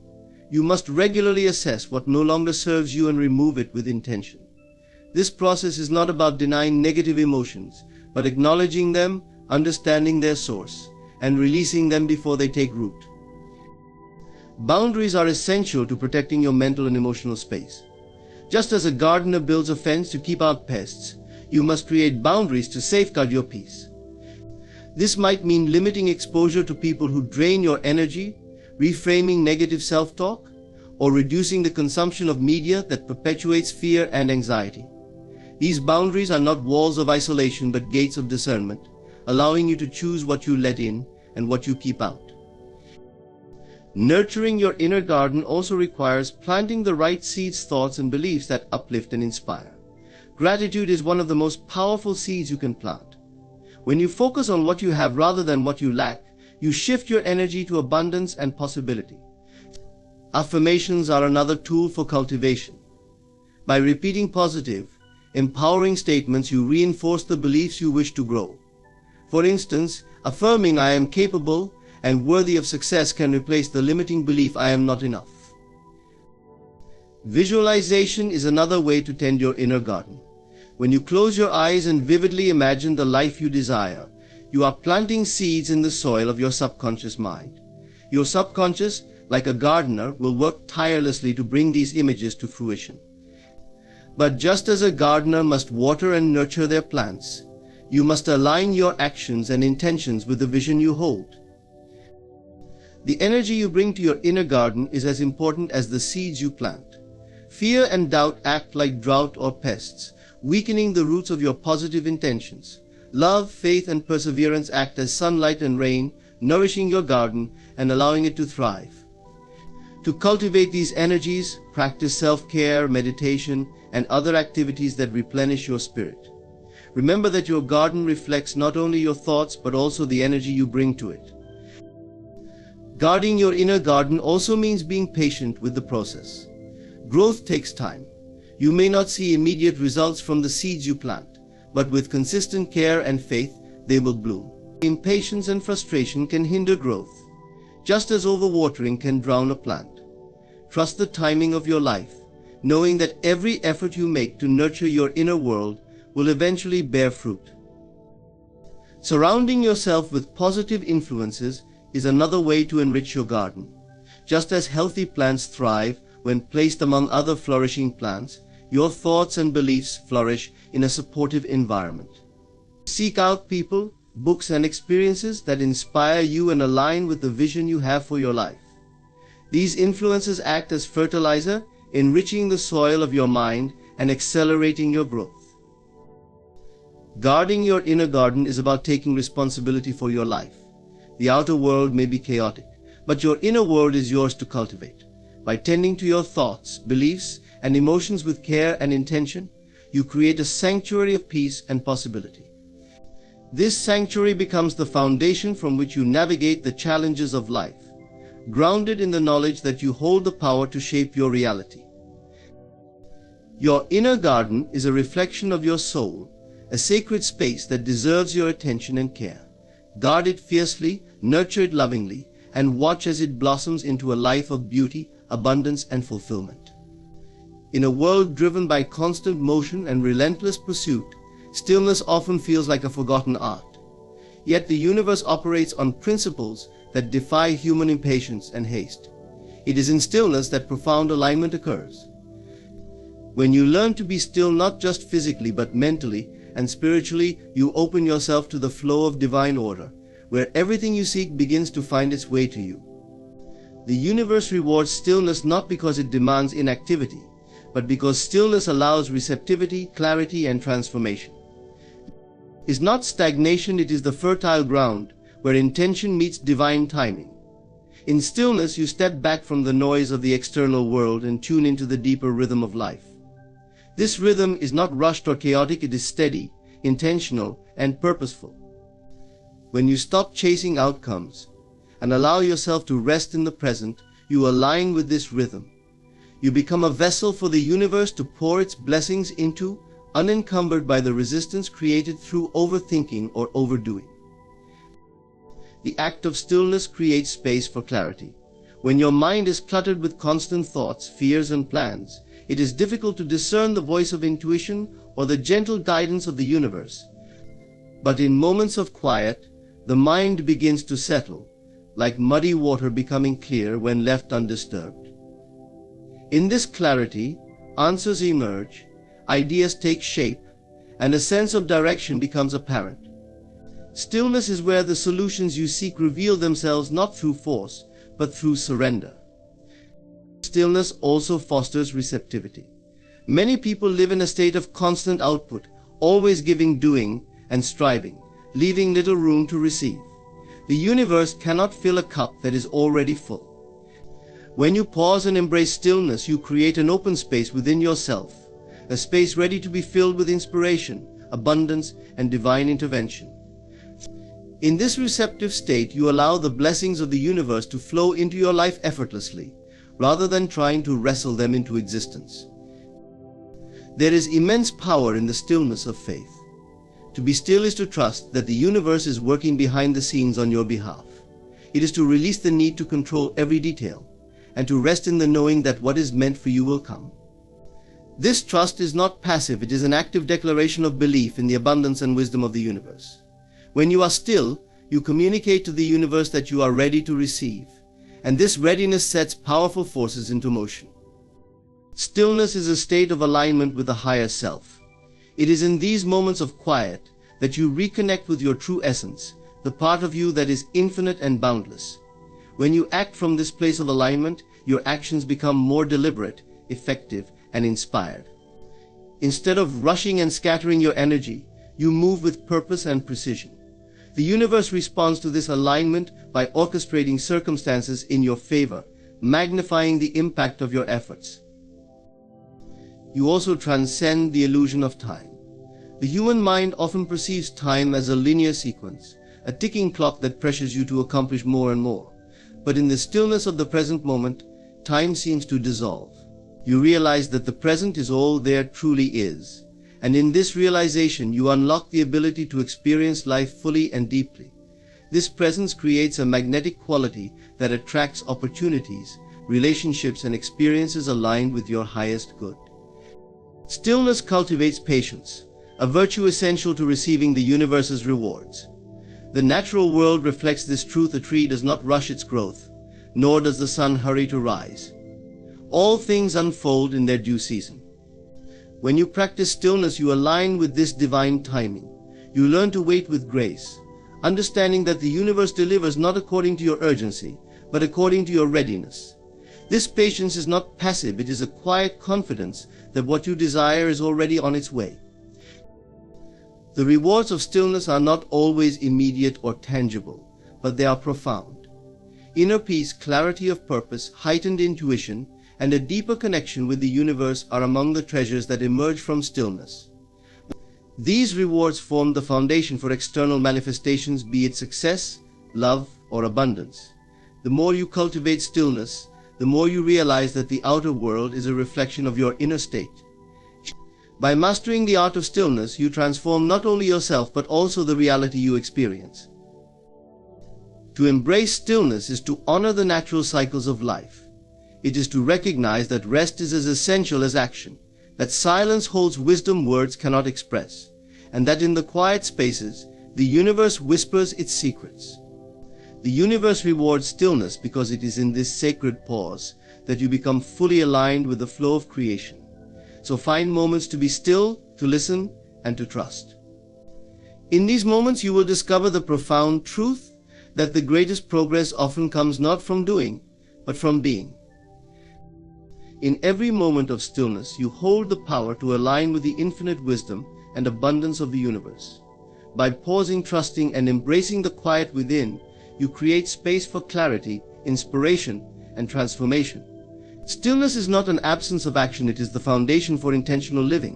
you must regularly assess what no longer serves you and remove it with intention. This process is not about denying negative emotions, but acknowledging them, understanding their source, and releasing them before they take root. Boundaries are essential to protecting your mental and emotional space. Just as a gardener builds a fence to keep out pests, you must create boundaries to safeguard your peace. This might mean limiting exposure to people who drain your energy, reframing negative self-talk, or reducing the consumption of media that perpetuates fear and anxiety. These boundaries are not walls of isolation but gates of discernment, allowing you to choose what you let in and what you keep out. Nurturing your inner garden also requires planting the right seeds, thoughts, and beliefs that uplift and inspire. Gratitude is one of the most powerful seeds you can plant. When you focus on what you have rather than what you lack, you shift your energy to abundance and possibility. Affirmations are another tool for cultivation. By repeating positive, empowering statements, you reinforce the beliefs you wish to grow. For instance, affirming "I am capable and worthy of success" can replace the limiting belief "I am not enough." Visualization is another way to tend your inner garden. When you close your eyes and vividly imagine the life you desire, you are planting seeds in the soil of your subconscious mind. Your subconscious, like a gardener, will work tirelessly to bring these images to fruition. But just as a gardener must water and nurture their plants, you must align your actions and intentions with the vision you hold. The energy you bring to your inner garden is as important as the seeds you plant. Fear and doubt act like drought or pests, weakening the roots of your positive intentions. Love, faith, and perseverance act as sunlight and rain, nourishing your garden and allowing it to thrive. To cultivate these energies, practice self-care, meditation, and other activities that replenish your spirit. Remember that your garden reflects not only your thoughts but also the energy you bring to it. Guarding your inner garden also means being patient with the process. Growth takes time. You may not see immediate results from the seeds you plant, but with consistent care and faith, they will bloom. Impatience and frustration can hinder growth, just as overwatering can drown a plant. Trust the timing of your life, knowing that every effort you make to nurture your inner world will eventually bear fruit. Surrounding yourself with positive influences is another way to enrich your garden. Just as healthy plants thrive when placed among other flourishing plants, your thoughts and beliefs flourish in a supportive environment. Seek out people, books, and experiences that inspire you and align with the vision you have for your life. These influences act as fertilizer, enriching the soil of your mind and accelerating your growth. Guarding your inner garden is about taking responsibility for your life. The outer world may be chaotic, but your inner world is yours to cultivate. By tending to your thoughts, beliefs, and emotions with care and intention, you create a sanctuary of peace and possibility. This sanctuary becomes the foundation from which you navigate the challenges of life, grounded in the knowledge that you hold the power to shape your reality. Your inner garden is a reflection of your soul, a sacred space that deserves your attention and care. Guard it fiercely, nurture it lovingly, and watch as it blossoms into a life of beauty, abundance, and fulfillment. In a world driven by constant motion and relentless pursuit, stillness often feels like a forgotten art. Yet the universe operates on principles that defy human impatience and haste. It is in stillness that profound alignment occurs. When you learn to be still not just physically but mentally and spiritually, you open yourself to the flow of divine order, where everything you seek begins to find its way to you. The universe rewards stillness not because it demands inactivity, but because stillness allows receptivity, clarity, and transformation. It is not stagnation, it is the fertile ground where intention meets divine timing. In stillness, you step back from the noise of the external world and tune into the deeper rhythm of life. This rhythm is not rushed or chaotic, it is steady, intentional, and purposeful. When you stop chasing outcomes and allow yourself to rest in the present, you align with this rhythm. You become a vessel for the universe to pour its blessings into, unencumbered by the resistance created through overthinking or overdoing. The act of stillness creates space for clarity. When your mind is cluttered with constant thoughts, fears, and plans, it is difficult to discern the voice of intuition or the gentle guidance of the universe. But in moments of quiet, the mind begins to settle, like muddy water becoming clear when left undisturbed. In this clarity, answers emerge, ideas take shape, and a sense of direction becomes apparent. Stillness is where the solutions you seek reveal themselves not through force, but through surrender. Stillness also fosters receptivity. Many people live in a state of constant output, always giving, doing, and striving, leaving little room to receive. The universe cannot fill a cup that is already full. When you pause and embrace stillness, you create an open space within yourself, a space ready to be filled with inspiration, abundance, and divine intervention. In this receptive state, you allow the blessings of the universe to flow into your life effortlessly, rather than trying to wrestle them into existence. There is immense power in the stillness of faith. To be still is to trust that the universe is working behind the scenes on your behalf. It is to release the need to control every detail, and to rest in the knowing that what is meant for you will come. This trust is not passive, it is an active declaration of belief in the abundance and wisdom of the universe. When you are still, you communicate to the universe that you are ready to receive, and this readiness sets powerful forces into motion. Stillness is a state of alignment with the higher self. It is in these moments of quiet that you reconnect with your true essence, the part of you that is infinite and boundless. When you act from this place of alignment, your actions become more deliberate, effective, and inspired. Instead of rushing and scattering your energy, you move with purpose and precision. The universe responds to this alignment by orchestrating circumstances in your favor, magnifying the impact of your efforts. You also transcend the illusion of time. The human mind often perceives time as a linear sequence, a ticking clock that pressures you to accomplish more and more. But in the stillness of the present moment, time seems to dissolve. You realize that the present is all there truly is, and in this realization you unlock the ability to experience life fully and deeply. This presence creates a magnetic quality that attracts opportunities, relationships, and experiences aligned with your highest good. Stillness cultivates patience, a virtue essential to receiving the universe's rewards. The natural world reflects this truth. A tree does not rush its growth, nor does the sun hurry to rise. All things unfold in their due season. When you practice stillness, you align with this divine timing. You learn to wait with grace, understanding that the universe delivers not according to your urgency, but according to your readiness. This patience is not passive, it is a quiet confidence that what you desire is already on its way. The rewards of stillness are not always immediate or tangible, but they are profound. Inner peace, clarity of purpose, heightened intuition, and a deeper connection with the universe are among the treasures that emerge from stillness. These rewards form the foundation for external manifestations, be it success, love, or abundance. The more you cultivate stillness, the more you realize that the outer world is a reflection of your inner state. By mastering the art of stillness, you transform not only yourself but also the reality you experience. To embrace stillness is to honor the natural cycles of life. It is to recognize that rest is as essential as action, that silence holds wisdom words cannot express, and that in the quiet spaces, the universe whispers its secrets. The universe rewards stillness because it is in this sacred pause that you become fully aligned with the flow of creation. So find moments to be still, to listen, and to trust. In these moments you will discover the profound truth that the greatest progress often comes not from doing, but from being. In every moment of stillness, you hold the power to align with the infinite wisdom and abundance of the universe. By pausing, trusting, and embracing the quiet within, you create space for clarity, inspiration, and transformation. Stillness is not an absence of action, it is the foundation for intentional living,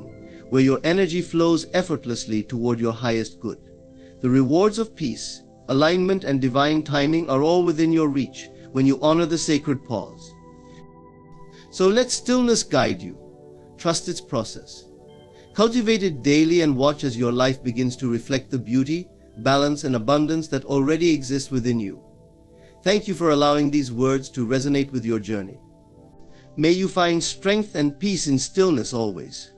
where your energy flows effortlessly toward your highest good. The rewards of peace, alignment, and divine timing are all within your reach when you honor the sacred pause. So let stillness guide you. Trust its process. Cultivate it daily and watch as your life begins to reflect the beauty, balance, and abundance that already exists within you. Thank you for allowing these words to resonate with your journey. May you find strength and peace in stillness always.